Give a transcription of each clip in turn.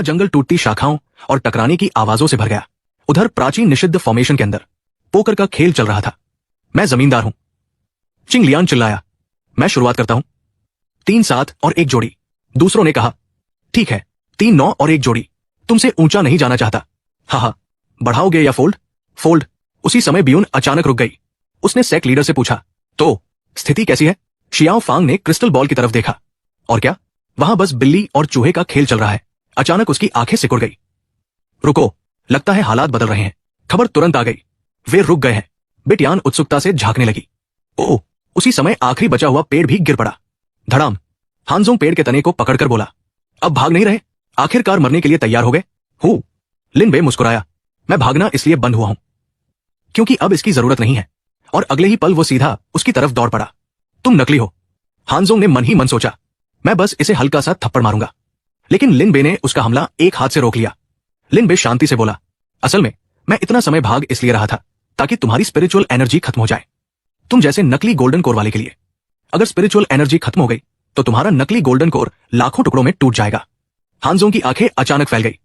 पूरा जंगल टूटती शाखाओं और टकराने की आवाजों से भर गया। उधर प्राचीन निषिद्ध फॉर्मेशन के अंदर पोकर का खेल चल रहा था। मैं जमींदार हूं, चिंग लियान चिल्लाया। मैं शुरुआत करता हूं। 3 7 और 1 जोड़ी। दूसरों ने कहा, ठीक है, 3 9 और 1 जोड़ी। तुमसे ऊंचा नहीं जाना चाहता। हा, बढ़ाओगे या फोल्ड? फोल्ड। उसी समय बियून अचानक रुक गई। उसने सेक लीडर से पूछा, तो स्थिति कैसी है? शियाओ फांग ने क्रिस्टल बॉल की तरफ देखा। और क्या, वहां बस बिल्ली और चूहे का खेल चल रहा है। अचानक उसकी आंखें सिकुड़ गई। रुको, लगता है हालात बदल रहे हैं। खबर तुरंत आ गई। वे रुक गए हैं। बिटियान उत्सुकता से झांकने लगी। ओह, उसी समय आखिरी बचा हुआ पेड़ भी गिर पड़ा। धड़ाम। हानजोंग पेड़ के तने को पकड़कर बोला, अब भाग नहीं रहे? आखिरकार मरने के लिए तैयार हो गए? हूं। लिन बे मुस्कुराया। मैं भागना इसलिए बंद हुआ हूं क्योंकि अब इसकी जरूरत नहीं है। और अगले ही पल वो सीधा उसकी तरफ दौड़ पड़ा। तुम नकली हो, हानजोंग ने मन ही मन सोचा। मैं बस इसे हल्का सा थप्पड़ मारूंगा। लेकिन लिन बे ने उसका हमला एक हाथ से रोक लिया। लिन बे शांति से बोला, असल में मैं इतना समय भाग इसलिए रहा था ताकि तुम्हारी स्पिरिचुअल एनर्जी खत्म हो जाए। तुम जैसे नकली गोल्डन कोर वाले के लिए। अगर स्पिरिचुअल एनर्जी खत्म हो गई तो तुम्हारा नकली गोल्डन कोर लाखों टुकड़ों में टूट जाएगा। हानजोंग की आंखें अचानक फैल गई।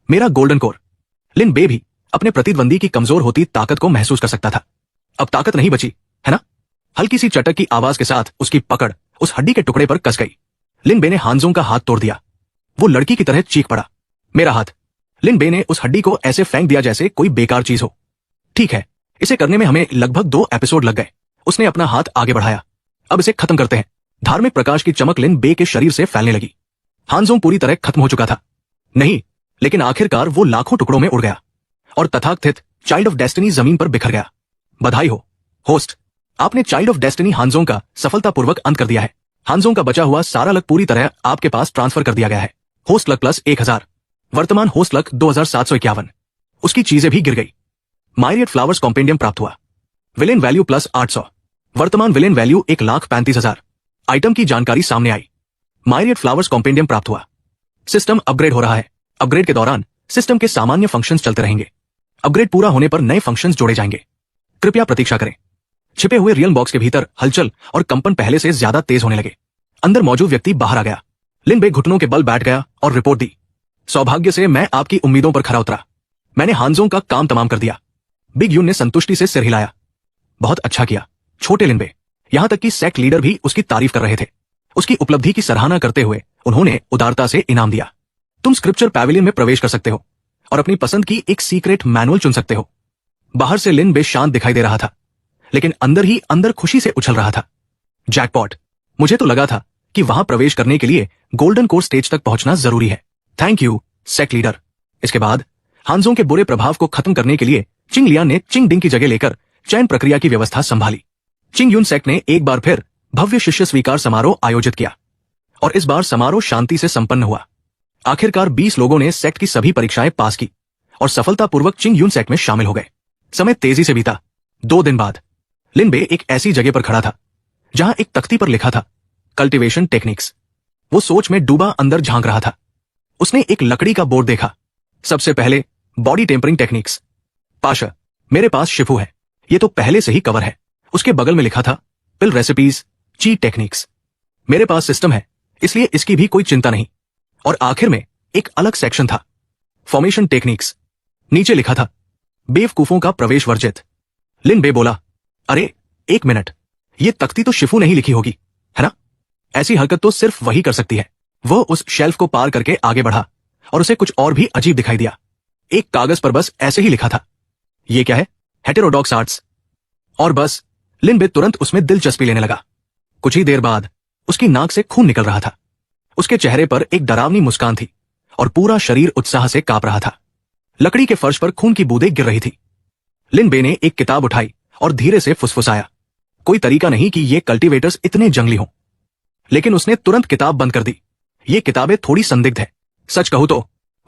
मेरा गोल्डन कोर। लिन बे भी अपने प्रतिद्वंदी की कमजोर होती ताकत को महसूस कर सकता था। अब ताकत नहीं बची, है ना? हल्की सी चटक की आवाज के साथ उसकी पकड़ उस हड्डी के टुकड़े पर कस गई। लिन बे ने हानजोंग का हाथ तोड़ दिया। वो लड़की की तरह चीख पड़ा, मेरा हाथ। लिन बे ने उस हड्डी को ऐसे फेंक दिया जैसे कोई बेकार चीज हो। ठीक है, इसे करने में हमें लगभग 2 एपिसोड लग गए। उसने अपना हाथ आगे बढ़ाया। अब इसे खत्म करते हैं। धार्मिक प्रकाश की चमक लिन बे के शरीर से फैलने लगी। हानजोंग पूरी तरह खत्म हो चुका था। नहीं, लेकिन आखिरकार वो लाखों टुकड़ों में उड़ गया और तथाकथित चाइल्ड ऑफ डेस्टिनी जमीन पर बिखर गया। बधाई हो, होस्ट। आपने चाइल्ड ऑफ डेस्टिनी हानजोंग का सफलतापूर्वक अंत कर दिया है। हानजोंग का बचा हुआ सारा लक पूरी तरह आपके पास ट्रांसफर कर दिया गया है। Host luck plus 1000। वर्तमान होस्ट लक 2751। उसकी चीजें भी गिर गई। मायरियट फ्लावर्स कॉम्पेंडियम प्राप्त हुआ। Villain value plus 800। वर्तमान विलेन वैल्यू 1,35,000। आइटम की जानकारी सामने आई। मायरियट फ्लावर्स कॉम्पेंडियम प्राप्त हुआ। सिस्टम अपग्रेड हो रहा है। अपग्रेड के दौरान सिस्टम के सामान्य फंक्शंस चलते रहेंगे। अपग्रेड पूरा होने पर नए फंक्शंस जोड़े जाएंगे। कृपया प्रतीक्षा करें। छिपे हुए रियल बॉक्स के भीतर हलचल और कंपन पहले से ज्यादा तेज होने लगे। अंदर मौजूद व्यक्ति बाहर आ गया। लिन बे घुटनों के बल बैठ गया और रिपोर्ट दी, सौभाग्य से मैं आपकी उम्मीदों पर खरा उतरा। मैंने हानजोंग का काम तमाम कर दिया। बिग यून ने संतुष्टि से सिर हिलाया। बहुत अच्छा किया छोटे लिन बे। यहां तक कि सेक्ट लीडर भी उसकी तारीफ कर रहे थे। उसकी उपलब्धि की सराहना करते हुए उन्होंने उदारता से इनाम दिया। तुम स्क्रिप्चर पैविलियन में प्रवेश कर सकते हो और अपनी पसंद की एक सीक्रेट मैनुअल चुन सकते हो। बाहर से लिन बे शांत दिखाई दे रहा था, लेकिन अंदर ही अंदर खुशी से उछल रहा था। जैकपॉट। मुझे तो लगा था कि वहां प्रवेश करने के लिए गोल्डन कोर स्टेज तक पहुंचना जरूरी है। Thank you sect leader. इसके बाद हानजोंग के बुरे प्रभाव को खत्म करने के लिए चिंग लियान ने चिंग डिंग की जगह लेकर चयन प्रक्रिया की व्यवस्था संभाली। चिंग यून सेक्ट ने एक बार फिर भव्य शिष्य स्वीकार समारोह आयोजित किया और इस बार समारोह शांति से संपन्न हुआ। आखिरकार 20 लोगों ने सेक्ट की सभी परीक्षाएं पास की और सफलतापूर्वक चिंग यून सेक्ट में शामिल हो गए। समय तेजी से बीता। 2 दिन बाद लिन बे एक ऐसी जगह पर खड़ा था जहां एक तख्ती पर लिखा था कल्टीवेशन टेक्निक्स। वो सोच में डूबा अंदर झांक रहा था। उसने एक लकड़ी का बोर्ड देखा। सबसे पहले बॉडी टेम्परिंग टेक्निक्स। पाशा, मेरे पास शिफू है, ये तो पहले से ही कवर है। उसके बगल में लिखा था पिल रेसिपीज, चीट टेक्निक्स। मेरे पास सिस्टम है, इसलिए इसकी भी कोई चिंता नहीं। और आखिर में एक अलग सेक्शन था फॉर्मेशन टेक्निक्स। नीचे लिखा था बेवकूफों का प्रवेश वर्जित। लिन बे बोला, अरे 1 मिनट, ये तख्ती तो शिफू नहीं लिखी होगी, है ना? ऐसी हरकत तो सिर्फ वही कर सकती है। वह उस शेल्फ को पार करके आगे बढ़ा और उसे कुछ और भी अजीब दिखाई दिया। एक कागज पर बस ऐसे ही लिखा था, ये क्या है? Heterodox arts. और बस लिन बे तुरंत उसमें दिलचस्पी लेने लगा। कुछ ही देर बाद उसकी नाक से खून निकल रहा था। उसके चेहरे पर एक डरावनी मुस्कान थी और पूरा शरीर उत्साह से कांप रहा था। लकड़ी के फर्श पर खून की बूंदें गिर रही थी। लिन बे ने एक किताब उठाई और धीरे से फुसफुसाया, कोई तरीका नहीं कि ये कल्टीवेटर्स इतने जंगली हों। लेकिन उसने तुरंत किताब बंद कर दी। ये किताबें थोड़ी संदिग्ध है। सच कहूं तो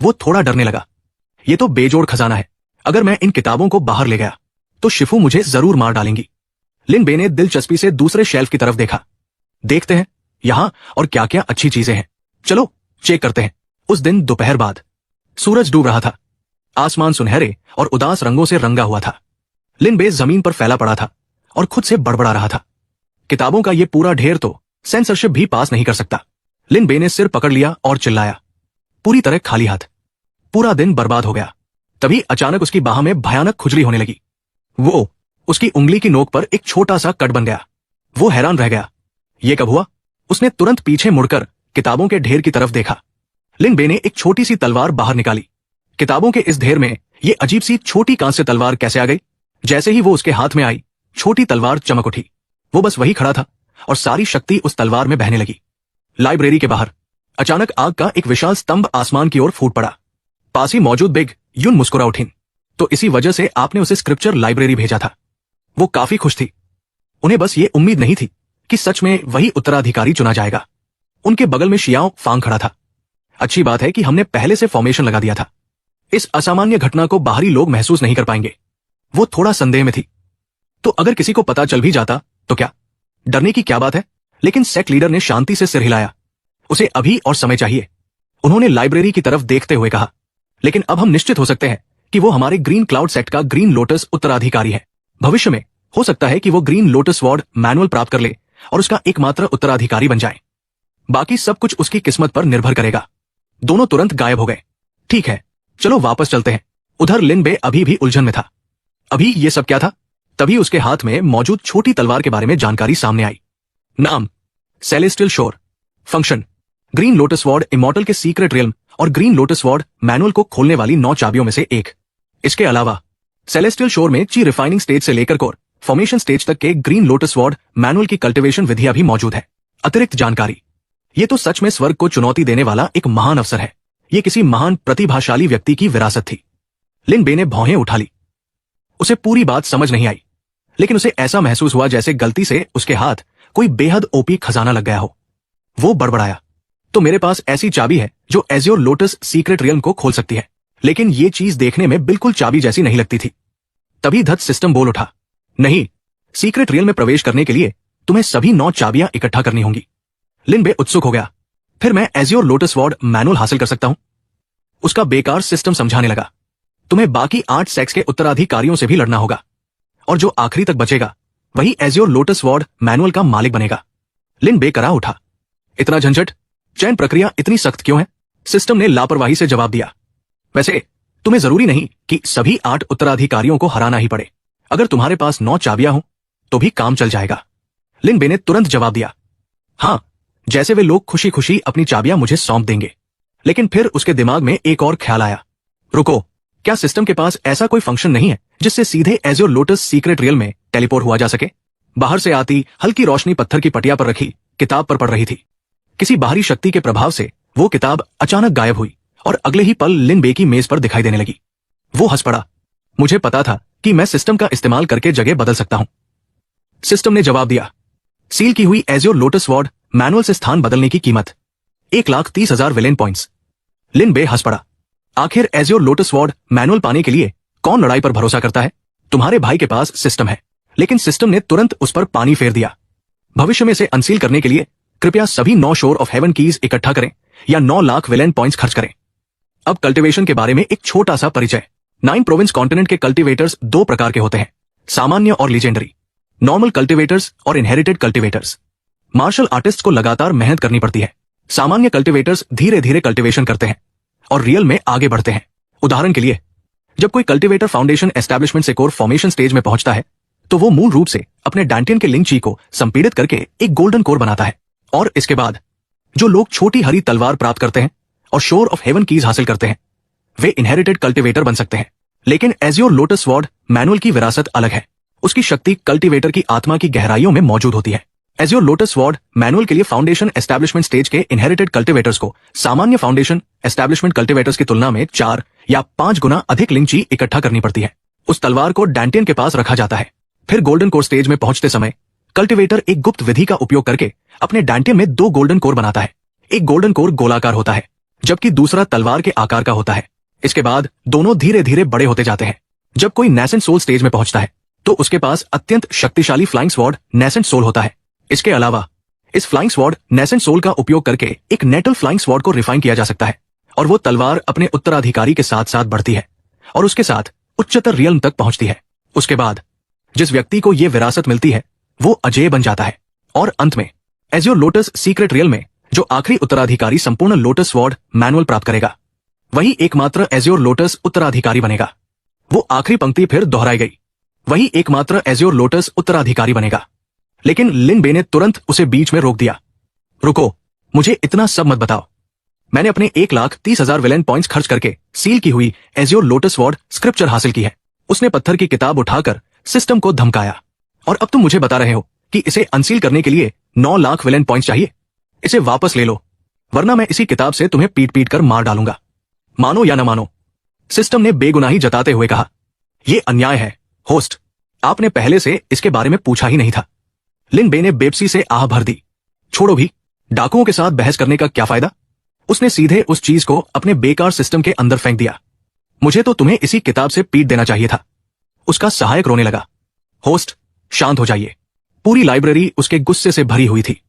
वो थोड़ा डरने लगा। ये तो बेजोड़ खजाना है। अगर मैं इन किताबों को बाहर ले गया तो शिफू मुझे जरूर मार डालेंगी। लिन बे ने दिलचस्पी से दूसरे शेल्फ की तरफ देखा। देखते हैं यहां और क्या क्या अच्छी चीजें हैं। चलो चेक करते हैं। उस दिन दोपहर बाद सूरज डूब रहा था। आसमान सुनहरे और उदास रंगों से रंगा हुआ था। लिन बे जमीन पर फैला पड़ा था और खुद से बड़बड़ा रहा था, किताबों का ये पूरा ढेर तो सेंसरशिप भी पास नहीं कर सकता। लिन बे ने सिर पकड़ लिया और चिल्लाया, पूरी तरह खाली हाथ। पूरा दिन बर्बाद हो गया। तभी अचानक उसकी बाह में भयानक खुजली होने लगी। वो उसकी उंगली की नोक पर एक छोटा सा कट बन गया। वो हैरान रह गया। ये कब हुआ? उसने तुरंत पीछे मुड़कर किताबों के ढेर की तरफ देखा। लिन बे ने एक छोटी सी तलवार बाहर निकाली। किताबों के इस ढेर में ये अजीब सी छोटी कांस्य तलवार कैसे आ गई? जैसे ही वो उसके हाथ में आई, छोटी तलवार चमक उठी। वो बस वही खड़ा था और सारी शक्ति उस तलवार में बहने लगी। लाइब्रेरी के बाहर अचानक आग का एक विशाल स्तंभ आसमान की ओर फूट पड़ा। पास ही मौजूद बिग यून मुस्कुरा उठी। तो इसी वजह से आपने उसे स्क्रिप्चर लाइब्रेरी भेजा था। वो काफी खुश थी। उन्हें बस ये उम्मीद नहीं थी कि सच में वही उत्तराधिकारी चुना जाएगा। उनके बगल में शियाओ फांग खड़ा था। अच्छी बात है कि हमने पहले से फॉर्मेशन लगा दिया था। इस असामान्य घटना को बाहरी लोग महसूस नहीं कर पाएंगे। वो थोड़ा संदेह में थी। तो अगर किसी को पता चल भी जाता तो क्या? डरने की क्या बात है? लेकिन सेक्ट लीडर ने शांति से सिर हिलाया। उसे अभी और समय चाहिए। उन्होंने लाइब्रेरी की तरफ देखते हुए कहा, लेकिन अब हम निश्चित हो सकते हैं कि वो हमारे ग्रीन क्लाउड सेक्ट का ग्रीन लोटस उत्तराधिकारी है। भविष्य में हो सकता है कि वो ग्रीन लोटस वॉर्ड मैनुअल प्राप्त कर ले और उसका एकमात्र उत्तराधिकारी बन जाए। बाकी सब कुछ उसकी किस्मत पर निर्भर करेगा। दोनों तुरंत गायब हो गए। ठीक है, चलो वापस चलते हैं। उधर लिन बे अभी भी उलझन में था। अभी ये सब क्या था? तभी उसके हाथ में मौजूद छोटी तलवार के बारे में जानकारी सामने आई। नाम celestial shore. Function green lotus ward immortal के सीक्रेट रियल्म और ग्रीन लोटस वॉर्ड मैनुअल को खोलने वाली 9 चाबियों में से एक। इसके अलावा सेलेस्टियल शोर में ची रिफाइनिंग स्टेज से लेकर कोर फॉर्मेशन स्टेज तक के ग्रीन लोटस वॉर्ड मैनुअल की कल्टिवेशन विधियां भी मौजूद है। अतिरिक्त जानकारी, ये तो सच में स्वर्ग को चुनौती देने वाला एक महान अवसर है। ये किसी महान प्रतिभाशाली व्यक्ति की विरासत थी। लिन बे ने भौहें उठा ली। उसे पूरी बात समझ नहीं आई, लेकिन उसे ऐसा महसूस हुआ जैसे गलती से उसके हाथ कोई बेहद ओपी खजाना लग गया हो। वो बड़बड़ाया, तो मेरे पास ऐसी चाबी है जो एज़्योर लोटस सीक्रेट रियल्म को खोल सकती है, लेकिन ये चीज देखने में बिल्कुल चाबी जैसी नहीं लगती थी। तभी धत सिस्टम बोल उठा, नहीं, सीक्रेट रियल में प्रवेश करने के लिए तुम्हें सभी 9 चाबियां इकट्ठा करनी होंगी। लिन बे उत्सुक हो गया, फिर मैं एज़्योर लोटस वॉर्ड मैनुअल हासिल कर सकता हूं? उसका बेकार सिस्टम समझाने लगा, तुम्हें बाकी 8 सेक्स के उत्तराधिकारियों से भी लड़ना होगा और जो आखिरी तक बचेगा वही एज़्योर लोटस वॉर्ड मैनुअल का मालिक बनेगा। लिन बे करा उठा, इतना झंझट, चयन प्रक्रिया इतनी सख्त क्यों है? सिस्टम ने लापरवाही से जवाब दिया, वैसे तुम्हें जरूरी नहीं कि सभी 8 उत्तराधिकारियों को हराना ही पड़े। अगर तुम्हारे पास 9 चाबियां हो तो भी काम चल जाएगा। लिन बे ने तुरंत जवाब दिया, हां, जैसे वे लोग खुशी खुशी अपनी चाबियां मुझे सौंप देंगे। लेकिन फिर उसके दिमाग में एक और ख्याल आया, रुको, क्या सिस्टम के पास ऐसा कोई फंक्शन नहीं है जिससे सीधे एज़्योर लोटस सीक्रेट रियल में टेलीपोर्ट हुआ जा सके? बाहर से आती हल्की रोशनी पत्थर की पटिया पर रखी किताब पर पड़ रही थी। किसी बाहरी शक्ति के प्रभाव से वो किताब अचानक गायब हुई और अगले ही पल लिन बे की मेज पर दिखाई देने लगी। वो हंस पड़ा, मुझे पता था कि मैं सिस्टम का इस्तेमाल करके जगह बदल सकता हूं। सिस्टम ने जवाब दिया, सील की हुई एज़्योर लोटस वॉर्ड मैनुअल से स्थान बदलने की कीमत 1,30,000 विलेन पॉइंट्स। लिन बे हंस पड़ा, आखिर एज़्योर लोटस वॉर्ड मैनुअल पाने के लिए कौन लड़ाई पर भरोसा करता है? तुम्हारे भाई के पास सिस्टम है, लेकिन सिस्टम ने तुरंत उस पर पानी फेर दिया। भविष्य में इसे अनसील करने के लिए कृपया सभी 9 शोर ऑफ हेवन कीज इकट्ठा करें या 9 लाख विलेन पॉइंट्स खर्च करें। अब कल्टीवेशन के बारे में एक छोटा सा परिचय। 9 प्रोविंस कॉन्टिनेंट के कल्टीवेटर्स 2 प्रकार के होते हैं, सामान्य और लीजेंडरी। नॉर्मल कल्टीवेटर्स और इनहेरिटेड कल्टीवेटर्स। मार्शल आर्टिस्ट को लगातार मेहनत करनी पड़ती है। सामान्य कल्टीवेटर्स धीरे धीरे कल्टीवेशन करते हैं और रियल में आगे बढ़ते हैं। उदाहरण के लिए, जब कोई कल्टीवेटर फाउंडेशन एस्टैब्लिशमेंट से कोर फॉर्मेशन स्टेज में पहुंचता है तो वो मूल रूप से अपने डांटियन के लिंक ची को संपीड़ित करके एक गोल्डन कोर बनाता है। और इसके बाद जो लोग छोटी हरी तलवार प्राप्त करते हैं और शोर ऑफ हेवन कीज हासिल करते हैं वे इनहेरिटेड कल्टीवेटर बन सकते हैं। लेकिन एज़्योर लोटस वॉर्ड मैनुअल की विरासत अलग है। उसकी शक्ति कल्टीवेटर की आत्मा की गहराइयों में मौजूद होती है। एज़्योर लोटस वॉर्ड मैनुअल के लिए फाउंडेशन एस्टैब्लिशमेंट स्टेज के इनहेरिटेड कल्टीवेटर्स को सामान्य फाउंडेशन एस्टैब्लिशमेंट कल्टीवेटर्स की तुलना में 4 या 5 गुना अधिक लिंक ची इकट्ठा करनी पड़ती है। उस तलवार को डांटियन के पास रखा जाता है। फिर गोल्डन कोर स्टेज में पहुंचते समय कल्टीवेटर एक गुप्त विधि का उपयोग करके अपने डांटियन में 2 गोल्डन कोर बनाता है। एक गोल्डन कोर गोलाकार होता है जबकि दूसरा तलवार के आकार का होता है। इसके बाद दोनों धीरे धीरे बड़े होते जाते हैं। जब कोई नेसेंट सोल स्टेज में पहुंचता है तो उसके पास अत्यंत शक्तिशाली फ्लाइंग स्वॉर्ड नेसेंट सोल होता है। इसके अलावा इस फ्लाइंग स्वॉर्ड नेसेंट सोल का उपयोग करके एक नेटल फ्लाइंग स्वॉर्ड को रिफाइन किया जा सकता है और वो तलवार अपने उत्तराधिकारी के साथ साथ बढ़ती है और उसके साथ उच्चतर रियल्म तक पहुंचती है। उसके बाद जिस व्यक्ति को यह विरासत मिलती है वो अजेय बन जाता है और अंत में एज़्योर लोटस सीक्रेट रियल में जो आखिरी उत्तराधिकारी संपूर्ण लोटस स्वॉर्ड मैनुअल प्राप्त करेगा, वही एकमात्र एज्योर लोटस उत्तराधिकारी बनेगा। वो आखिरी पंक्ति फिर दोहराई गई, वही एकमात्र एज्योर लोटस उत्तराधिकारी बनेगा। लेकिन लिन बे ने तुरंत उसे बीच में रोक दिया। रुको, मुझे इतना सब मत बताओ। मैंने अपने 1,30,000 विलेन पॉइंट्स खर्च करके सील की हुई एज्योर लोटस वॉर्ड स्क्रिप्चर हासिल की है। उसने पत्थर की किताब उठाकर सिस्टम को धमकाया। और अब तुम मुझे बता रहे हो कि इसे अनसील करने के लिए 9 लाख विलेन पॉइंट्स चाहिए। इसे वापस ले लो, वरना मैं इसी किताब से तुम्हें पीट पीट कर मार डालूंगा। मानो या न मानो, सिस्टम ने बेगुनाही जताते हुए कहा। यह अन्याय है होस्ट, आपने पहले से इसके बारे में पूछा ही नहीं था। लिन बे ने बेपसी से आह भर दी। छोड़ो भी, डाकुओं के साथ बहस करने का क्या फायदा। उसने सीधे उस चीज को अपने बेकार सिस्टम के अंदर फेंक दिया। मुझे तो तुम्हें इसी किताब से पीट देना चाहिए था। उसका सहायक रोने लगा। होस्ट, शांत हो जाइए। पूरी लाइब्रेरी उसके गुस्से से भरी हुई थी।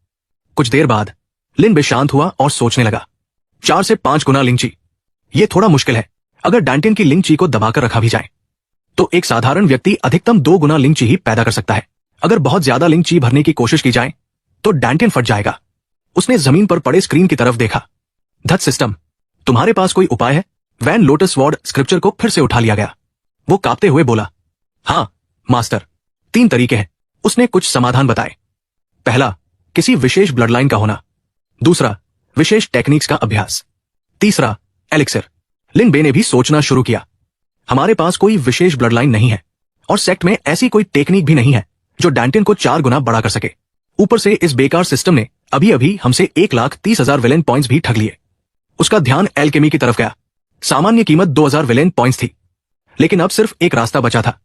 कुछ देर बाद लिन बे शांत हुआ और सोचने लगा। 4 से 5 गुना लिंची, यह थोड़ा मुश्किल है। अगर डैंटेन की लिंची को दबाकर रखा भी जाए तो एक साधारण व्यक्ति अधिकतम 2 गुना लिंची ही पैदा कर सकता है। अगर बहुत ज्यादा लिंची भरने की कोशिश की जाए तो डैंटेन फट जाएगा। उसने जमीन पर पड़े स्क्रीन की तरफ देखा। धत सिस्टम, तुम्हारे पास कोई उपाय है? वैन लोटस वॉर्ड स्क्रिप्चर को फिर से उठा लिया गया। वो कांपते हुए बोला, हाँ मास्टर, 3 तरीके हैं। उसने कुछ समाधान बताए। पहला, किसी विशेष ब्लड लाइन का होना। दूसरा, विशेष टेक्निक्स का अभ्यास। तीसरा, एलिक्सिर। लिन बे ने भी सोचना शुरू किया। हमारे पास कोई विशेष ब्लड लाइन नहीं है और सेक्ट में ऐसी कोई टेक्निक भी नहीं है जो डैंटेन को 4 गुना बड़ा कर सके। ऊपर से इस बेकार सिस्टम ने अभी अभी हमसे 1,30,000 विलेन पॉइंट्स भी ठग लिए। उसका ध्यान एल्केमी की तरफ गया। सामान्य कीमत 2,000 विलेन पॉइंट्स थी, लेकिन अब सिर्फ एक रास्ता बचा था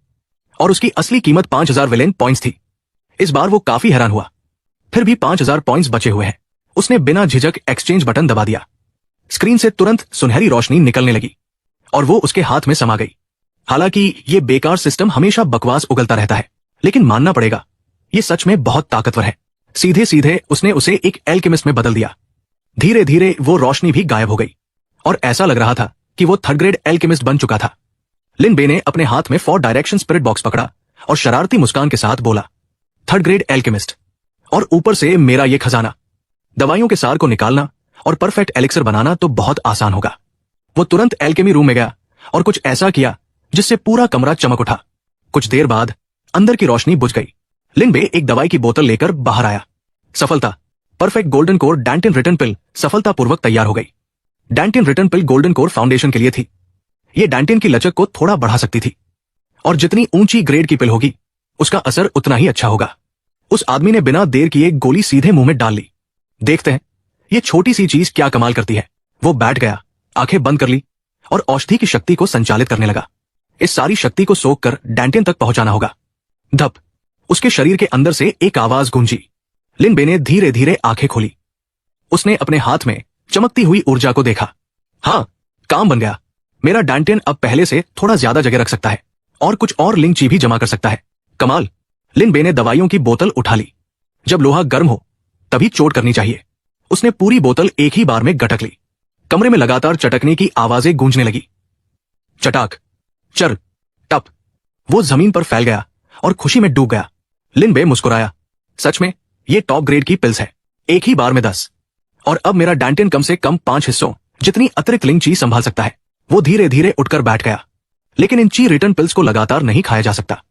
और उसकी असली कीमत 5,000 विलेन पॉइंट्स थी। इस बार वो काफी हैरान हुआ। फिर भी 5,000 पॉइंट्स बचे हुए हैं। उसने बिना झिझक एक्सचेंज बटन दबा दिया। स्क्रीन से तुरंत सुनहरी रोशनी निकलने लगी और वो उसके हाथ में समा गई। हालांकि ये बेकार सिस्टम हमेशा बकवास उगलता रहता है, लेकिन मानना पड़ेगा, ये सच में बहुत ताकतवर है। सीधे सीधे उसने उसे एक एल्केमिस्ट में बदल दिया। धीरे धीरे वो रोशनी भी गायब हो गई और ऐसा लग रहा था कि वो 3rd ग्रेड एल्केमिस्ट बन चुका था। लिन बे ने अपने हाथ में 4 डायरेक्शन स्पिरिट बॉक्स पकड़ा और शरारती मुस्कान के साथ बोला, 3rd ग्रेड एल्केमिस्ट, और ऊपर से मेरा ये खजाना। दवाइयों के सार को निकालना और परफेक्ट एलिक्सर बनाना तो बहुत आसान होगा। वो तुरंत एल्केमी रूम में गया और कुछ ऐसा किया जिससे पूरा कमरा चमक उठा। कुछ देर बाद अंदर की रोशनी बुझ गई। लिन बे एक दवाई की बोतल लेकर बाहर आया। सफलता, परफेक्ट गोल्डन कोर डैंटेन रिटर्न पिल सफलतापूर्वक तैयार हो गई। डैंटेन रिटर्न पिल गोल्डन कोर फाउंडेशन के लिए थी। यह डैंटेन की लचक को थोड़ा बढ़ा सकती थी और जितनी ऊंची ग्रेड की पिल होगी उसका असर उतना ही अच्छा होगा। उस आदमी ने बिना देर किए गोली सीधे मुंह में डाल ली। देखते हैं ये छोटी सी चीज क्या कमाल करती है। वो बैठ गया, आंखें बंद कर ली और औषधि की शक्ति को संचालित करने लगा। इस सारी शक्ति को सोख कर डैंटेन तक पहुंचाना होगा। धप, उसके शरीर के अंदर से एक आवाज गूंजी। लिन बे ने धीरे धीरे आंखें खोली। उसने अपने हाथ में चमकती हुई ऊर्जा को देखा। हाँ, काम बन गया। मेरा डैंटेन अब पहले से थोड़ा ज्यादा जगह रख सकता है और कुछ और लिंची भी जमा कर सकता है। कमाल। लिन बे ने दवाइयों की बोतल उठा ली। जब लोहा गर्म हो तभी चोट करनी चाहिए। उसने पूरी बोतल एक ही बार में गटक ली। कमरे में लगातार चटकने की आवाजें गूंजने लगी। चटाक, चर, टप। वो जमीन पर फैल गया और खुशी में डूब गया। लिन बे मुस्कुराया। सच में ये टॉप ग्रेड की पिल्स है, एक ही बार में 10। और अब मेरा डैंटेन कम से कम 5 हिस्सों जितनी अतिरिक्त लिंची संभाल सकता है। वो धीरे धीरे उठकर बैठ गया। लेकिन इन ची रिटर्न पिल्स को लगातार नहीं खाया जा सकता।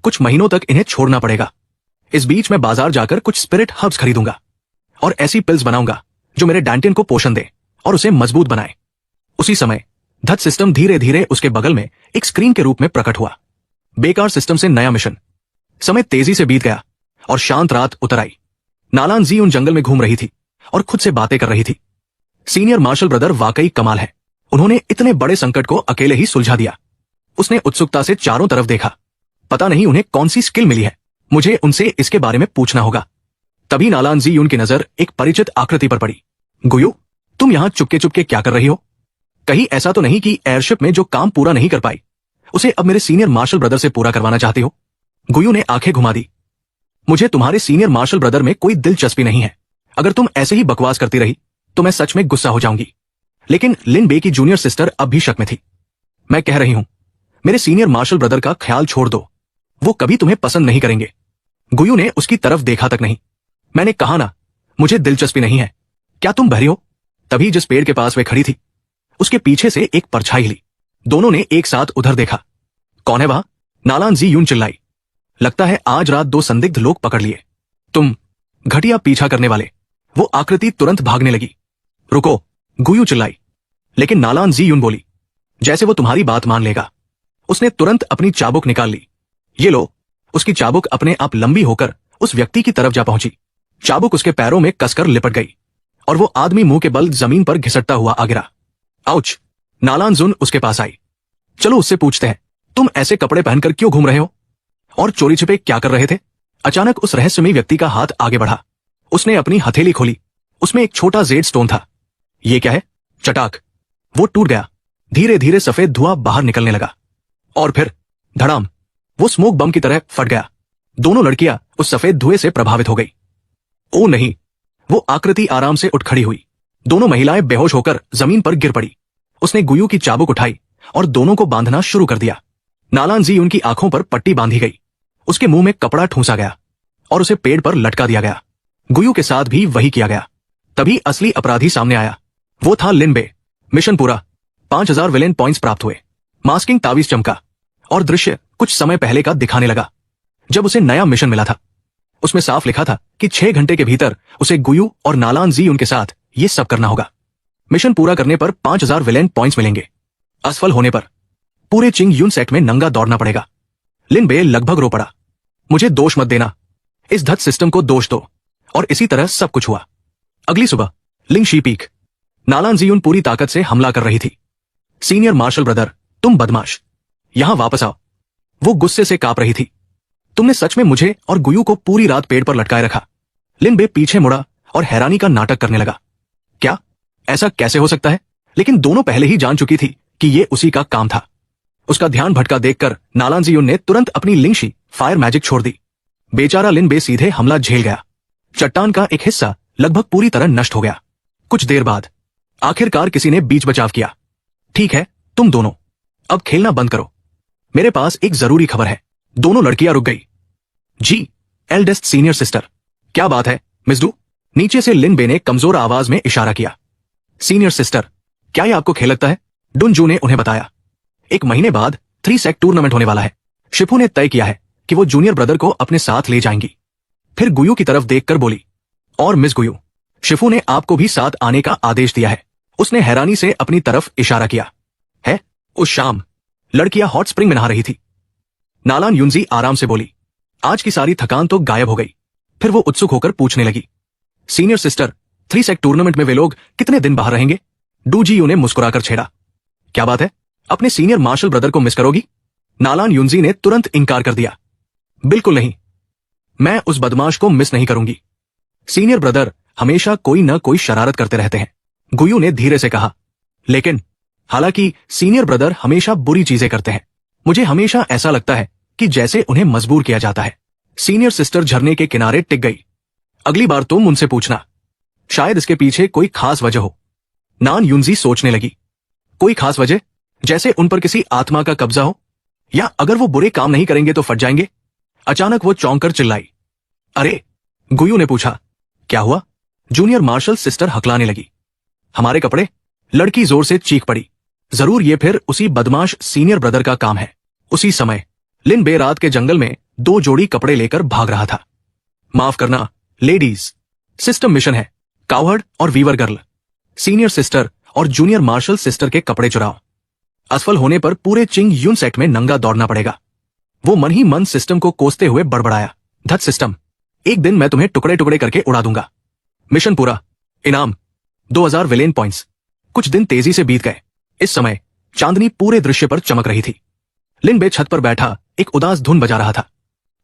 कुछ महीनों तक इन्हें छोड़ना पड़ेगा। इस बीच मैं बाजार जाकर कुछ स्पिरिट हर्ब्स खरीदूंगा और ऐसी पिल्स बनाऊंगा जो मेरे डैंटेन को पोषण दे और उसे मजबूत बनाए। उसी समय धत सिस्टम धीरे धीरे उसके बगल में एक स्क्रीन के रूप में प्रकट हुआ। बेकार सिस्टम से नया मिशन। समय तेजी से बीत गया और शांत रात उतर आई। नालान जी उन जंगल में घूम रही थी और खुद से बातें कर रही थी। सीनियर मार्शल ब्रदर वाकई कमाल है, उन्होंने इतने बड़े संकट को अकेले ही सुलझा दिया। उसने उत्सुकता से चारों तरफ देखा। पता नहीं उन्हें कौन सी स्किल मिली है, मुझे उनसे इसके बारे में पूछना होगा। तभी नालान जी उनकी नजर एक परिचित आकृति पर पड़ी। गुयू, तुम यहां चुपके चुपके क्या कर रही हो? कहीं ऐसा तो नहीं कि एयरशिप में जो काम पूरा नहीं कर पाई उसे अब मेरे सीनियर मार्शल ब्रदर से पूरा करवाना चाहती हो? गुयू ने आंखें घुमा दी। मुझे तुम्हारे सीनियर मार्शल ब्रदर में कोई दिलचस्पी नहीं है। अगर तुम ऐसे ही बकवास करती रही तो मैं सच में गुस्सा हो जाऊंगी। लेकिन लिन बे की जूनियर सिस्टर अब भी शक में थी। मैं कह रही हूं, मेरे सीनियर मार्शल ब्रदर का ख्याल छोड़ दो, वो कभी तुम्हें पसंद नहीं करेंगे। गुयू ने उसकी तरफ देखा तक नहीं। मैंने कहा ना, मुझे दिलचस्पी नहीं है। क्या तुम बहरी हो? तभी जिस पेड़ के पास वे खड़ी थी उसके पीछे से एक परछाई हिली। दोनों ने एक साथ उधर देखा। कौन है वहां? नालान जी यून चिल्लाई। लगता है आज रात 2 संदिग्ध लोग पकड़ लिए। तुम घटिया पीछा करने वाले। वो आकृति तुरंत भागने लगी। रुको, गुयू चिल्लाई। लेकिन नालान जी यून बोली, जैसे वो तुम्हारी बात मान लेगा। उसने तुरंत अपनी चाबुक निकाल ली। ये लो। उसकी चाबुक अपने आप लंबी होकर उस व्यक्ति की तरफ जा पहुंची। चाबुक उसके पैरों में कसकर लिपट गई और वो आदमी मुंह के बल जमीन पर घिसटता हुआ आ गिरा। आउच! नालान जुन उसके पास आई। चलो उससे पूछते हैं, तुम ऐसे कपड़े पहनकर क्यों घूम रहे हो और चोरी छिपे क्या कर रहे थे? अचानक उस रहस्यमयी व्यक्ति का हाथ आगे बढ़ा। उसने अपनी हथेली खोली। उसमें एक छोटा जेड स्टोन था। ये क्या है? चटाक! वो टूट गया। धीरे धीरे सफेद धुआं बाहर निकलने लगा और फिर धड़ाम, वो स्मोक बम की तरह फट गया। दोनों लड़कियां उस सफेद धुएं से प्रभावित हो गई। ओ नहीं! वो आकृति आराम से उठ खड़ी हुई। दोनों महिलाएं बेहोश होकर जमीन पर गिर पड़ी। उसने गुयू की चाबुक उठाई और दोनों को बांधना शुरू कर दिया। नालान जी उनकी आंखों पर पट्टी बांधी गई। उसके मुंह में कपड़ा ठूंसा गया और उसे पेड़ पर लटका दिया गया। गुयू के साथ भी वही किया गया। तभी असली अपराधी सामने आया। वो था लिन बे। मिशन पूरा। 5000 विलेन पॉइंट्स प्राप्त हुए। मास्किंग तावीज चमका और दृश्य कुछ समय पहले का दिखाने लगा जब उसे नया मिशन मिला था। उसमें साफ लिखा था कि 6 घंटे के भीतर उसे गुयू और नालान जी उनके साथ ये सब करना होगा। मिशन पूरा करने पर 5000 विलेन पॉइंट्स मिलेंगे। असफल होने पर पूरे चिंग यून सेक्ट में नंगा दौड़ना पड़ेगा। लिन बे लगभग रो पड़ा। मुझे दोष मत देना, इस धत सिस्टम को दोष दो। और इसी तरह सब कुछ हुआ। अगली सुबह लिंग शी पीक। नालान जी उन पूरी ताकत से हमला कर रही थी। सीनियर मार्शल ब्रदर, तुम बदमाश, यहां वापस आओ। वो गुस्से से कांप रही थी। तुमने सच में मुझे और गुयू को पूरी रात पेड़ पर लटकाए रखा। लिन बे पीछे मुड़ा और हैरानी का नाटक करने लगा। क्या? ऐसा कैसे हो सकता है? लेकिन दोनों पहले ही जान चुकी थी कि ये उसी का काम था। उसका ध्यान भटका देखकर नालान जी ने तुरंत अपनी लिंगशी फायर मैजिक छोड़ दी। बेचारा लिन बे सीधे हमला झेल गया। चट्टान का एक हिस्सा लगभग पूरी तरह नष्ट हो गया। कुछ देर बाद आखिरकार किसी ने बीच बचाव किया। ठीक है, तुम दोनों अब खेलना बंद करो। मेरे पास एक जरूरी खबर है। दोनों लड़कियां रुक गई। जी, एल्डेस्ट सीनियर सिस्टर। क्या बात है मिस डू? नीचे से लिन बे ने कमजोर आवाज में इशारा किया। सीनियर सिस्टर, क्या यह आपको खेल लगता है? डुनजू ने उन्हें बताया। 1 महीने बाद 3 सेक टूर्नामेंट होने वाला है। शिफू ने तय किया है कि वो जूनियर ब्रदर को अपने साथ ले जाएंगी। फिर गुयू की तरफ देखकर बोली, और मिस गुयू, शिफू ने आपको भी साथ आने का आदेश दिया है। उसने हैरानी से अपनी तरफ इशारा किया। है? उस शाम लड़कियां हॉट स्प्रिंग में नहा रही थी। नालान यूनजी आराम से बोली। आज की सारी थकान तो गायब हो गई। फिर वो उत्सुक होकर पूछने लगी, सीनियर सिस्टर, 3 सेक टूर्नामेंट में वे लोग कितने दिन बाहर रहेंगे? डूजीयू ने मुस्कुराकर छेड़ा। क्या बात है, अपने सीनियर मार्शल ब्रदर को मिस करोगी? नालान यूनजी ने तुरंत इंकार कर दिया। बिल्कुल नहीं, मैं उस बदमाश को मिस नहीं करूंगी। सीनियर ब्रदर हमेशा कोई न कोई शरारत करते रहते हैं, गुयू ने धीरे से कहा। लेकिन हालांकि सीनियर ब्रदर हमेशा बुरी चीजें करते हैं, मुझे हमेशा ऐसा लगता है कि जैसे उन्हें मजबूर किया जाता है। सीनियर सिस्टर झरने के किनारे टिक गई। अगली बार तुम उनसे पूछना, शायद इसके पीछे कोई खास वजह हो। नान यूनजी सोचने लगी। कोई खास वजह? जैसे उन पर किसी आत्मा का कब्जा हो, या अगर वो बुरे काम नहीं करेंगे तो फट जाएंगे? अचानक वो चौंक कर चिल्लाई। अरे! गुयू ने पूछा। क्या हुआ? जूनियर मार्शल सिस्टर हकलाने लगी। हमारे कपड़े? लड़की जोर से चीख पड़ी। जरूर ये फिर उसी बदमाश सीनियर ब्रदर का काम है। उसी समय लिन बे रात के जंगल में 2 जोड़ी कपड़े लेकर भाग रहा था। माफ करना लेडीज, सिस्टम मिशन है। काउहर्ड और वीवर गर्ल, सीनियर सिस्टर और जूनियर मार्शल सिस्टर के कपड़े चुराओ। असफल होने पर पूरे चिंग यून सेक्ट में नंगा दौड़ना पड़ेगा। वो मन ही मन सिस्टम को कोसते हुए बड़बड़ाया। धत सिस्टम, एक दिन मैं तुम्हें टुकड़े टुकड़े करके उड़ा दूंगा। मिशन पूरा। इनाम 2000 विलेन पॉइंट्स। कुछ दिन तेजी से बीत गए। इस समय चांदनी पूरे दृश्य पर चमक रही थी। लिन बे छत पर बैठा एक उदास धुन बजा रहा था।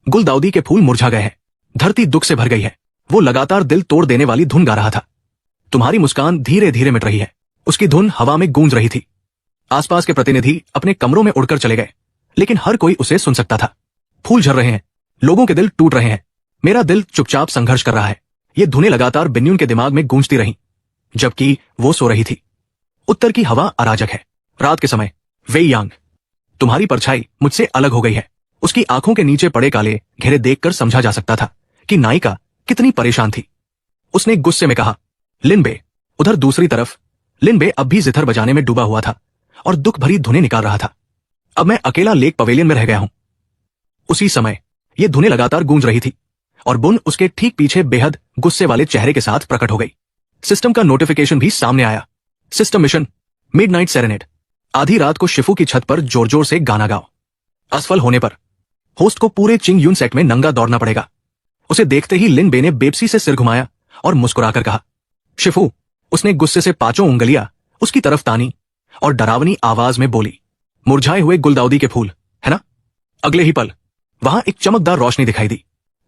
गुलदाउदी के फूल मुरझा गए हैं। धरती दुख से भर गई है। वो लगातार दिल तोड़ देने वाली धुन गा रहा था। तुम्हारी मुस्कान धीरे धीरे मिट रही है। उसकी धुन हवा में गूंज रही थी। आसपास के प्रतिनिधि अपने कमरों में उड़कर चले गए, लेकिन हर कोई उसे सुन सकता था। फूल झर रहे हैं, लोगों के दिल टूट रहे हैं। मेरा दिल चुपचाप संघर्ष कर रहा है। ये धुनें लगातार बिन्यून के दिमाग में गूंजती रहीं, जबकि वो सो रही थी। उत्तर की हवा अराजक है। रात के समय वेई यांग, तुम्हारी परछाई मुझसे अलग हो गई है। उसकी आंखों के नीचे पड़े काले घेरे देखकर समझा जा सकता था कि नायिका कितनी परेशान थी। उसने गुस्से में कहा, लिन बे, उधर दूसरी तरफ लिन बे अब भी जिथर बजाने में डूबा हुआ था और दुख भरी धुनें निकाल रहा था। अब मैं अकेला लेक पवेलियन में रह गया हूं। उसी समय ये धुनें लगातार गूंज रही थी और बुन उसके ठीक पीछे बेहद गुस्से वाले चेहरे के साथ प्रकट हो गई। सिस्टम का नोटिफिकेशन भी सामने आया। System mission midnight serenade. आधी रात को शिफू की छत पर जोर जोर से गाना गाओ। असफल होने पर होस्ट को पूरे चिंग यून सेक्ट में नंगा दौड़ना पड़ेगा। उसे देखते ही लिन बे ने बेबसी से सिर घुमाया और मुस्कुराकर कहा, शिफू। उसने गुस्से से पांचों उंगलियां उसकी तरफ तानी और डरावनी आवाज में बोली, मुरझाए हुए गुलदाउदी के फूल, है ना? अगले ही पल वहां एक चमकदार रोशनी दिखाई दी।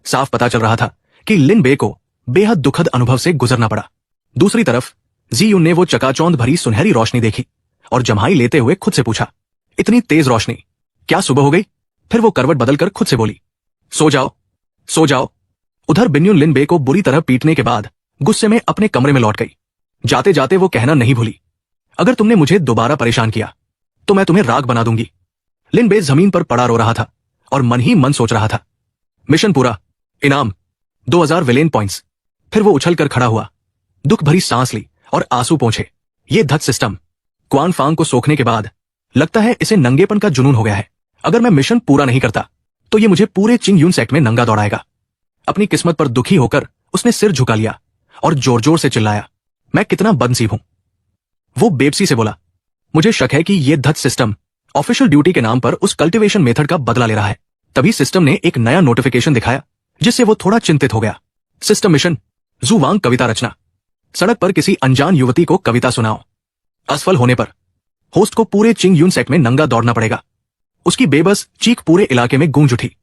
साफ पता चल रहा था कि लिन बे को बेहद दुखद अनुभव से गुजरना पड़ा। दूसरी तरफ जी यून ने वो चकाचौंध भरी सुनहरी रोशनी देखी और जम्हाई लेते हुए खुद से पूछा, इतनी तेज रोशनी, क्या सुबह हो गई? फिर वो करवट बदलकर खुद से बोली, सो जाओ, सो जाओ। उधर बिन्युन लिन बे को बुरी तरह पीटने के बाद गुस्से में अपने कमरे में लौट गई। जाते जाते वो कहना नहीं भूली, अगर तुमने मुझे दोबारा परेशान किया तो मैं तुम्हें राख बना दूंगी। लिन बे जमीन पर पड़ा रो रहा था और मन ही मन सोच रहा था, मिशन पूरा, इनाम 2000 विलेन पॉइंट्स। फिर वो उछलकर खड़ा हुआ, दुख भरी सांस ली और आंसू पोंछे। ये धत सिस्टम क्वान फांग को सोखने के बाद लगता है इसे नंगेपन का जुनून हो गया है। अगर मैं मिशन पूरा नहीं करता तो ये मुझे पूरे चिंग यून सेक्ट में नंगा दौड़ाएगा। अपनी किस्मत पर दुखी होकर उसने सिर झुका लिया और जोर जोर से चिल्लाया, मैं कितना बदनसीब हूं। वो बेबसी से बोला, मुझे शक है कि ये धत सिस्टम ऑफिशियल ड्यूटी के नाम पर उस कल्टीवेशन मेथड का बदला ले रहा है। तभी सिस्टम ने एक नया नोटिफिकेशन दिखाया जिससे वो थोड़ा चिंतित हो गया। सिस्टम मिशन जू वांग कविता रचना। सड़क पर किसी अनजान युवती को कविता सुनाओ। असफल होने पर होस्ट को पूरे चिंग यून सेक्ट में नंगा दौड़ना पड़ेगा। उसकी बेबस चीख पूरे इलाके में गूंज उठी।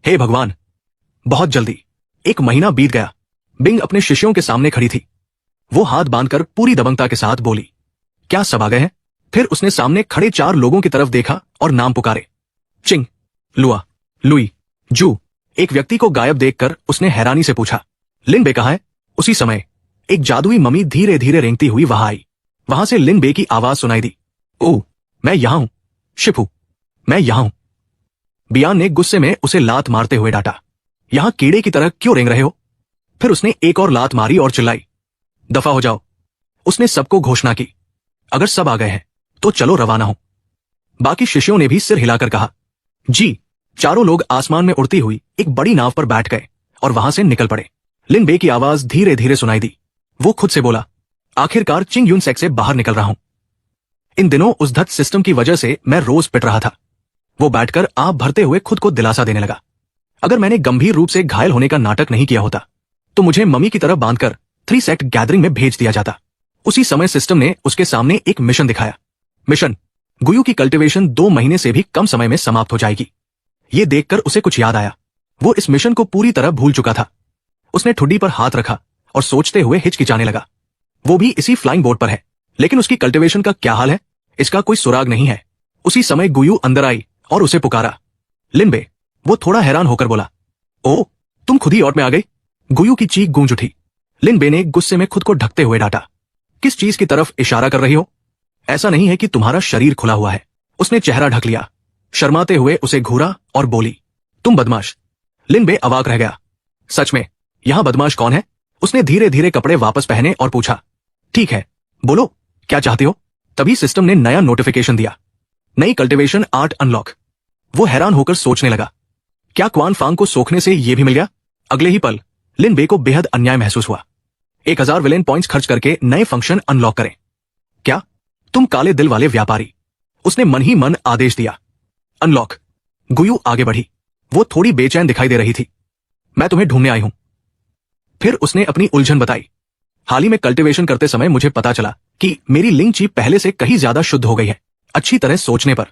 हे भगवान! बहुत जल्दी 1 महीना बीत गया। बिंग अपने शिष्यों के सामने खड़ी थी। वो हाथ बांधकर पूरी दबंगता के साथ बोली, क्या सब आ गए हैं? फिर उसने सामने खड़े 4 लोगों की तरफ देखा और नाम पुकारे, चिंग, लुआ, लुई, जू। एक व्यक्ति को गायब देखकर उसने हैरानी से पूछा, लिन बे कहाँ है? उसी समय एक जादुई मम्मी धीरे धीरे रेंगती हुई वहां आई। वहां से लिन बे की आवाज सुनाई दी, ओह, मैं यहां हूं, शिफू, मैं यहां हूं। बियान ने गुस्से में उसे लात मारते हुए डांटा, यहां कीड़े की तरह क्यों रेंग रहे हो? फिर उसने एक और लात मारी और चिल्लाई, दफा हो जाओ। उसने सबको घोषणा की, अगर सब आ गए हैं तो चलो रवाना हो। बाकी शिष्यों ने भी सिर हिलाकर कहा, जी। चारों लोग आसमान में उड़ती हुई एक बड़ी नाव पर बैठ गए और वहां से निकल पड़े। लिन बे की आवाज धीरे धीरे सुनाई दी। वो खुद से बोला, आखिरकार चिंग यून सेक्ट से बाहर निकल रहा हूं। इन दिनों उस धत सिस्टम की वजह से मैं रोज पिट रहा था। वो बैठकर आप भरते हुए खुद को दिलासा देने लगा। अगर मैंने गंभीर रूप से घायल होने का नाटक नहीं किया होता तो मुझे मम्मी की तरह बांधकर 3 सेक्ट गैदरिंग में भेज दिया जाता। उसी समय सिस्टम ने उसके सामने एक मिशन दिखाया। मिशन गुयू की कल्टीवेशन 2 महीने से भी कम समय में समाप्त हो जाएगी। ये देखकर उसे कुछ याद आया। वो इस मिशन को पूरी तरह भूल चुका था। उसने ठुड्डी पर हाथ रखा और सोचते हुए हिचकिचाने लगा। वो भी इसी फ्लाइंग बोट पर है, लेकिन उसकी कल्टीवेशन का क्या हाल है, इसका कोई सुराग नहीं है। उसी समय गुयू अंदर आई और उसे पुकारा, लिन बे। वो थोड़ा हैरान होकर बोला, ओ, तुम खुद ही औट में आ गई। गुयू की चीख गूंज उठी। लिन बे ने गुस्से में खुद को ढकते हुए डांटा, किस चीज की तरफ इशारा कर रही हो? ऐसा नहीं है कि तुम्हारा शरीर खुला हुआ है। उसने चेहरा ढक लिया। शर्माते हुए उसे घूरा और बोली, तुम बदमाश। लिन बे अवाक रह गया। सच में यहां बदमाश कौन है? उसने धीरे धीरे कपड़े वापस पहने और पूछा, ठीक है, बोलो, क्या चाहते हो? तभी सिस्टम ने नया नोटिफिकेशन दिया, नई कल्टीवेशन आर्ट अनलॉक। वो हैरान होकर सोचने लगा, क्या क्वान फांग को सोखने से यह भी मिल गया? अगले ही पल लिन बे को बेहद अन्याय महसूस हुआ। 1000 विलेन पॉइंट्स खर्च करके नए फंक्शन अनलॉक करें। क्या तुम काले दिल वाले व्यापारी? उसने मन ही मन आदेश दिया, अनलॉक। गुयू आगे बढ़ी। वो थोड़ी बेचैन दिखाई दे रही थी। मैं तुम्हें ढूंढने आई हूं। फिर उसने अपनी उलझन बताई। हाल ही में कल्टीवेशन करते समय मुझे पता चला कि मेरी लिंग ची पहले से कहीं ज्यादा शुद्ध हो गई है। अच्छी तरह सोचने पर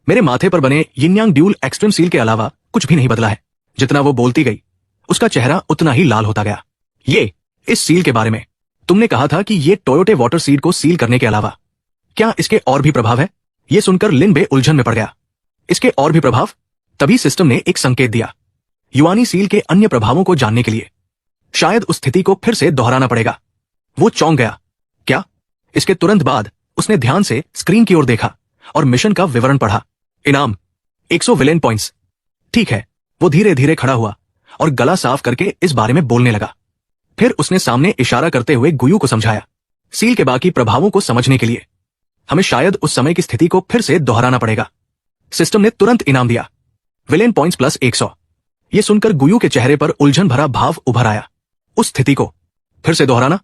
मेरे माथे पर बने यिनयांग ड्यूल एक्सट्रीम सील के अलावा कुछ भी नहीं बदला है। जितना वो बोलती गई उसका चेहरा उतना ही लाल होता गया। ये इस सील के बारे में तुमने कहा था कि ये टोयोटे वाटर सीड को सील करने के अलावा क्या इसके और भी प्रभाव है? ये सुनकर लिन बे उलझन में पड़ गया। इसके और भी प्रभाव? तभी सिस्टम ने एक संकेत दिया, युआनी सील के अन्य प्रभावों को जानने के लिए शायद उस स्थिति को फिर से दोहराना पड़ेगा। वो चौंक गया। क्या? इसके तुरंत बाद उसने ध्यान से स्क्रीन की ओर देखा और मिशन का विवरण पढ़ा। इनाम 100 विलेन पॉइंट्स। ठीक है। वो धीरे धीरे खड़ा हुआ और गला साफ करके इस बारे में बोलने लगा। फिर उसने सामने इशारा करते हुए गुयू को समझाया, सील के बाकी प्रभावों को समझने के लिए हमें शायद उस समय की स्थिति को फिर से दोहराना पड़ेगा। सिस्टम ने तुरंत इनाम दिया, विलेन पॉइंट्स प्लस 100। यह सुनकर गुयू के चेहरे पर उलझन भरा भाव उभर आया। उस स्थिति को फिर से दोहराना?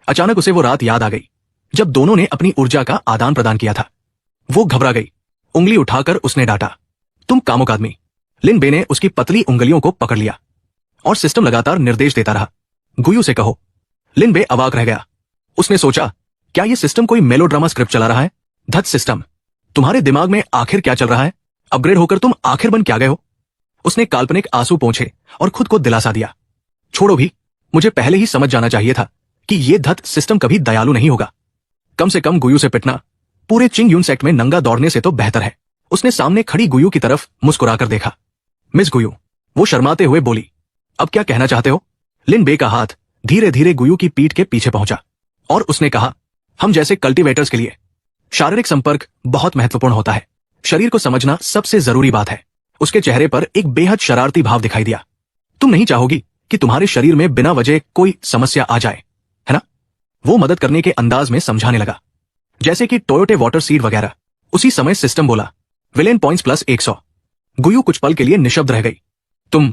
अचानक उसे वो रात याद आ गई जब दोनों ने अपनी ऊर्जा का आदान प्रदान किया था। वो घबरा गई। उंगली उठाकर उसने डांटा, तुम कामुक आदमी। लिन बे ने उसकी पतली उंगलियों को पकड़ लिया और सिस्टम लगातार निर्देश देता रहा, गुयू से कहो। लिन बे अवाक रह गया। उसने सोचा, क्या यह सिस्टम कोई मेलोड्रामा स्क्रिप्ट चला रहा है? धत सिस्टम, तुम्हारे दिमाग में आखिर क्या चल रहा है? अपग्रेड होकर तुम आखिर बन क्या गए हो? उसने काल्पनिक आंसू पोंछे और खुद को दिलासा दिया, छोड़ो भी, मुझे पहले ही समझ जाना चाहिए था कि यह धत सिस्टम कभी दयालु नहीं होगा। कम से कम गुयू से पिटना पूरे चिंग यून सेक्ट में नंगा दौड़ने से तो बेहतर है। उसने सामने खड़ी गुयू की तरफ मुस्कुराकर देखा। मिस गुयू, वो शर्माते हुए बोली, अब क्या कहना चाहते हो? लिन बे का हाथ धीरे धीरे गुयू की पीठ के पीछे पहुंचा और उसने कहा, हम जैसे कल्टीवेटर्स के लिए शारीरिक संपर्क बहुत महत्वपूर्ण होता है। शरीर को समझना सबसे जरूरी बात है। उसके चेहरे पर एक बेहद शरारती भाव दिखाई दिया। तुम नहीं चाहोगी कि तुम्हारे शरीर में बिना वजह कोई समस्या आ जाए, है ना? वो मदद करने के अंदाज में समझाने लगा, जैसे कि टोयोटे वाटर सीड वगैरह। उसी समय सिस्टम बोला, विलेन पॉइंट्स प्लस 100। गुयू कुछ पल के लिए निशब्द रह गई। तुम?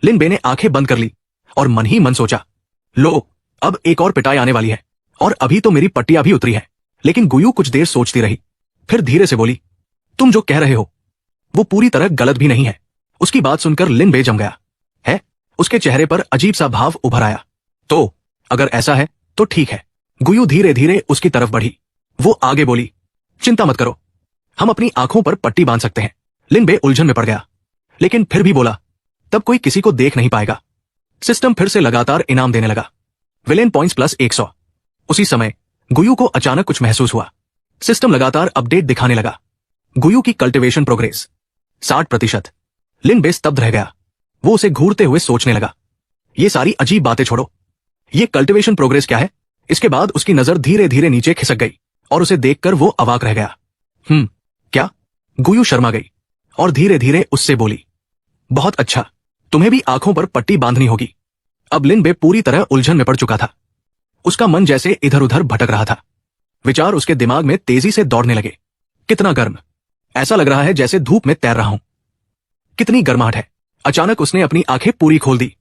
लिन बे ने आंखें बंद कर ली और मन ही मन सोचा, लो, अब एक और पिटाई आने वाली है और अभी तो मेरी पट्टियां भी उतरी है। लेकिन गुयू कुछ देर सोचती रही, फिर धीरे से बोली, तुम जो कह रहे हो वो पूरी तरह गलत भी नहीं है। उसकी बात सुनकर लिन बे जम गया। है? उसके चेहरे पर अजीब सा भाव उभर आया। तो अगर ऐसा है तो ठीक है। गुयू धीरे धीरे उसकी तरफ बढ़ी। वो आगे बोली, चिंता मत करो, हम अपनी आंखों पर पट्टी बांध सकते हैं। लिन बे उलझन में पड़ गया, लेकिन फिर भी बोला, तब कोई किसी को देख नहीं पाएगा। सिस्टम फिर से लगातार इनाम देने लगा, विलेन पॉइंट्स प्लस 100। उसी समय गुयू को अचानक कुछ महसूस हुआ। सिस्टम लगातार अपडेट दिखाने लगा। गुयू की कल्टीवेशन प्रोग्रेस 60%। लिन बे स्तब्ध रह गया। वो उसे घूरते हुए सोचने लगा, ये सारी अजीब बातें छोड़ो, ये कल्टीवेशन प्रोग्रेस क्या है? इसके बाद उसकी नजर धीरे धीरे नीचे खिसक गई और उसे देखकर वो अवाक रह गया। क्या? गुयू शर्मा गई और धीरे धीरे उससे बोली, बहुत अच्छा, तुम्हें भी आंखों पर पट्टी बांधनी होगी। अब लिन बे पूरी तरह उलझन में पड़ चुका था। उसका मन जैसे इधर उधर भटक रहा था। विचार उसके दिमाग में तेजी से दौड़ने लगे। कितना गर्म, ऐसा लग रहा है जैसे धूप में तैर रहा हूं। कितनी गर्माहट है। अचानक उसने अपनी आंखें पूरी खोल दी।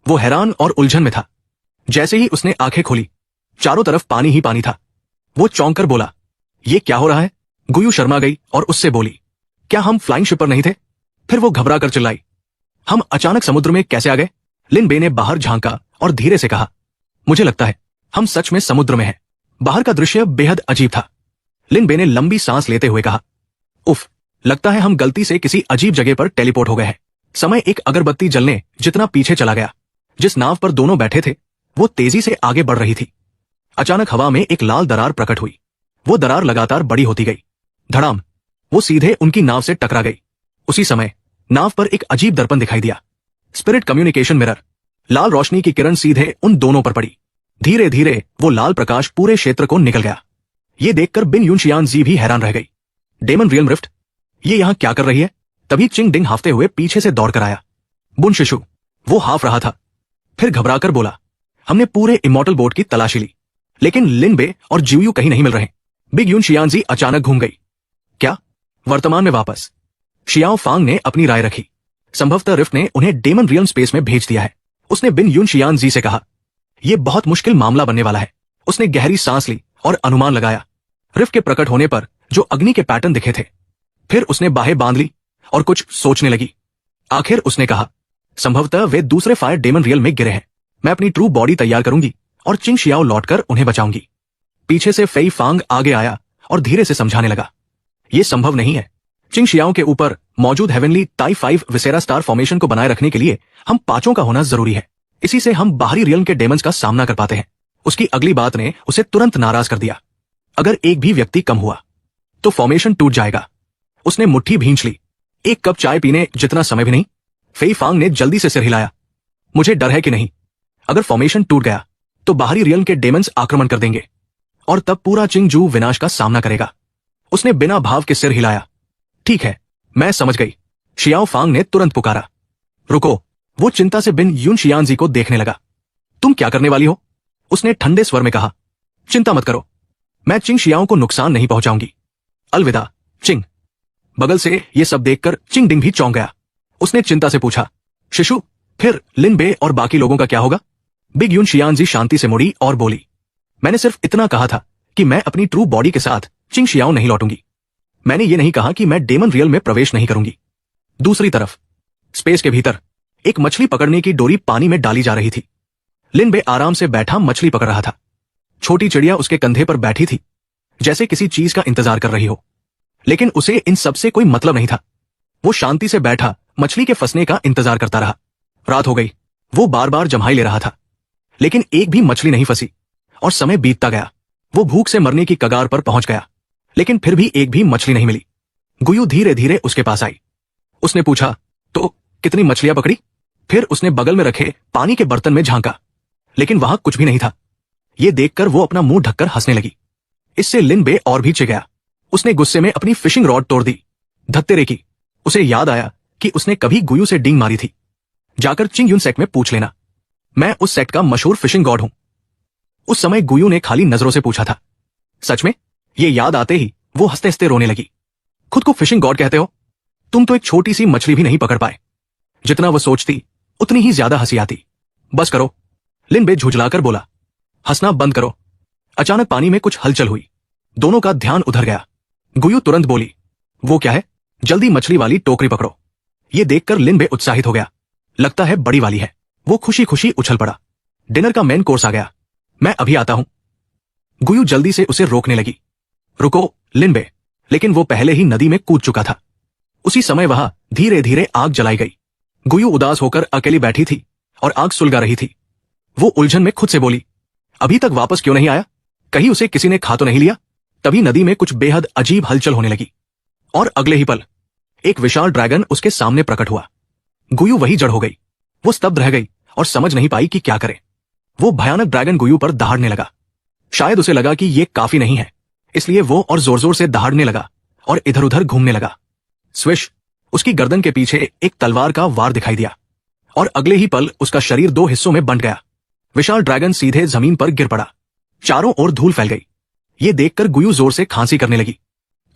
वो हैरान और उलझन में था। जैसे ही उसने आंखें खोली, चारों तरफ पानी ही पानी था। वो चौंक कर बोला, ये क्या हो रहा है? गुयू शर्मा गई और उससे बोली, क्या हम फ्लाइंग शिप पर नहीं थे? फिर वो घबरा कर चिल्लाई, हम अचानक समुद्र में कैसे आ गए? लिन बे ने बाहर झांका और धीरे से कहा, मुझे लगता है हम सच में समुद्र में हैं। बाहर का दृश्य बेहद अजीब था। लिन बे ने लंबी सांस लेते हुए कहा, उफ, लगता है हम गलती से किसी अजीब जगह पर टेलीपोर्ट हो गए हैं। समय एक अगरबत्ती जलने जितना पीछे चला गया। जिस नाव पर दोनों बैठे थे वो तेजी से आगे बढ़ रही थी। अचानक हवा में एक लाल दरार प्रकट हुई। वो दरार लगातार बड़ी होती गई। धड़ाम, वो सीधे उनकी नाव से टकरा गई। उसी समय नाव पर एक अजीब दर्पण दिखाई दिया, स्पिरिट कम्युनिकेशन मिरर। लाल रोशनी की किरण सीधे उन दोनों पर पड़ी। धीरे धीरे वो लाल प्रकाश पूरे क्षेत्र को निकल गया। ये देखकर बिन यूनशियान जी भी हैरान रह गई। डेमन रियल्म रिफ्ट, ये यहां क्या कर रही है? तभी चिंग डिंग हाफते हुए पीछे से दौड़कर आया। बुन शिशु, वो हाफ रहा था, फिर घबराकर बोला, हमने पूरे इमॉर्टल बोर्ड की तलाशी ली, लेकिन लिन बे और जियू कहीं नहीं मिल रहे। बिग यून शियान जी अचानक घूम गई। क्या? वर्तमान में वापस? शियाओ फांग ने अपनी राय रखी। संभवतः रिफ्ट ने उन्हें डेमन रियल्म स्पेस में भेज दिया है। उसने बिन यून शियान जी से कहा, यह बहुत मुश्किल मामला बनने वाला है। उसने गहरी सांस ली और अनुमान लगाया। रिफ्ट के प्रकट होने पर जो अग्नि के पैटर्न दिखे थे। फिर उसने बाहें बांध ली और कुछ सोचने लगी। आखिर उसने कहा, संभवतः वे दूसरे फायर डेमन रियल में गिरे हैं। मैं अपनी ट्रू बॉडी तैयार करूंगी और चिंग शियाओ लौटकर उन्हें बचाऊंगी। पीछे से फेई फांग आगे आया और धीरे से समझाने लगा, यह संभव नहीं है। चिंग शियाओ के ऊपर मौजूद heavenly tie 5 viscera star formation को बनाए रखने के लिए हम पांचों का होना जरूरी है। इसी से हम बाहरी रियल्म के डेमन्स का सामना कर पाते हैं। उसकी अगली बात ने उसे तुरंत नाराज कर दिया। अगर एक भी व्यक्ति कम हुआ तो फॉर्मेशन टूट जाएगा। उसने मुट्ठी भींच ली। एक कप चाय पीने जितना समय भी नहीं। फेई फांग ने जल्दी से सिर हिलाया। मुझे डर है कि नहीं, अगर फॉर्मेशन टूट गया तो बाहरी रियल्म के डेमन्स आक्रमण कर देंगे और तब पूरा चिंगजू विनाश का सामना करेगा। उसने बिना भाव के सिर हिलाया। ठीक है, मैं समझ गई। शियाओ फांग ने तुरंत पुकारा। रुको। वो चिंता से बिन यून शियान जी को देखने लगा। तुम क्या करने वाली हो? उसने ठंडे स्वर में कहा। चिंता मत करो, मैं चिंग शियाओ को नुकसान नहीं पहुंचाऊंगी। अलविदा चिंग। बगल से ये सब देखकर चिंग डिंग भी चौंक गया। उसने चिंता से पूछा, शिशु, फिर लिन बे और बाकी लोगों का क्या होगा? बिग यून शियानजी शांति से मुड़ी और बोली, मैंने सिर्फ इतना कहा था कि मैं अपनी ट्रू बॉडी के साथ चिंग शियाओ नहीं लौटूंगी। मैंने ये नहीं कहा कि मैं डेमन रियल में प्रवेश नहीं करूंगी। दूसरी तरफ स्पेस के भीतर एक मछली पकड़ने की डोरी पानी में डाली जा रही थी। लिन बे आराम से बैठा मछली पकड़ रहा था। छोटी चिड़िया उसके कंधे पर बैठी थी, जैसे किसी चीज का इंतजार कर रही हो, लेकिन उसे इन सबसे कोई मतलब नहीं था। वो शांति से बैठा मछली के फंसने का इंतजार करता रहा। रात हो गई। वो बार बार जम्हाई ले रहा था, लेकिन एक भी मछली नहीं फंसी और समय बीतता गया। वो भूख से मरने की कगार पर पहुंच गया, लेकिन फिर भी एक भी मछली नहीं मिली। गुयू धीरे धीरे उसके पास आई। उसने पूछा, तो कितनी मछलियां पकड़ी? फिर उसने बगल में रखे पानी के बर्तन में झांका, लेकिन वहां कुछ भी नहीं था। यह देखकर वो अपना मुंह ढककर हंसने लगी। इससे लिन बे और भी चिढ़ गया। उसने गुस्से में अपनी फिशिंग रॉड तोड़ दी। धत्तेरे की। उसे याद आया कि उसने कभी गुयू से डींग मारी थी। जाकर चिंग यून सेक्ट में पूछ लेना, मैं उस सेक्ट का मशहूर फिशिंग गॉड हूं। उस समय गुयू ने खाली नजरों से पूछा था। सच में? ये याद आते ही वो हंसते हंसते रोने लगी। खुद को फिशिंग गॉड कहते हो? तुम तो एक छोटी सी मछली भी नहीं पकड़ पाए। जितना वो सोचती उतनी ही ज्यादा हंसी आती। बस करो, लिन बे झुंझलाकर बोला। हंसना बंद करो। अचानक पानी में कुछ हलचल हुई। दोनों का ध्यान उधर गया। गुयू तुरंत बोली, वो क्या है? जल्दी मछली वाली टोकरी पकड़ो। ये देखकर लिन बे उत्साहित हो गया। लगता है बड़ी वाली है। वो खुशी खुशी उछल पड़ा। डिनर का मेन कोर्स आ गया। मैं अभी आता हूं। गुयू जल्दी से उसे रोकने लगी। रुको लिन बे। लेकिन वो पहले ही नदी में कूद चुका था। उसी समय वहां धीरे धीरे आग जलाई गई। गुयू उदास होकर अकेली बैठी थी और आग सुलगा रही थी। वो उलझन में खुद से बोली, अभी तक वापस क्यों नहीं आया? कहीं उसे किसी ने खा तो नहीं लिया? तभी नदी में कुछ बेहद अजीब हलचल होने लगी और अगले ही पल एक विशाल ड्रैगन उसके सामने प्रकट हुआ। गुयू वही जड़ हो गई। वो स्तब्ध रह गई और समझ नहीं पाई कि क्या करे। वो भयानक ड्रैगन गुयू पर दहाड़ने लगा। शायद उसे लगा कि ये काफी नहीं है, इसलिए वो और जोर जोर से दहाड़ने लगा और इधर उधर घूमने लगा। स्विश। उसकी गर्दन के पीछे एक तलवार का वार दिखाई दिया और अगले ही पल उसका शरीर दो हिस्सों में बंट गया। विशाल ड्रैगन सीधे जमीन पर गिर पड़ा। चारों ओर धूल फैल गई। ये देखकर गुयू जोर से खांसी करने लगी।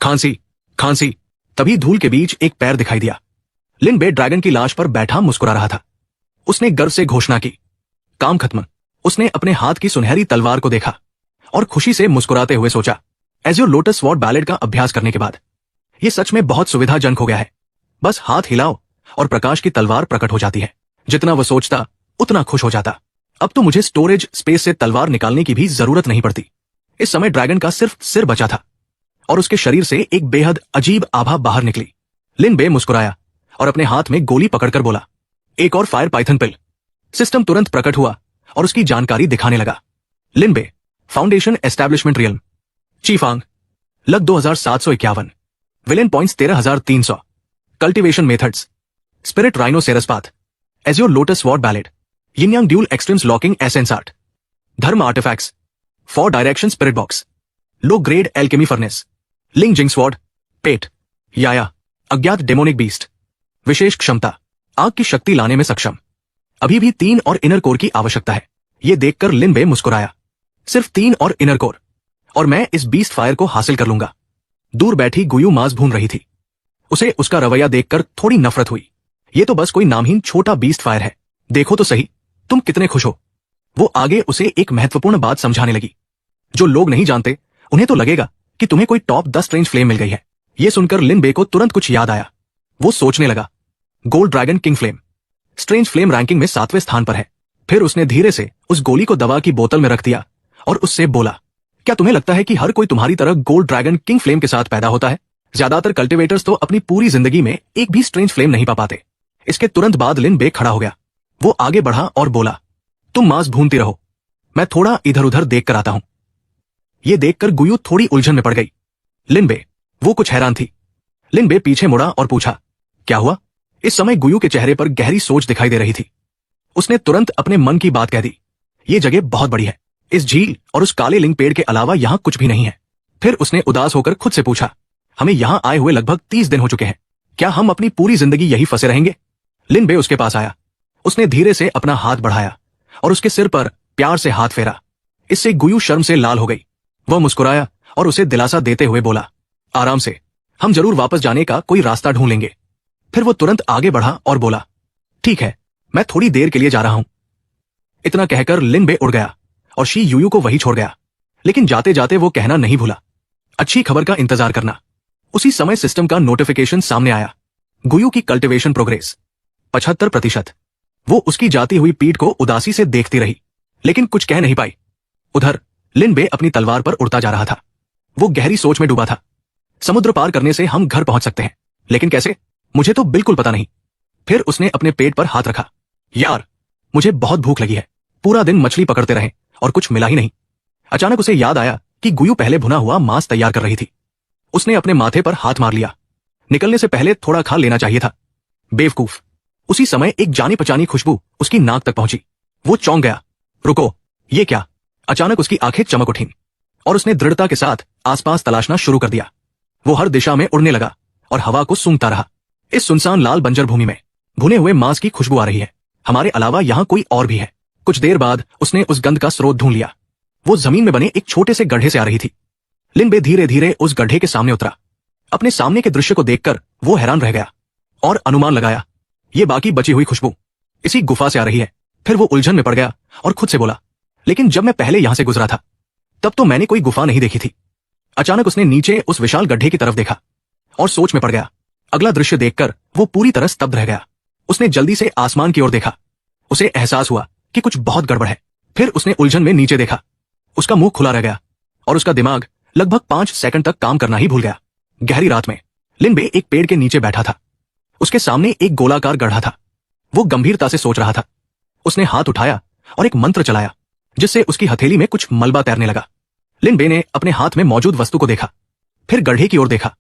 खांसी, खांसी। तभी धूल के बीच एक पैर दिखाई दिया। लिन बे ड्रैगन की लाश पर बैठा मुस्कुरा रहा था। उसने गर्व से घोषणा की, काम खत्म। उसने अपने हाथ की सुनहरी तलवार को देखा और खुशी से मुस्कुराते हुए सोचा, as your lotus sword ballet का अभ्यास करने के बाद यह सच में बहुत सुविधाजनक हो गया है। बस हाथ हिलाओ और प्रकाश की तलवार प्रकट हो जाती है। जितना वो सोचता उतना खुश हो जाता। अब तो मुझे स्टोरेज स्पेस से तलवार निकालने की भी जरूरत नहीं पड़ती। इस समय ड्रैगन का सिर्फ सिर बचा था और उसके शरीर से एक बेहद अजीब आभा बाहर निकली। लिन बे मुस्कुराया और अपने हाथ में गोली पकड़कर बोला, एक और फायर पाइथन पिल। सिस्टम तुरंत प्रकट हुआ और उसकी जानकारी दिखाने लगा। Lin Bei, foundation establishment realm, चीफांग, लग 2751, villain points 13300, cultivation methods, spirit rhinoceros path, as your lotus sword ballad, yin yang dual extremes locking essence art, dharma artifacts, 4 direction spirit box, low grade alchemy furnace, Ling Jing sword, पेट, याया, अज्ञात demonic beast, विशेष क्षमता, आग की शक्ति लाने में सक्षम। अभी भी 3 और इनर कोर की आवश्यकता है। यह देखकर लिन बे मुस्कुराया। सिर्फ 3 और इनर कोर और मैं इस बीस्ट फायर को हासिल कर लूंगा। दूर बैठी गुयू मांस भून रही थी। उसे उसका रवैया देखकर थोड़ी नफरत हुई। यह तो बस कोई नामहीन छोटा बीस्ट फायर है। देखो तो सही तुम कितने खुश हो। वो आगे उसे एक महत्वपूर्ण बात समझाने लगी। जो लोग नहीं जानते उन्हें तो लगेगा कि तुम्हें कोई टॉप 10 स्ट्रेंज फ्लेम मिल गई है। यह सुनकर लिन बे को तुरंत कुछ याद आया। वो सोचने लगा, gold dragon king flame strange flame ranking में 7वें स्थान पर है। फिर उसने धीरे से उस गोली को दवा की बोतल में रख दिया और उससे बोला, क्या तुम्हें लगता है कि हर कोई तुम्हारी तरह गोल्ड ड्रैगन किंग फ्लेम के साथ पैदा होता है? ज्यादातर कल्टिवेटर्स तो अपनी पूरी जिंदगी में एक भी स्ट्रेंज फ्लेम नहीं पा पाते। इसके तुरंत बाद लिन बे खड़ा हो गया। वो आगे बढ़ा और बोला, तुम मांस भूनती रहो, मैं थोड़ा इधर उधर देख कर आता हूं। यह देखकर गुयू थोड़ी उलझन में पड़ गई। लिन बे, वो कुछ हैरान थी। लिन बे पीछे मुड़ा और पूछा, क्या हुआ? इस समय गुयू के चेहरे पर गहरी सोच दिखाई दे रही थी। उसने तुरंत अपने मन की बात कह दी, ये जगह बहुत बड़ी है। इस झील और उस काले लिंग पेड़ के अलावा यहां कुछ भी नहीं है। फिर उसने उदास होकर खुद से पूछा, हमें यहां आए हुए लगभग 30 दिन हो चुके हैं। क्या हम अपनी पूरी जिंदगी यही फंसे रहेंगे? लिन बे उसके पास आया। उसने धीरे से अपना हाथ बढ़ाया और उसके सिर पर प्यार से हाथ फेरा। इससे गुयू शर्म से लाल हो गई। वह मुस्कुराया और उसे दिलासा देते हुए बोला, आराम से, हम जरूर वापस जाने का कोई रास्ता ढूंढ लेंगे। फिर वो तुरंत आगे बढ़ा और बोला, ठीक है, मैं थोड़ी देर के लिए जा रहा हूं। इतना कहकर लिन बे उड़ गया और शी यूयू को वही छोड़ गया। लेकिन जाते जाते वो कहना नहीं भूला, अच्छी खबर का इंतजार करना। उसी समय सिस्टम का नोटिफिकेशन सामने आया, गुयू की कल्टिवेशन प्रोग्रेस 75%। वो उसकी जाती हुई पीठ को उदासी से देखती रही, लेकिन कुछ कह नहीं पाई। उधर लिन बे अपनी तलवार पर उड़ता जा रहा था। वो गहरी सोच में डूबा था। समुद्र पार करने से हम घर पहुंच सकते हैं, लेकिन कैसे, मुझे तो बिल्कुल पता नहीं। फिर उसने अपने पेट पर हाथ रखा। यार, मुझे बहुत भूख लगी है। पूरा दिन मछली पकड़ते रहे और कुछ मिला ही नहीं। अचानक उसे याद आया कि गुयू पहले भुना हुआ मांस तैयार कर रही थी। उसने अपने माथे पर हाथ मार लिया। निकलने से पहले थोड़ा खा लेना चाहिए था। बेवकूफ। उसी समय एक जानी पहचानी खुशबू उसकी नाक तक पहुंची। वो चौंक गया। रुको, ये क्या? अचानक उसकी आंखें चमक उठीं और उसने दृढ़ता के साथ आसपास तलाशना शुरू कर दिया। वो हर दिशा में उड़ने लगा और हवा को सूंघता रहा। इस सुनसान लाल बंजर भूमि में भुने हुए मांस की खुशबू आ रही है। हमारे अलावा यहां कोई और भी है। कुछ देर बाद उसने उस गंध का स्रोत ढूंढ लिया। वो जमीन में बने एक छोटे से गड्ढे से आ रही थी। लिन बे धीरे धीरे उस गड्ढे के सामने उतरा। अपने सामने के दृश्य को देखकर वो हैरान रह गया और अनुमान लगाया, ये बाकी बची हुई खुशबू इसी गुफा से आ रही है। फिर वो उलझन में पड़ गया और खुद से बोला, लेकिन जब मैं पहले यहां से गुजरा था तब तो मैंने कोई गुफा नहीं देखी थी। अचानक उसने नीचे उस विशाल गड्ढे की तरफ देखा और सोच में पड़ गया। अगला दृश्य देखकर वो पूरी तरह स्तब्ध रह गया। उसने जल्दी से आसमान की ओर देखा। उसे एहसास हुआ कि कुछ बहुत गड़बड़ है। फिर उसने उलझन में नीचे देखा। उसका मुंह खुला रह गया और उसका दिमाग लगभग 5 सेकंड तक काम करना ही भूल गया। गहरी रात में लिन बे एक पेड़ के नीचे बैठा था। उसके सामने एक गोलाकार गड्ढा था। वो गंभीरता से सोच रहा था। उसने हाथ उठाया और एक मंत्र चलाया, जिससे उसकी हथेली में कुछ मलबा तैरने लगा। लिन बे ने अपने हाथ में मौजूद वस्तु को देखा, फिर गड्ढे की ओर देखा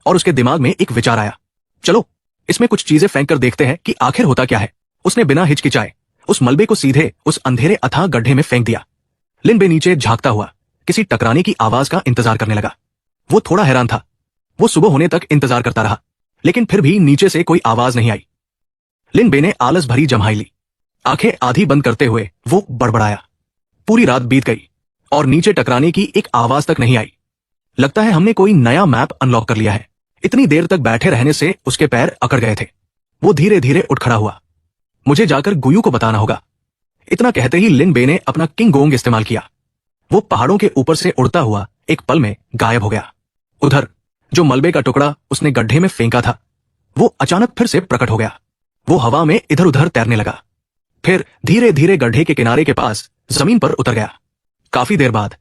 और उसके दिमाग में एक विचार आया, चलो इसमें कुछ चीजें फेंक कर देखते हैं कि आखिर होता क्या है। उसने बिना हिचकिचाए उस मलबे को सीधे उस अंधेरे अथाह गड्ढे में फेंक दिया। लिन बे नीचे झांकता हुआ किसी टकराने की आवाज का इंतजार करने लगा। वो थोड़ा हैरान था। वो सुबह होने तक इंतजार करता रहा, लेकिन फिर भी नीचे से कोई आवाज नहीं आई। लिन बे ने आलस भरी जम्हाई ली। आंखें आधी बंद करते हुए वो बड़बड़ाया, पूरी रात बीत गई और नीचे टकराने की एक आवाज तक नहीं आई। लगता है हमने कोई नया मैप अनलॉक कर लिया है। इतनी देर तक बैठे रहने से उसके पैर अकड़ गए थे। वो धीरे धीरे उठ खड़ा हुआ। मुझे जाकर गुयू को बताना होगा। इतना कहते ही लिन बे ने अपना किंग गोंग इस्तेमाल किया। वो पहाड़ों के ऊपर से उड़ता हुआ एक पल में गायब हो गया। उधर जो मलबे का टुकड़ा उसने गड्ढे में फेंका था, वो अचानक फिर से प्रकट हो गया। वो हवा में इधर उधर तैरने लगा, फिर धीरे धीरे गड्ढे के किनारे के पास जमीन पर उतर गया। काफी देर बाद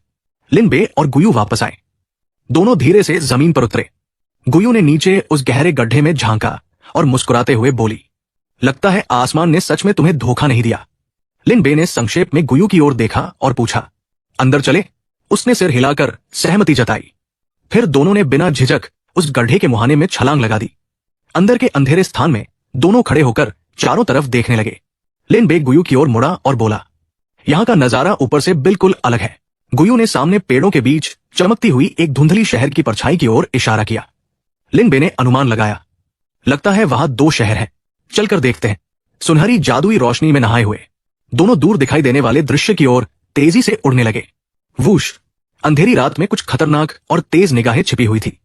लिन बे और गुयू वापस आए। दोनों धीरे से जमीन पर उतरे। गुयू ने नीचे उस गहरे गड्ढे में झांका और मुस्कुराते हुए बोली, लगता है आसमान ने सच में तुम्हें धोखा नहीं दिया। लिन बे ने संक्षेप में गुयू की ओर देखा और पूछा, अंदर चले? उसने सिर हिलाकर सहमति जताई। फिर दोनों ने बिना झिझक उस गड्ढे के मुहाने में छलांग लगा दी। अंदर के अंधेरे स्थान में दोनों खड़े होकर चारों तरफ देखने लगे। लिन बे गुयू की ओर मुड़ा और बोला, यहां का नजारा ऊपर से बिल्कुल अलग है। गुयू ने सामने पेड़ों के बीच चमकती हुई एक धुंधली शहर की परछाई की ओर इशारा किया। लिन बे ने अनुमान लगाया, लगता है वहां 2 शहर हैं, चलकर देखते हैं। सुनहरी जादुई रोशनी में नहाए हुए दोनों दूर दिखाई देने वाले दृश्य की ओर तेजी से उड़ने लगे। वूश! अंधेरी रात में कुछ खतरनाक और तेज निगाहें छिपी हुई थी।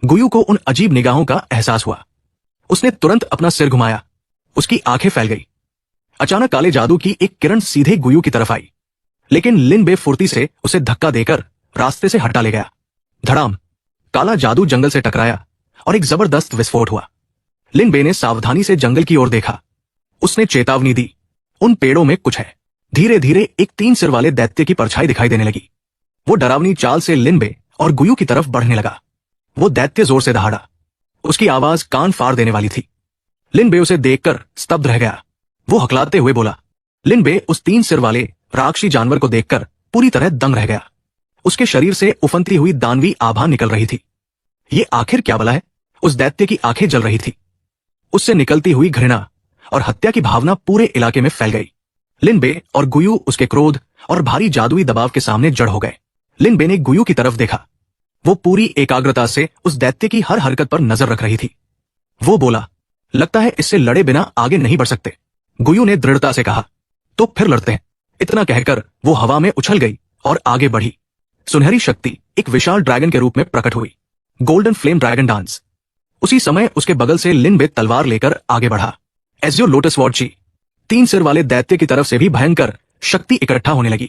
गुयू को उन अजीब निगाहों का एहसास हुआ। उसने तुरंत अपना सिर घुमाया। उसकी आंखें फैल गई। अचानक काले जादू की एक किरण सीधे गुयू की तरफ आई, लेकिन लिन बे फुर्ती से उसे धक्का देकर रास्ते से हटा ले गया। धड़ाम! काला जादू जंगल से टकराया और एक जबरदस्त विस्फोट हुआ। लिन बे ने सावधानी से जंगल की ओर देखा। उसने चेतावनी दी, उन पेड़ों में कुछ है। धीरे धीरे एक 3 सिर वाले दैत्य की परछाई दिखाई देने लगी। वो डरावनी चाल से लिन बे और गुयू की तरफ बढ़ने लगा। वो दैत्य जोर से दहाड़ा। उसकी आवाज कान फाड़ देने वाली थी। लिन बे उसे देखकर स्तब्ध रह गया। वो हकलाते हुए बोला। लिन बे उस 3 सिर वाले राक्षसी जानवर को देखकर पूरी तरह दंग रह गया। उसके शरीर से उफनती हुई दानवी आभा निकल रही थी। ये आखिर क्या बला है? उस दैत्य की आंखें जल रही थी। उससे निकलती हुई घृणा और हत्या की भावना पूरे इलाके में फैल गई। लिन बे और गुयू उसके क्रोध और भारी जादुई दबाव के सामने जड़ हो गए। लिन बे ने गुयू की तरफ देखा। वो पूरी एकाग्रता से उस दैत्य की हर हरकत पर नजर रख रही थी। वो बोला, लगता है इससे लड़े बिना आगे नहीं बढ़ सकते। गुयू ने दृढ़ता से कहा, तो फिर लड़ते हैं। इतना कहकर वो हवा में उछल गई और आगे बढ़ी। सुनहरी शक्ति एक विशाल ड्रैगन के रूप में प्रकट हुई, गोल्डन फ्लेम ड्रैगन डांस। उसी समय उसके बगल से लिन बे तलवार लेकर आगे बढ़ा। एज़ियो लोटस वॉर्ची, 3 सिर वाले दैत्य की तरफ से भी भयंकर शक्ति इकट्ठा होने लगी।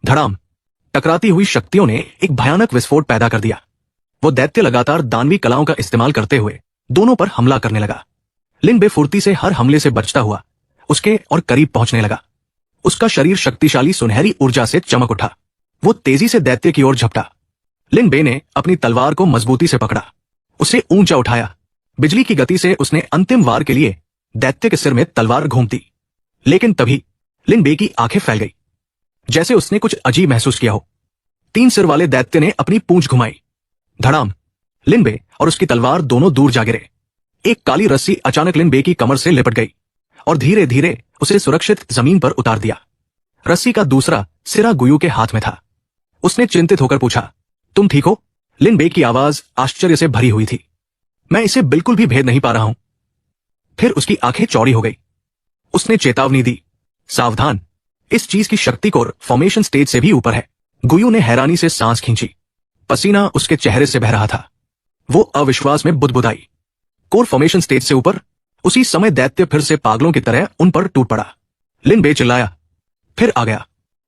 धड़ाम, टकराती हुई शक्तियों ने एक भयानक विस्फोट पैदा कर दिया। वो दैत्य लगातार दानवी कलाओं का इस्तेमाल करते हुए दोनों पर हमला करने लगा। लिन बे फुर्ती से हर हमले से बचता हुआ उसके और करीब पहुंचने लगा। उसका शरीर शक्तिशाली सुनहरी ऊर्जा से चमक उठा। वो तेजी से दैत्य की ओर झपटा। लिन बे ने अपनी तलवार को मजबूती से पकड़ा, उसे ऊंचा उठाया। बिजली की गति से उसने अंतिम वार के लिए दैत्य के सिर में तलवार घूम दी। लेकिन तभी लिन बे की आंखें फैल गई, जैसे उसने कुछ अजीब महसूस किया हो। 3 सिर वाले दैत्य ने अपनी पूंछ घुमाई। धड़ाम, लिन बे और उसकी तलवार दोनों दूर जा गिरे। एक काली रस्सी अचानक लिन बे की कमर से लिपट गई और धीरे धीरे उसे सुरक्षित जमीन पर उतार दिया। रस्सी का दूसरा सिरा गुयू के हाथ में था। उसने चिंतित होकर पूछा, तुम ठीक हो? लिन बे की आवाज आश्चर्य से भरी हुई थी। मैं इसे बिल्कुल भी भेद नहीं पा रहा हूं। फिर उसकी आंखें चौड़ी हो गई। उसने चेतावनी दी, सावधान, इस चीज की शक्ति कोर फॉर्मेशन स्टेज से भी ऊपर है। गुयू ने हैरानी से सांस खींची। पसीना उसके चेहरे से बह रहा था। वो अविश्वास में बुदबुदाई। कोर फॉर्मेशन स्टेज से ऊपर? उसी समय दैत्य फिर से पागलों की तरह उन पर टूट पड़ा। लिन बे चिल्लाया, फिर आ गया।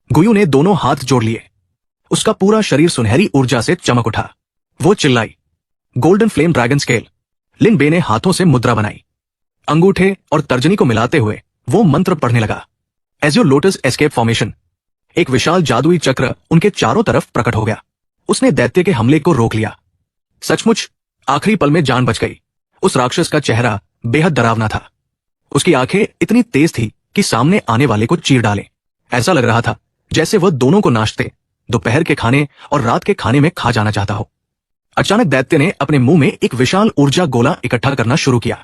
गुयू ने दोनों हाथ जोड़ लिए। उसका पूरा शरीर सुनहरी ऊर्जा से चमक उठा। वो चिल्लाई, गोल्डन फ्लेम ड्रैगन स्केल। लिन बे ने हाथों से मुद्रा बनाई। अंगूठे और तर्जनी को मिलाते हुए वो मंत्र पढ़ने लगा। एज़ियो लोटस एस्केप फॉर्मेशन। एक विशाल जादुई चक्र उनके चारों तरफ प्रकट हो गया। उसने दैत्य के हमले को रोक लिया। सचमुच आखिरी पल में जान बच गई। उस राक्षस का चेहरा बेहद डरावना था। उसकी आंखें इतनी तेज थी कि सामने आने वाले को चीर डाले। ऐसा लग रहा था जैसे वह दोनों को नाश्ते, दोपहर के खाने और रात के खाने में खा जाना चाहता हो। अचानक दैत्य ने अपने मुंह में एक विशाल ऊर्जा गोला इकट्ठा करना शुरू किया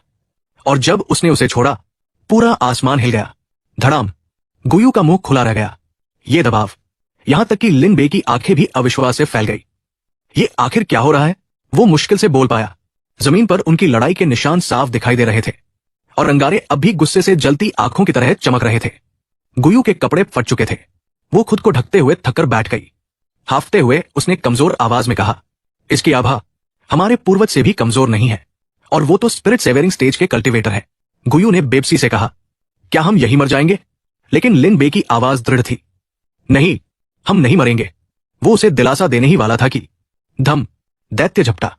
और जब उसने उसे छोड़ा, पूरा आसमान हिल गया। धड़ाम, गुयू का मुंह खुला रह गया। ये दबाव, यहां तक कि लिन बे की आंखें भी अविश्वास से फैल गई। ये आखिर क्या हो रहा है? वो मुश्किल से बोल पाया। जमीन पर उनकी लड़ाई के निशान साफ दिखाई दे रहे थे और अंगारे अब भी गुस्से से जलती आंखों की तरह चमक रहे थे। गुयू के कपड़े फट चुके थे। वो खुद को ढकते हुए थककर बैठ गई। हाफते हुए उसने कमजोर आवाज में कहा, इसकी आभा हमारे पूर्वज से भी कमजोर नहीं है और वो तो स्पिरिट सेवेरिंग स्टेज के कल्टीवेटर है। गुयू ने बेबसी से कहा, क्या हम यही मर जाएंगे? लेकिन लिन बे की आवाज दृढ़ थी, नहीं, हम नहीं मरेंगे। वो उसे दिलासा देने ही वाला था कि धम, दैत्य झपटा।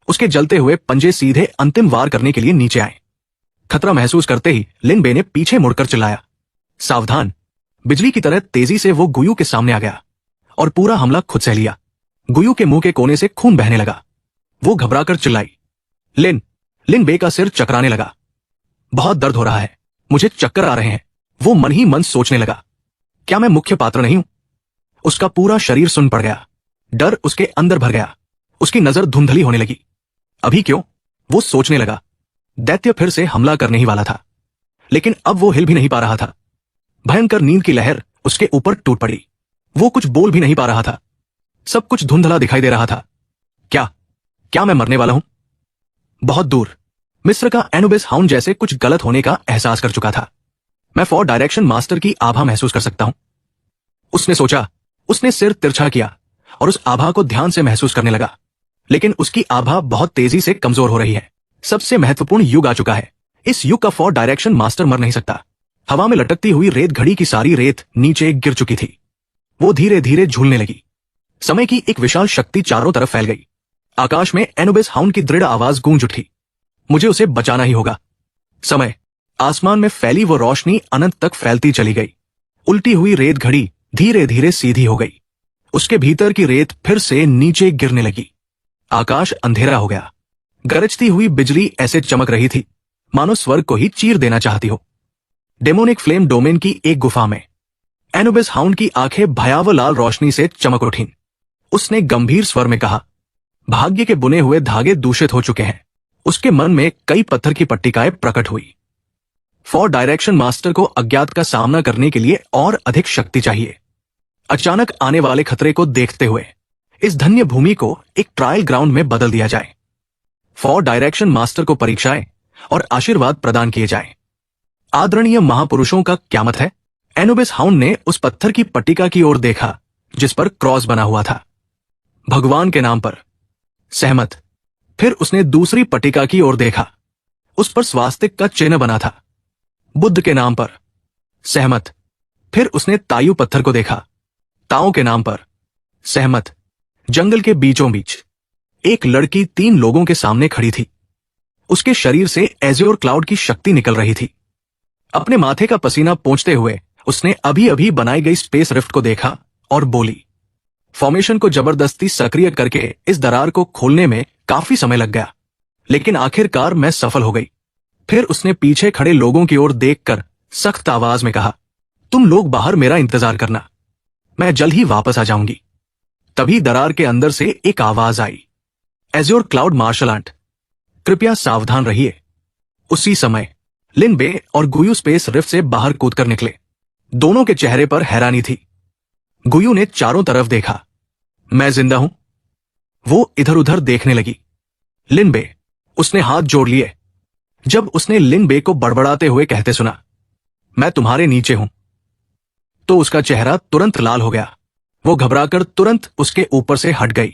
उसके जलते हुए पंजे सीधे अंतिम वार करने के लिए नीचे आए। खतरा महसूस करते ही लिन बे ने पीछे मुड़कर चिल्लाया, सावधान। बिजली की तरह तेजी से वो गुयू के सामने आ गया और पूरा हमला खुद सह लिया। गुयू के मुंह के कोने से खून बहने लगा। वो घबराकर चिल्लाई, लिन बे का सिर चकराने लगा। बहुत दर्द हो रहा है, मुझे चक्कर आ रहे हैं। वो मन ही मन सोचने लगा, क्या मैं मुख्य पात्र नहीं हूं? उसका पूरा शरीर सुन्न पड़ गया। डर उसके अंदर भर गया। उसकी नजर धुंधली होने लगी। अभी क्यों? वो सोचने लगा। दैत्य फिर से हमला करने ही वाला था, लेकिन अब वो हिल भी नहीं पा रहा था। भयंकर नींद की लहर उसके ऊपर टूट पड़ी। वो कुछ बोल भी नहीं पा रहा था। सब कुछ धुंधला दिखाई दे रहा था। क्या मैं मरने वाला हूं? बहुत दूर मिस्र का एनुबिस हाउंड जैसे कुछ गलत होने का एहसास कर चुका था। मैं फॉर डायरेक्शन मास्टर की आभा महसूस कर सकता हूं, उसने सोचा। उसने सिर तिरछा किया और उस आभा को ध्यान से महसूस करने लगा, लेकिन उसकी आभा बहुत तेजी से कमजोर हो रही है। सबसे महत्वपूर्ण युग आ चुका है। इस युग का फॉर डायरेक्शन मास्टर मर नहीं सकता। हवा में लटकती हुई रेत घड़ी की सारी रेत नीचे गिर चुकी थी। वो धीरे धीरे झूलने लगी। समय की एक विशाल शक्ति चारों तरफ फैल गई। आकाश में एनुबिस हाउंड की दृढ़ आवाज गूंज उठी, मुझे उसे बचाना ही होगा। समय, आसमान में फैली वो रोशनी अनंत तक फैलती चली गई। उल्टी हुई रेत घड़ी धीरे धीरे सीधी हो गई। उसके भीतर की रेत फिर से नीचे गिरने लगी। आकाश अंधेरा हो गया। गरजती हुई बिजली ऐसे चमक रही थी मानो स्वर्ग को ही चीर देना चाहती हो। डेमोनिक फ्लेम डोमेन की एक गुफा में एनुबिस हाउंड की आंखें भयावह लाल रोशनी से चमक उठीं। उसने गंभीर स्वर में कहा, भाग्य के बुने हुए धागे दूषित हो चुके हैं। उसके मन में कई पत्थर की पट्टिकाएं प्रकट हुई। फॉर डायरेक्शन मास्टर को अज्ञात का सामना करने के लिए और अधिक शक्ति चाहिए। अचानक आने वाले खतरे को देखते हुए इस धन्य भूमि को एक ट्रायल ग्राउंड में बदल दिया जाए। फॉर डायरेक्शन मास्टर को परीक्षाएं और आशीर्वाद प्रदान किए जाएं। आदरणीय महापुरुषों का क्या मत है? एनुबिस हाउंड ने उस पत्थर की पट्टिका की ओर देखा जिस पर क्रॉस बना हुआ था। भगवान के नाम पर, सहमत। फिर उसने दूसरी पट्टिका की ओर देखा। उस पर स्वास्तिक का चिन्ह बना था। बुद्ध के नाम पर, सहमत। फिर उसने तायु पत्थर को देखा। ताओ के नाम पर, सहमत। जंगल के बीचों बीच एक लड़की 3 लोगों के सामने खड़ी थी। उसके शरीर से एज़्योर क्लाउड की शक्ति निकल रही थी। अपने माथे का पसीना पोंछते हुए उसने अभी अभी बनाई गई स्पेस रिफ्ट को देखा और बोली। फॉर्मेशन को जबरदस्ती सक्रिय करके इस दरार को खोलने में काफी समय लग गया, लेकिन आखिरकार मैं सफल हो गई। फिर उसने पीछे खड़े लोगों की ओर देखकर सख्त आवाज में कहा, तुम लोग बाहर मेरा इंतजार करना, मैं जल्द ही वापस आ जाऊंगी। तभी दरार के अंदर से एक आवाज आई, एज़्योर क्लाउड मार्शल आर्ट, कृपया सावधान रहिए। उसी समय लिन बे और गुयू स्पेस रिफ्ट से बाहर कूदकर निकले। दोनों के चेहरे पर हैरानी थी। गुयू ने चारों तरफ देखा। मैं जिंदा हूं? वो इधर उधर देखने लगी। लिन बे, उसने हाथ जोड़ लिए। जब उसने लिन बे को बड़बड़ाते हुए कहते सुना, मैं तुम्हारे नीचे हूं, तो उसका चेहरा तुरंत लाल हो गया। वो घबराकर तुरंत उसके ऊपर से हट गई।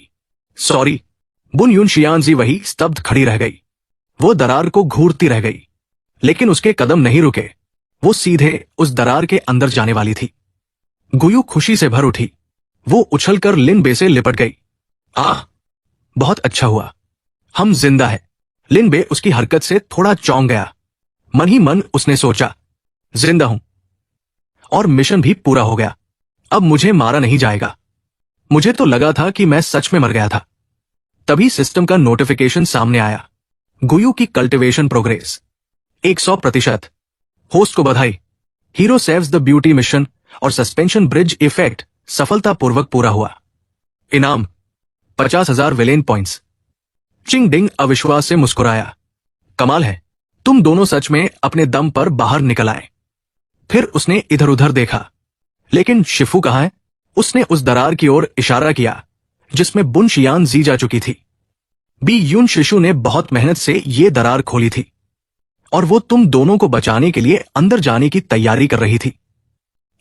सॉरी। बुन यून शियानजी वही स्तब्ध खड़ी रह गई। वो दरार को घूरती रह गई, लेकिन उसके कदम नहीं रुके। वो सीधे उस दरार के अंदर जाने वाली थी। गुयू खुशी से भर उठी। वो उछलकर लिन बे से लिपट गई। आह, बहुत अच्छा हुआ, हम जिंदा है। लिन बे उसकी हरकत से थोड़ा चौंक गया। मन ही मन उसने सोचा, जिंदा हूं और मिशन भी पूरा हो गया। अब मुझे मारा नहीं जाएगा। मुझे तो लगा था कि मैं सच में मर गया था। तभी सिस्टम का नोटिफिकेशन सामने आया, गुयू की कल्टिवेशन प्रोग्रेस 100%। होस्ट को बधाई, hero saves the beauty mission और सस्पेंशन ब्रिज इफेक्ट सफलतापूर्वक पूरा हुआ। इनाम 50,000 विलेन पॉइंट्स। चिंग डिंग अविश्वास से मुस्कुराया। कमाल है, तुम दोनों सच में अपने दम पर बाहर निकल आए। फिर उसने इधर उधर देखा, लेकिन शिफू कहां है? उसने उस दरार की ओर इशारा किया जिसमें बुन शियान जी जा चुकी थी। बी यून शिशु ने बहुत मेहनत से ये दरार खोली थी और वो तुम दोनों को बचाने के लिए अंदर जाने की तैयारी कर रही थी।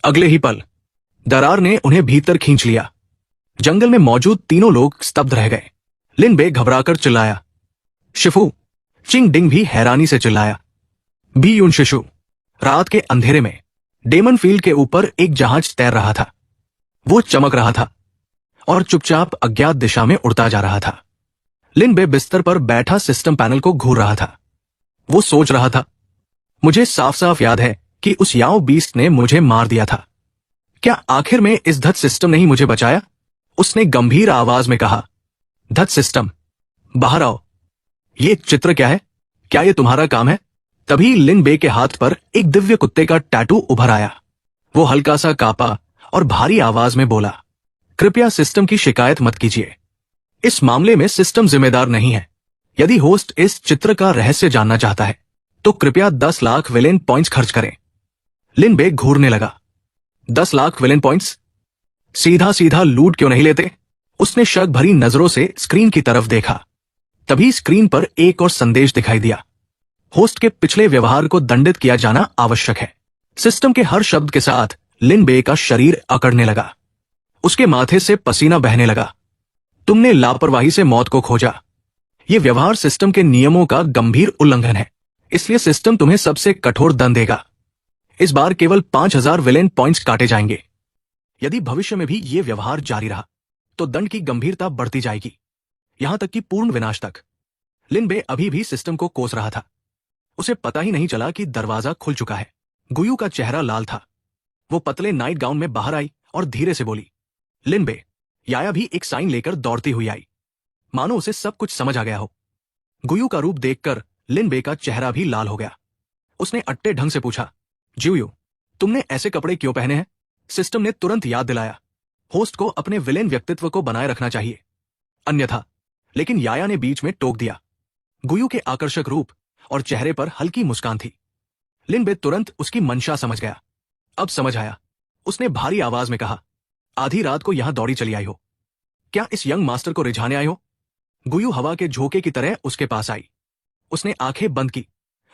अगले ही पल दरार ने उन्हें भीतर खींच लिया। जंगल में मौजूद तीनों लोग स्तब्ध रह गए। लिन बे घबराकर चिल्लाया, शिफू। चिंग डिंग भी हैरानी से चिल्लाया। बी यून शिशु। रात के अंधेरे में डेमन फील्ड के ऊपर एक जहाज तैर रहा था। वो चमक रहा था और चुपचाप अज्ञात दिशा में उड़ता जा रहा था। लिन बे बिस्तर पर बैठा सिस्टम पैनल को घूर रहा था। वो सोच रहा था, मुझे साफ साफ याद है कि उस याओ बीस्ट ने मुझे मार दिया था। क्या आखिर में इस धत सिस्टम ने ही मुझे बचाया? उसने गंभीर आवाज में कहा, धत सिस्टम, बाहर आओ। ये चित्र क्या है? क्या ये तुम्हारा काम है? तभी लिन बे के हाथ पर एक दिव्य कुत्ते का टैटू उभर आया। वो हल्का सा कांपा और भारी आवाज में बोला, कृपया सिस्टम की शिकायत मत कीजिए। इस मामले में सिस्टम जिम्मेदार नहीं है। यदि होस्ट इस चित्र का रहस्य जानना चाहता है तो कृपया 10 लाख विलेन पॉइंट्स खर्च करें। लिन बे घूरने लगा। 10 लाख विलेन पॉइंट्स? सीधा सीधा लूट क्यों नहीं लेते? उसने शक भरी नजरों से स्क्रीन की तरफ देखा। तभी स्क्रीन पर एक और संदेश दिखाई दिया, होस्ट के पिछले व्यवहार को दंडित किया जाना आवश्यक है। सिस्टम के हर शब्द के साथ लिन बे का शरीर अकड़ने लगा। उसके माथे से पसीना बहने लगा। तुमने लापरवाही से मौत को खोजा। यह व्यवहार सिस्टम के नियमों का गंभीर उल्लंघन है, इसलिए सिस्टम तुम्हें सबसे कठोर दंड देगा। इस बार केवल 5,000 विलेन पॉइंट्स काटे जाएंगे। यदि भविष्य में भी यह व्यवहार जारी रहा तो दंड की गंभीरता बढ़ती जाएगी, यहां तक कि पूर्ण विनाश तक। लिन बे अभी भी सिस्टम को कोस रहा था। उसे पता ही नहीं चला कि दरवाजा खुल चुका है। गुयू का चेहरा लाल था। वो पतले नाइट गाउन में बाहर आई और धीरे से बोली, लिन बे। याया भी एक साइन लेकर दौड़ती हुई आई, मानो उसे सब कुछ समझ आ गया हो। गुयू का रूप देखकर लिन बे का चेहरा भी लाल हो गया। उसने अट्टे ढंग से पूछा, जियू, तुमने ऐसे कपड़े क्यों पहने हैं? सिस्टम ने तुरंत याद दिलाया, होस्ट को अपने विलेन व्यक्तित्व को बनाए रखना चाहिए, अन्यथा। लेकिन याया ने बीच में टोक दिया। गुयू के आकर्षक रूप और चेहरे पर हल्की मुस्कान थी। लिन बे तुरंत उसकी मंशा समझ गया। अब समझ आया। उसने भारी आवाज में कहा, आधी रात को यहां दौड़ी चली आई हो? क्या इस यंग मास्टर को रिझाने आई हो? गुयू हवा के झोंके की तरह उसके पास आई। उसने आंखें बंद की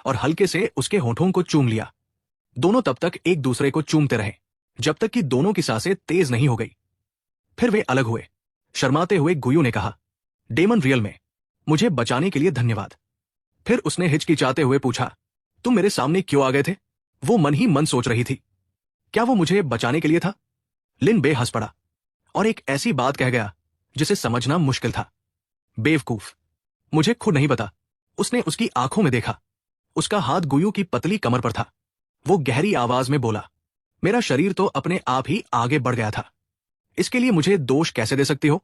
और हल्के से उसके होठों को चूम लिया। दोनों तब तक एक दूसरे को चूमते रहे जब तक कि दोनों की सांसें तेज नहीं हो गई। फिर वे अलग हुए। शर्माते हुए गुयू ने कहा, डेमन रियल में, मुझे बचाने के लिए धन्यवाद। फिर उसने हिचकिचाते हुए पूछा, तुम मेरे सामने क्यों आ गए थे? वो मन ही मन सोच रही थी, क्या वो मुझे बचाने के लिए था? लिन बे हंस पड़ा और एक ऐसी बात कह गया जिसे समझना मुश्किल था। बेवकूफ, मुझे खुद नहीं पता। उसने उसकी आंखों में देखा। उसका हाथ गुयू की पतली कमर पर था। वो गहरी आवाज में बोला, मेरा शरीर तो अपने आप ही आगे बढ़ गया था। इसके लिए मुझे दोष कैसे दे सकती हो?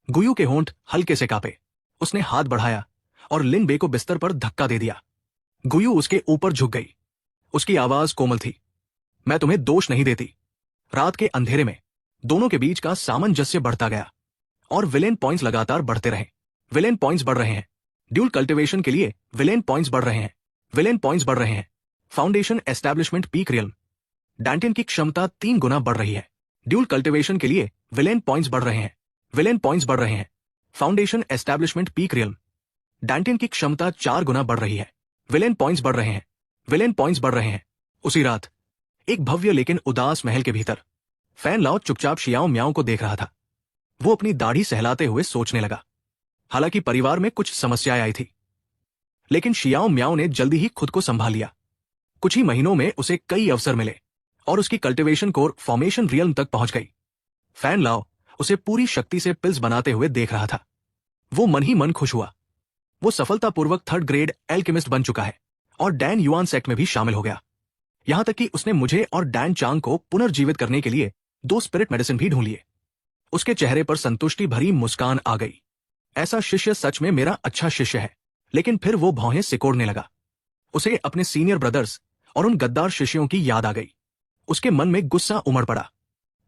गुयू के होंठ हल्के से कांपे। उसने हाथ बढ़ाया और लिन बे को बिस्तर पर धक्का दे दिया। गुयू उसके ऊपर झुक गई। उसकी आवाज कोमल थी, मैं तुम्हें दोष नहीं देती। रात के अंधेरे में दोनों के बीच का सामंजस्य बढ़ता गया और विलेन पॉइंट्स लगातार बढ़ते रहे। विलेन पॉइंट्स बढ़ रहे हैं। ड्यूल कल्टिवेशन के लिए विलेन पॉइंट्स बढ़ रहे हैं। विलेन पॉइंट्स बढ़ रहे हैं। Foundation establishment peak realm. Dantian की क्षमता 3 गुना बढ़ रही है। ड्यूल कल्टिवेशन के लिए विलेन पॉइंट्स बढ़ रहे हैं। विलेन पॉइंट्स बढ़ रहे हैं। Foundation establishment peak realm. Dantian की क्षमता 4 गुना बढ़ रही है। विलेन पॉइंट्स बढ़ रहे हैं। विलेन पॉइंट्स बढ़ रहे हैं। उसी रात एक भव्य लेकिन उदास महल के भीतर फैन लाओ चुपचाप शियाओ म्याओ को देख रहा था। वो अपनी दाढ़ी सहलाते हुए सोचने लगा। हालांकि परिवार में कुछ समस्याएं आई थी, लेकिन शियाओ म्याओ ने जल्दी ही खुद को संभाल लिया। कुछ ही महीनों में उसे कई अवसर मिले और उसकी कल्टिवेशन कोर फॉर्मेशन रियल्म तक पहुंच गई। फैन लाओ उसे पूरी शक्ति से पिल्स बनाते हुए देख रहा था। वो मन ही मन खुश हुआ। वो सफलतापूर्वक 3rd ग्रेड एल्केमिस्ट बन चुका है और डैन युआन सेक्ट में भी शामिल हो गया। यहां तक कि उसने मुझे और डैन चांग को पुनर्जीवित करने के लिए 2 स्पिरिट मेडिसिन भी ढूंढ लिए। उसके चेहरे पर संतुष्टि भरी मुस्कान आ गई। ऐसा शिष्य सच में मेरा अच्छा शिष्य है। लेकिन फिर वो भौहें सिकोड़ने लगा। उसे अपने सीनियर ब्रदर्स और उन गद्दार शिष्यों की याद आ गई। उसके मन में गुस्सा उमड़ पड़ा।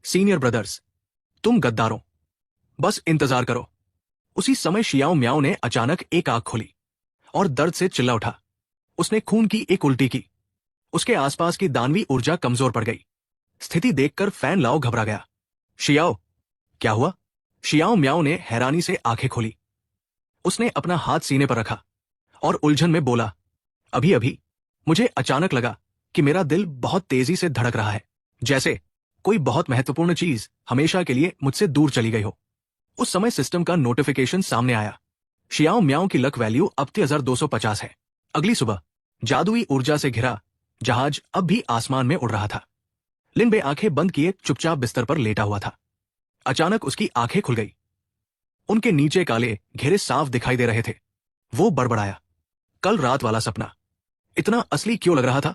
सीनियर ब्रदर्स, तुम गद्दारों, बस इंतजार करो। उसी समय शियाओ म्याओ ने अचानक एक आंख खोली और दर्द से चिल्ला उठा। उसने खून की एक उल्टी की। उसके आसपास की दानवी ऊर्जा कमजोर पड़ गई। स्थिति देखकर फैन लाओ घबरा गया। शियाओ, क्या हुआ? शियाओ म्याओ ने हैरानी से आंखें खोली। उसने अपना हाथ सीने पर रखा और उलझन में बोला, अभी अभी मुझे अचानक लगा कि मेरा दिल बहुत तेजी से धड़क रहा है, जैसे कोई बहुत महत्वपूर्ण चीज हमेशा के लिए मुझसे दूर चली गई हो। उस समय सिस्टम का नोटिफिकेशन सामने आया। शियाओ म्याओ की लक वैल्यू अब 3250 है। अगली सुबह जादुई ऊर्जा से घिरा जहाज अब भी आसमान में उड़ रहा था। लिन बे आंखें बंद किए चुपचाप बिस्तर पर लेटा हुआ था। अचानक उसकी आंखें खुल गई। उनके नीचे काले घेरे साफ दिखाई दे रहे थे। वो बड़बड़ाया, कल रात वाला सपना इतना असली क्यों लग रहा था?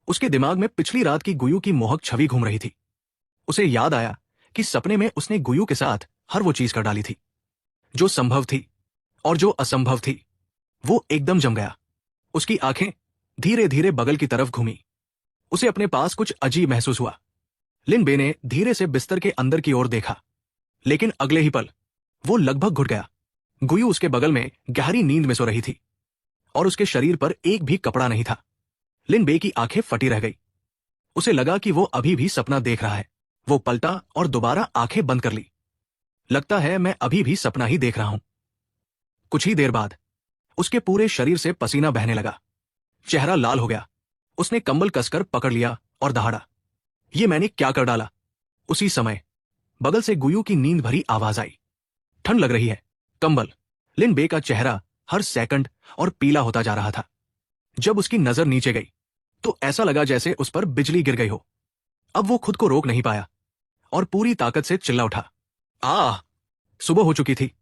उसके दिमाग में पिछली रात की गुयू की मोहक छवि घूम रही थी। उसे याद आया कि सपने में उसने गुयू के साथ हर वो चीज कर डाली थी जो संभव थी और जो असंभव थी। वो एकदम जम गया। उसकी आंखें धीरे धीरे बगल की तरफ घूमी। उसे अपने पास कुछ अजीब महसूस हुआ। लिन बे ने धीरे से बिस्तर के अंदर की ओर देखा, लेकिन अगले ही पल वो लगभग घुट गया। गुयू उसके बगल में गहरी नींद में सो रही थी और उसके शरीर पर एक भी कपड़ा नहीं था। लिन बे की आंखें फटी रह गई। उसे लगा कि वो अभी भी सपना देख रहा है। वो पलटा और दोबारा आंखें बंद कर ली। लगता है मैं अभी भी सपना ही देख रहा हूं। कुछ ही देर बाद उसके पूरे शरीर से पसीना बहने लगा। चेहरा लाल हो गया। उसने कंबल कसकर पकड़ लिया और दहाड़ा, ये मैंने क्या कर डाला? उसी समय बगल से गुयू की नींद भरी आवाज आई, ठंड लग रही है, कंबल। लिन बे का चेहरा हर सेकंड और पीला होता जा रहा था। जब उसकी नजर नीचे गई तो ऐसा लगा जैसे उस पर बिजली गिर गई हो। अब वो खुद को रोक नहीं पाया और पूरी ताकत से चिल्ला उठा, आह! सुबह हो चुकी थी।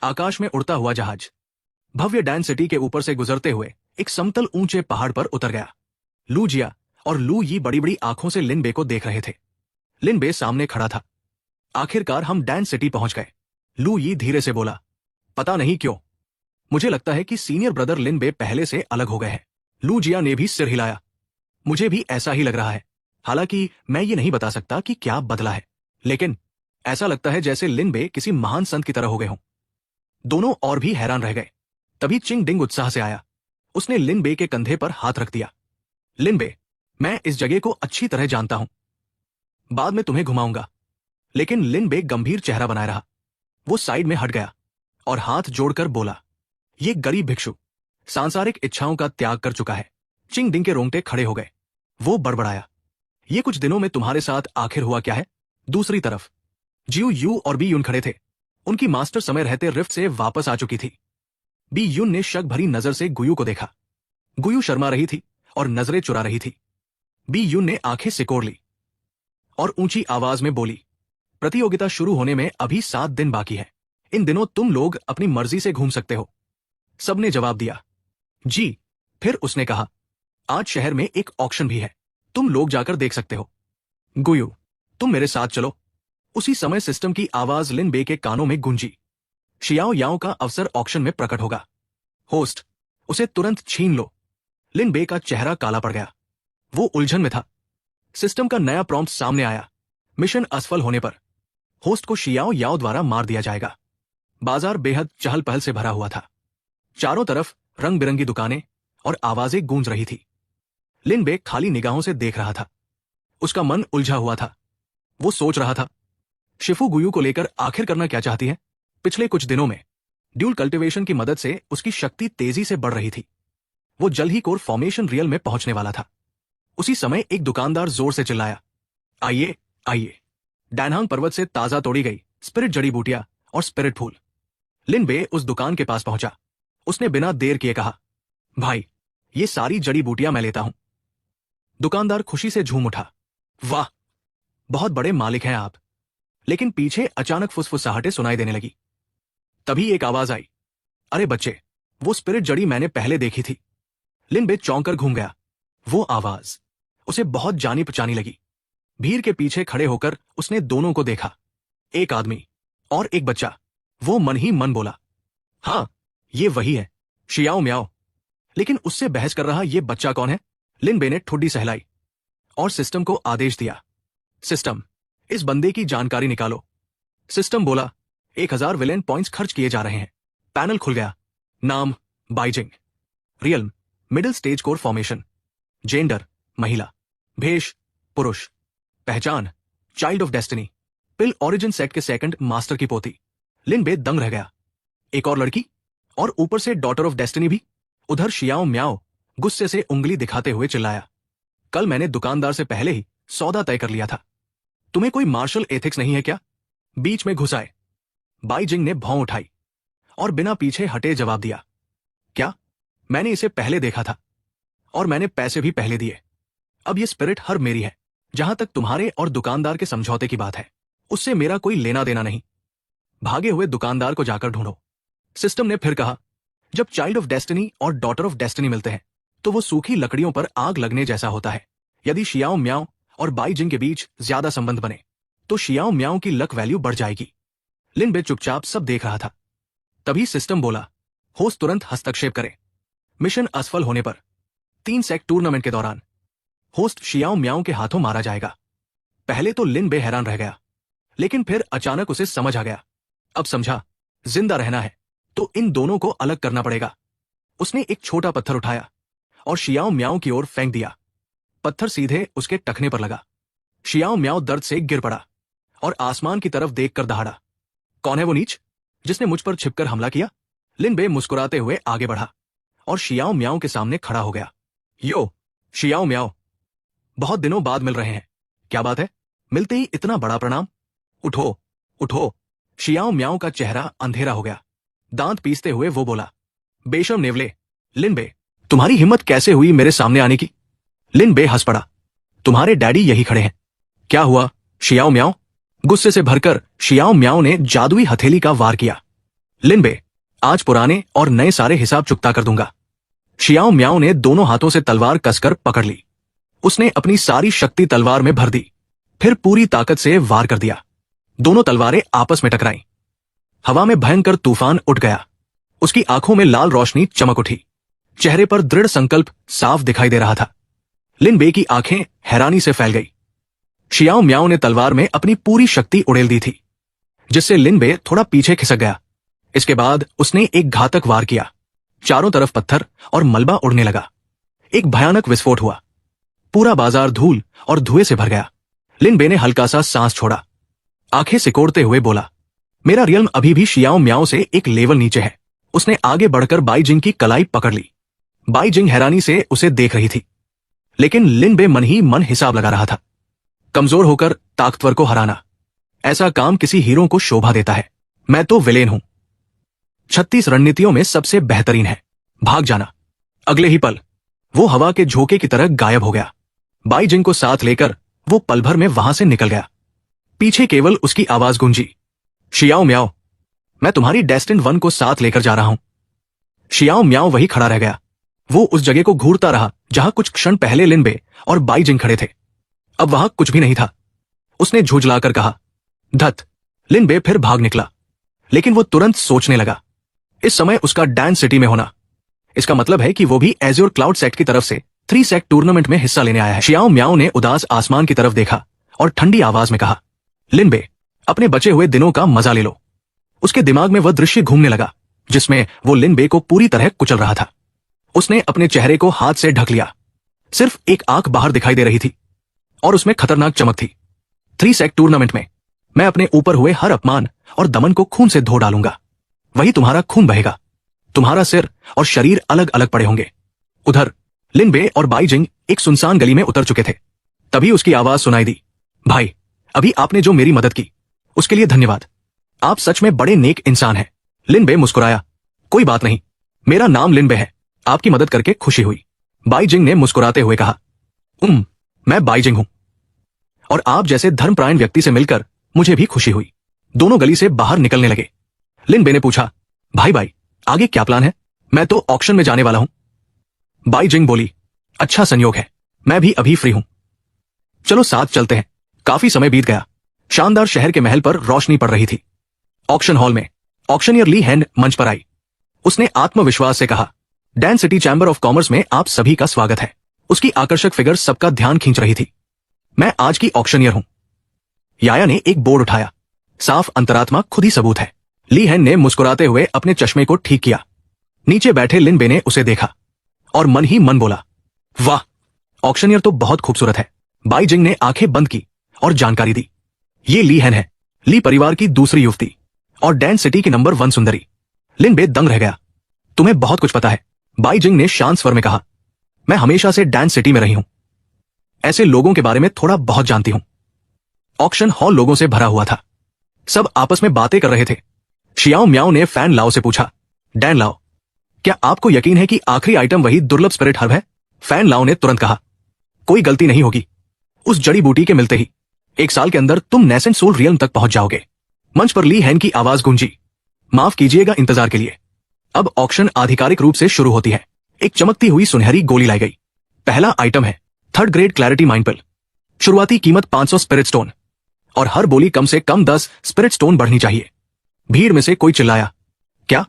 आकाश में उड़ता हुआ जहाज भव्य डैन सिटी के ऊपर से गुजरते हुए एक समतल ऊंचे पहाड़ पर उतर गया। लू जिया और लू यी बड़ी बड़ी आंखों से लिन बे को देख रहे थे। लिन बे सामने खड़ा था। आखिरकार हम डैन सिटी पहुंच गए। लू यी धीरे से बोला, पता नहीं क्यों मुझे लगता है कि सीनियर ब्रदर लिन बे पहले से अलग हो गए हैं। लू जिया ने भी सिर हिलाया, मुझे भी ऐसा ही लग रहा है। हालांकि मैं ये नहीं बता सकता कि क्या बदला है, लेकिन ऐसा लगता है जैसे लिन बे किसी महान संत की तरह हो गए हों। दोनों और भी हैरान रह गए। तभी चिंग डिंग उत्साह से आया। उसने लिन बे के कंधे पर हाथ रख दिया। लिन बे, मैं इस जगह को अच्छी तरह जानता हूं, बाद में तुम्हें घुमाऊंगा। लेकिन लिन बे गंभीर चेहरा बनाए रहा। वो साइड में हट गया और हाथ जोड़कर बोला, ये गरीब भिक्षु सांसारिक इच्छाओं का त्याग कर चुका है। चिंग डिंग के रोंगटे खड़े हो गए। वो बड़बड़ाया, ये कुछ दिनों में तुम्हारे साथ आखिर हुआ क्या है? दूसरी तरफ जियो यू और बी यून खड़े थे। उनकी मास्टर समय रहते रिफ्ट से वापस आ चुकी थी। बी यून ने शक भरी नजर से गुयू को देखा। गुयू शर्मा रही थी और नजरें चुरा रही थी। बी यून ने आंखें सिकोड़ ली और ऊंची आवाज में बोली, प्रतियोगिता शुरू होने में अभी 7 दिन बाकी है। इन दिनों तुम लोग अपनी मर्जी से घूम सकते हो। सबने जवाब दिया, जी। फिर उसने कहा, आज शहर में एक ऑक्शन भी है, तुम लोग जाकर देख सकते हो। गुयू, तुम मेरे साथ चलो। उसी समय सिस्टम की आवाज लिन बे के कानों में गूंजी। शियाओ याओ का अवसर ऑक्शन में प्रकट होगा। होस्ट, उसे तुरंत छीन लो। लिन बे का चेहरा काला पड़ गया। वो उलझन में था। सिस्टम का नया प्रॉम्प्ट सामने आया। मिशन असफल होने पर होस्ट को शियाओ याओ द्वारा मार दिया जाएगा। बाजार बेहद चहल पहल से भरा हुआ था। चारों तरफ रंग बिरंगी दुकानें और आवाजें गूंज रही थी। लिन बे खाली निगाहों से देख रहा था। उसका मन उलझा हुआ था। वो सोच रहा था, शिफू गुयू को लेकर आखिर करना क्या चाहती है। पिछले कुछ दिनों में ड्यूल कल्टीवेशन की मदद से उसकी शक्ति तेजी से बढ़ रही थी। वो जल्द ही कोर फॉर्मेशन रियल में पहुंचने वाला था। उसी समय एक दुकानदार जोर से चिल्लाया, आइए आइए, डैनहांग पर्वत से ताजा तोड़ी गई स्पिरिट जड़ी बूटियां और स्पिरिट फूल। लिन बे उस दुकान के पास पहुंचा। उसने बिना देर किए कहा, भाई, ये सारी जड़ी बूटियां मैं लेता हूं। दुकानदार खुशी से झूम उठा, वाह, बहुत बड़े मालिक हैं आप। लेकिन पीछे अचानक फुसफुसाहटें सुनाई देने लगी। तभी एक आवाज आई, अरे बच्चे, वो स्पिरिट जड़ी मैंने पहले देखी थी। लिन बे चौंक कर घूम गया। वो आवाज उसे बहुत जानी पहचानी लगी। भीड़ के पीछे खड़े होकर उसने दोनों को देखा, एक आदमी और एक बच्चा। वो मन ही मन बोला, हाँ, ये वही है, शियाओ म्याओ। लेकिन उससे बहस कर रहा ये बच्चा कौन है। लिन बे ने ठुड्डी सहलाई और सिस्टम को आदेश दिया, सिस्टम, इस बंदे की जानकारी निकालो। सिस्टम बोला, 1000 विलेन पॉइंट्स खर्च किए जा रहे हैं। पैनल खुल गया। नाम, Baijing. Realm, middle stage core formation. Gender, महिला। भेष, पुरुष। पहचान, child of destiny. Pill origin set के सेकंड मास्टर की पोती। लिन बे दंग रह गया। एक और लड़की, और ऊपर से डॉटर ऑफ डेस्टिनी भी। उधर शियाओ म्याओ गुस्से से उंगली दिखाते हुए चिल्लाया, कल मैंने दुकानदार से पहले ही सौदा तय कर लिया था। तुम्हें कोई मार्शल एथिक्स नहीं है क्या। बीच में घुस आए। बाइजिंग ने भौं उठाई और बिना पीछे हटे जवाब दिया, क्या, मैंने इसे पहले देखा था और मैंने पैसे भी पहले दिए। अब ये स्पिरिट हर मेरी है। जहां तक तुम्हारे और दुकानदार के समझौते की बात है, उससे मेरा कोई लेना देना नहीं। भागे हुए दुकानदार को जाकर ढूंढो। सिस्टम ने फिर कहा, जब चाइल्ड ऑफ डेस्टिनी और डॉटर ऑफ डेस्टिनी मिलते हैं तो वो सूखी लकड़ियों पर आग लगने जैसा होता है। यदि शियाओ म्याओ और बाइजिंग के बीच ज्यादा संबंध बने तो शियाओ म्याओ की लक वैल्यू बढ़ जाएगी। लिन बे चुपचाप सब देख रहा था। तभी सिस्टम बोला, होस्ट तुरंत हस्तक्षेप करे। मिशन असफल होने पर 3 सेक टूर्नामेंट के दौरान होस्ट शियाओ म्याओ के हाथों मारा जाएगा। पहले तो लिन बे हैरान रह गया, लेकिन फिर अचानक उसे समझ आ गया। अब समझा, जिंदा रहना है तो इन दोनों को अलग करना पड़ेगा। उसने एक छोटा पत्थर उठाया और शियाओ म्याओ की ओर फेंक दिया। पत्थर सीधे उसके टखने पर लगा। शियाओ म्याओ दर्द से गिर पड़ा और आसमान की तरफ देखकर दहाड़ा, कौन है वो नीच जिसने मुझ पर छिपकर हमला किया। लिन बे मुस्कुराते हुए आगे बढ़ा और शियाओ म्याओ के सामने खड़ा हो गया। यो, शियाओ म्याओ, बहुत दिनों बाद मिल रहे हैं, क्या बात है, मिलते ही इतना बड़ा प्रणाम। उठो उठो। शियाओ म्याओ का चेहरा अंधेरा हो गया। दांत पीसते हुए वो बोला, बेशर्म नेवले, लिन बे, तुम्हारी हिम्मत कैसे हुई मेरे सामने आने की। लिन बे हंस पड़ा, तुम्हारे डैडी यही खड़े हैं। क्या हुआ शियाओ म्याओ। गुस्से से भरकर शियाओ म्याओ ने जादुई हथेली का वार किया। लिन बे, आज पुराने और नए सारे हिसाब चुकता कर दूंगा। शियाओ म्याओ ने दोनों हाथों से तलवार कसकर पकड़ ली। उसने अपनी सारी शक्ति तलवार में भर दी, फिर पूरी ताकत से वार कर दिया। दोनों तलवारें आपस में टकराईं। हवा में भयंकर तूफान उठ गया। उसकी आंखों में लाल रोशनी चमक उठी। चेहरे पर दृढ़ संकल्प साफ दिखाई दे रहा था। लिन बे की आंखें हैरानी से फैल गई। शियाओ म्याओ ने तलवार में अपनी पूरी शक्ति उड़ेल दी थी, जिससे लिन बे थोड़ा पीछे खिसक गया। इसके बाद उसने एक घातक वार किया। चारों तरफ पत्थर और मलबा उड़ने लगा। एक भयानक विस्फोट हुआ। पूरा बाजार धूल और धुएं से भर गया। लिन बे ने हल्का सा सांस छोड़ा। आंखें सिकोड़ते हुए बोला, मेरा रियल्म अभी भी शियाओ म्याओ से एक लेवल नीचे है। उसने आगे बढ़कर बाइजिंग की कलाई पकड़ ली। बाइजिंग हैरानी से उसे देख रही थी, लेकिन लिन बे मन ही मन हिसाब लगा रहा था। कमजोर होकर ताकतवर को हराना, ऐसा काम किसी हीरो को शोभा देता है। मैं तो विलेन हूं। 36 रणनीतियों में सबसे बेहतरीन है भाग जाना। अगले ही पल वो हवा के झोंके की तरह गायब हो गया। बाई जिंग को साथ लेकर वो पल भर में वहां से निकल गया। पीछे केवल उसकी आवाज गूंजी, शियाओ म्याओ, मैं तुम्हारी डेस्टिन वन को साथ लेकर जा रहा हूं। शियाओ म्याओ वही खड़ा रह गया। वो उस जगह को घूरता रहा जहां कुछ क्षण पहले लिन बे और बाई जिंग खड़े थे। अब वहां कुछ भी नहीं था। उसने झुंझलाकर कहा, धत। लिन बे फिर भाग निकला, लेकिन वो तुरंत सोचने लगा। इस समय उसका डैन सिटी में होना, इसका मतलब है कि वो भी एज्योर क्लाउड सेक्ट की तरफ से 3 सेक्ट टूर्नामेंट में हिस्सा लेने आया है। शियाओ म्याओ ने उदास आसमान की तरफ देखा और ठंडी आवाज में कहा, लिन बे, अपने बचे हुए दिनों का मजा ले लो। उसके दिमाग में वह दृश्य घूमने लगा जिसमें वो लिन बे को पूरी तरह कुचल रहा था। उसने अपने चेहरे को हाथ से ढक लिया। सिर्फ एक आंख बाहर दिखाई दे रही थी और उसमें खतरनाक चमक थी। 3 सेक्ट टूर्नामेंट में मैं अपने ऊपर हुए हर अपमान और दमन को खून से धो डालूंगा। वही तुम्हारा खून बहेगा। तुम्हारा सिर और शरीर अलग अलग पड़े होंगे। उधर लिन बे और बाई जिंग एक सुनसान गली में उतर चुके थे। तभी उसकी आवाज सुनाई दी, भाई, अभी आपने जो मेरी मदद की उसके लिए धन्यवाद। आप सच में बड़े नेक इंसान हैं। लिन बे मुस्कुराया, कोई बात नहीं, मेरा नाम लिन बे है। आपकी मदद करके खुशी हुई। बाई जिंग ने मुस्कुराते हुए कहा, मैं बाई जिंग हूं और आप जैसे धर्मपरायण व्यक्ति से मिलकर मुझे भी खुशी हुई। दोनों गली से बाहर निकलने लगे। लिन बे ने पूछा, भाई आगे क्या प्लान है? मैं तो ऑक्शन में जाने वाला हूं। बाई जिंग बोली, अच्छा संयोग है, मैं भी अभी फ्री हूं। चलो साथ चलते हैं। काफी समय बीत गया। शानदार शहर के महल पर रोशनी पड़ रही थी। ऑक्शन हॉल में ऑक्शनियर ली हैंड मंच पर आई। उसने आत्मविश्वास से कहा, Dan city chamber of commerce में आप सभी का स्वागत है। उसकी आकर्षक फिगर सबका ध्यान खींच रही थी। मैं आज की ऑक्शनियर हूं। याया ने एक बोर्ड उठाया, साफ अंतरात्मा खुद ही सबूत है। ली हैंड ने मुस्कुराते हुए अपने चश्मे को ठीक किया। नीचे बैठे लिन बे ने उसे देखा और मन ही मन बोला, वाह, ऑक्शनियर तो बहुत खूबसूरत है। बाई जिंग ने आंखें बंद की और जानकारी दी, ये ली हैंड है, ली परिवार की दूसरी युवती और डैन सिटी की नंबर 1 सुंदरी। लिन बे दंग रह गया। तुम्हें बहुत कुछ पता है, बाई जिंग ने शांत स्वर में कहा। मैं हमेशा से डैन सिटी में रही हूं, ऐसे लोगों के बारे में थोड़ा बहुत जानती हूं। ऑक्शन हॉल लोगों से भरा हुआ था। सब आपस में बातें कर रहे थे। शियाओ म्याओ ने फैन लाओ से पूछा, डैन लाओ, क्या आपको यकीन है कि आखिरी आइटम वही दुर्लभ स्पिरिट हर्ब है? फैन लाओ ने तुरंत कहा, कोई गलती नहीं होगी। उस जड़ी बूटी के मिलते ही 1 साल के अंदर तुम नेसेंट सोल रियल्म तक पहुंच जाओगे। मंच पर ली हैंड की आवाज गूंजी, माफ कीजिएगा इंतजार के लिए। अब ऑक्शन आधिकारिक रूप से शुरू होती है। एक चमकती हुई सुनहरी गोली लाई गई। पहला आइटम है 3rd ग्रेड क्लैरिटी माइंड पिल। शुरुआती कीमत 500 स्पिरिट स्टोन और हर बोली कम से कम 10 स्पिरिट स्टोन बढ़नी चाहिए। भीड़ में से कोई चिल्लाया, क्या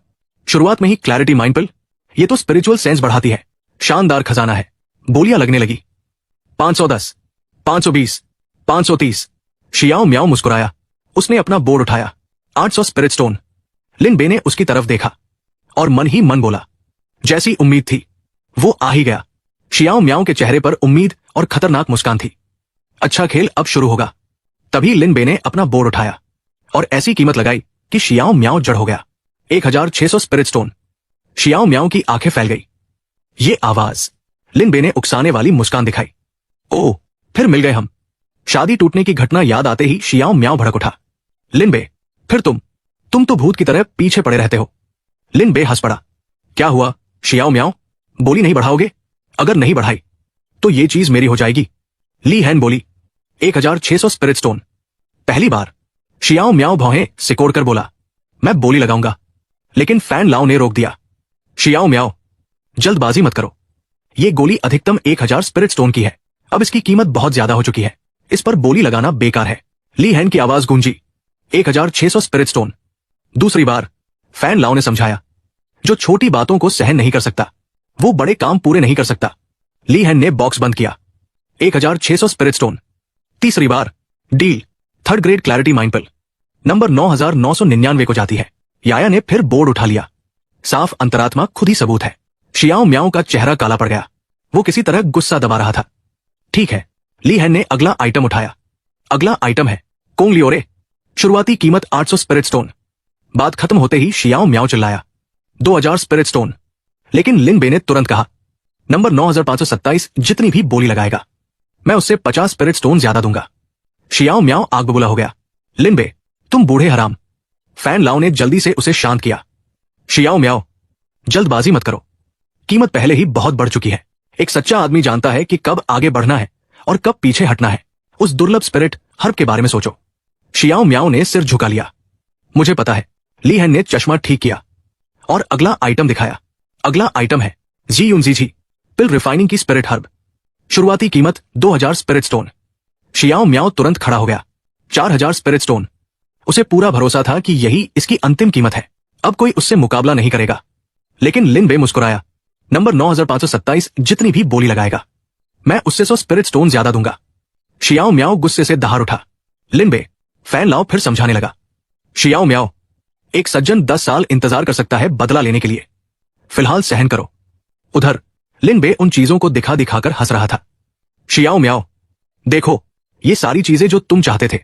शुरुआत में ही क्लैरिटी माइंड पिल? ये तो स्पिरिचुअल सेंस बढ़ाती है। शानदार खजाना है। बोलियां लगने लगी, 510, 520, 530। शियाओ म्याओ मुस्कुराया। उसने अपना बोर्ड उठाया, 800 स्पिरिट स्टोन। लिन बे ने उसकी तरफ देखा और मन ही मन बोला, जैसी उम्मीद थी वो आ ही गया। शियाओ म्याओ के चेहरे पर उम्मीद और खतरनाक मुस्कान थी। अच्छा खेल अब शुरू होगा। तभी लिन बे ने अपना बोर्ड उठाया और ऐसी कीमत लगाई कि शियाओ म्याओ जड़ हो गया। 1600 स्पिरिट स्टोन। शियाओ म्याओ की आंखें फैल गई। ये आवाज। लिन बे ने उकसाने वाली मुस्कान दिखाई। ओह, फिर मिल गए हम। शादी टूटने की घटना याद आते ही शियाओ म्याओ भड़क उठा। लिन बे, फिर तुम तो भूत की तरह पीछे पड़े रहते हो। लिन बे हंस पड़ा। क्या हुआ शियाओ म्याओ, बोली नहीं बढ़ाओगे? अगर नहीं बढ़ाई तो ये चीज मेरी हो जाएगी। ली हैंड बोली, 1600 स्पिरिट स्टोन। पहली बार। शियाओ म्याओ भौहें सिकोड़कर बोला, मैं बोली लगाऊंगा, लेकिन फैन लाओ ने रोक दिया। शियाओ म्याओ, जल्दबाजी मत करो। ये गोली अधिकतम 1000 स्पिरिट स्टोन की है। अब इसकी कीमत बहुत ज्यादा हो चुकी है। इस पर बोली लगाना बेकार है। ली हैंड की आवाज गूंजी, 1600 स्पिरिट स्टोन। दूसरी बार। फैन लाओ ने समझाया, जो छोटी बातों को सहन नहीं कर सकता वो बड़े काम पूरे नहीं कर सकता। ली हैंड ने बॉक्स बंद किया, 1600 स्पिरिट स्टोन। तीसरी बार। Deal 3rd grade clarity mind pill number 9999 को जाती है। याया ने फिर बोर्ड उठा लिया। साफ अंतरात्मा खुद ही सबूत है। शियाओ म्याओ का चेहरा काला पड़ गया। वो किसी तरह गुस्सा दबा रहा था। ठीक है। ली हैंड ने अगला आइटम उठाया। अगला आइटम है कोंग लियोरे। शुरुआती कीमत 800 स्पिरिट स्टोन। बात खत्म होते ही शियाओ म्याओ चिल्लाया, 2000 स्पिरिट स्टोन। लेकिन लिन बे ने तुरंत कहा, नंबर 9527 जितनी भी बोली लगाएगा मैं उससे 50 स्पिरिट स्टोन ज्यादा दूंगा। शियाओ म्याओ आग बबूला हो गया। लिनबे, तुम बूढ़े हराम। फैन लाओ ने जल्दी से उसे शांत किया। शियाओ म्याओ, जल्दबाजी मत करो, कीमत पहले ही बहुत बढ़ चुकी है। एक सच्चा आदमी जानता है कि कब आगे बढ़ना है और कब पीछे हटना है। उस दुर्लभ स्पिरिट हर्ब के बारे में सोचो। शियाओ म्याओ ने सिर झुका लिया। मुझे पता है। ली हैन ने चश्मा ठीक किया और अगला आइटम दिखाया। अगला आइटम है जी यूनजी जी, पिल रिफाइनिंग की स्पिरिट हर्ब। शुरुआती कीमत 2000 स्पिरिट स्टोन। शियाओ म्याओ तुरंत खड़ा हो गया। 4000 स्पिरिट स्टोन। उसे पूरा भरोसा था कि यही इसकी अंतिम कीमत है। अब कोई उससे मुकाबला नहीं करेगा। लेकिन लिनबे मुस्कुराया। नंबर 9527 जितनी भी बोली लगाएगा, मैं उससे 100 स्पिरिट स्टोन ज्यादा दूंगा। शियाओ म्याओ गुस्से से दहाड़ उठा। लिनबे, फैन लाओ फिर समझाने लगा। शियाओ म्याओ, एक सज्जन 10 साल इंतजार कर सकता है बदला लेने के लिए, फिलहाल सहन करो। उधर लिनबे उन चीजों को दिखा दिखाकर हंस रहा था। शियाओ म्याओ, देखो, ये सारी चीजें जो तुम चाहते थे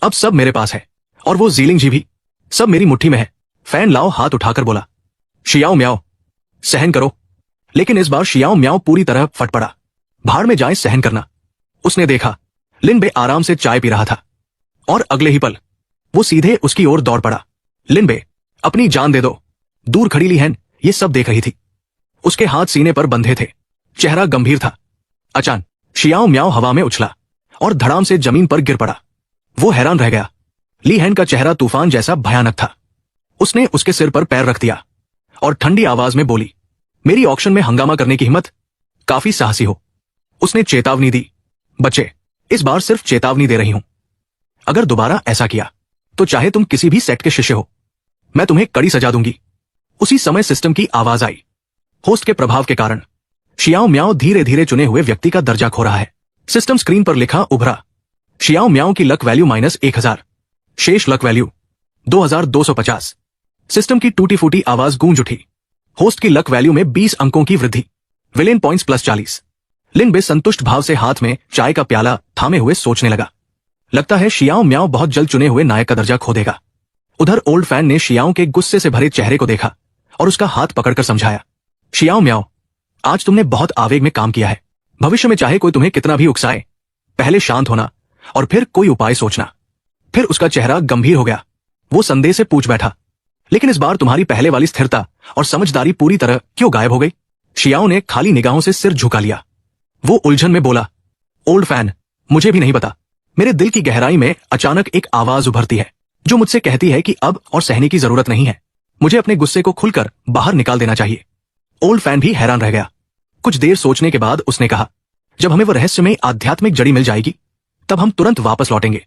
अब सब मेरे पास है, और वो जीलिंग जी भी, सब मेरी मुट्ठी में है। फैन लाओ हाथ उठाकर बोला। शियाओ म्याओ, सहन करो। लेकिन इस बार शियाओ म्याओ पूरी तरह फट पड़ा। भाड़ में जाए सहन करना। उसने देखा लिनबे आराम से चाय पी रहा था और अगले ही पल वो सीधे उसकी ओर दौड़ पड़ा। लिनबे, अपनी जान दे दो। दूर खड़ी ली हैन ये सब देख रही थी। उसके हाथ सीने पर बंधे थे, चेहरा गंभीर था। अचानक शियाओ म्याओ हवा में उछला और धड़ाम से जमीन पर गिर पड़ा। वो हैरान रह गया। ली हैन का चेहरा तूफान जैसा भयानक था। उसने उसके सिर पर पैर रख दिया और ठंडी आवाज में बोली, मेरी ऑक्शन में हंगामा करने की हिम्मत, काफी साहसी हो। उसने चेतावनी दी, बच्चे, इस बार सिर्फ चेतावनी दे रही हूं। अगर दोबारा ऐसा किया तो चाहे तुम किसी भी सेक्ट के शिष्य हो, मैं तुम्हें कड़ी सजा दूंगी। उसी समय सिस्टम की आवाज आई। होस्ट के प्रभाव के कारण शियाओ म्याओ धीरे धीरे चुने हुए व्यक्ति का दर्जा खो रहा है। सिस्टम स्क्रीन पर लिखा उभरा, शियाओ म्याओ की लक वैल्यू -1000, शेष लक वैल्यू 2250। सिस्टम की टूटी फूटी आवाज गूंज उठी। होस्ट की लक वैल्यू में 20 अंकों की वृद्धि, विलेन पॉइंट्स +40। लिनबे संतुष्ट भाव से हाथ में चाय का प्याला थामे हुए सोचने लगा। लगता है शियाओ म्याओ बहुत जल्द चुने हुए नायक का दर्जा खो देगा। उधर ओल्ड फैन ने शियाओ के गुस्से से भरे चेहरे को देखा और उसका हाथ पकड़कर समझाया, शियाओ म्याओ, आज तुमने बहुत आवेग में काम किया है। भविष्य में चाहे कोई तुम्हें कितना भी उकसाए, पहले शांत होना और फिर कोई उपाय सोचना। फिर उसका चेहरा गंभीर हो गया। वो संदेह से पूछ बैठा, लेकिन इस बार तुम्हारी पहले वाली स्थिरता और समझदारी पूरी तरह क्यों गायब हो गई? शियाओ ने खाली निगाहों से सिर झुका लिया। वो उलझन में बोला, ओल्ड फैन, मुझे भी नहीं पता। मेरे दिल की गहराई में अचानक एक आवाज उभरती है जो मुझसे कहती है कि अब और सहने की जरूरत नहीं है। मुझे अपने गुस्से को खुलकर बाहर निकाल देना चाहिए। ओल्ड फैन भी हैरान रह गया। कुछ देर सोचने के बाद उसने कहा, जब हमें वो रहस्यमयी आध्यात्मिक जड़ी मिल जाएगी तब हम तुरंत वापस लौटेंगे।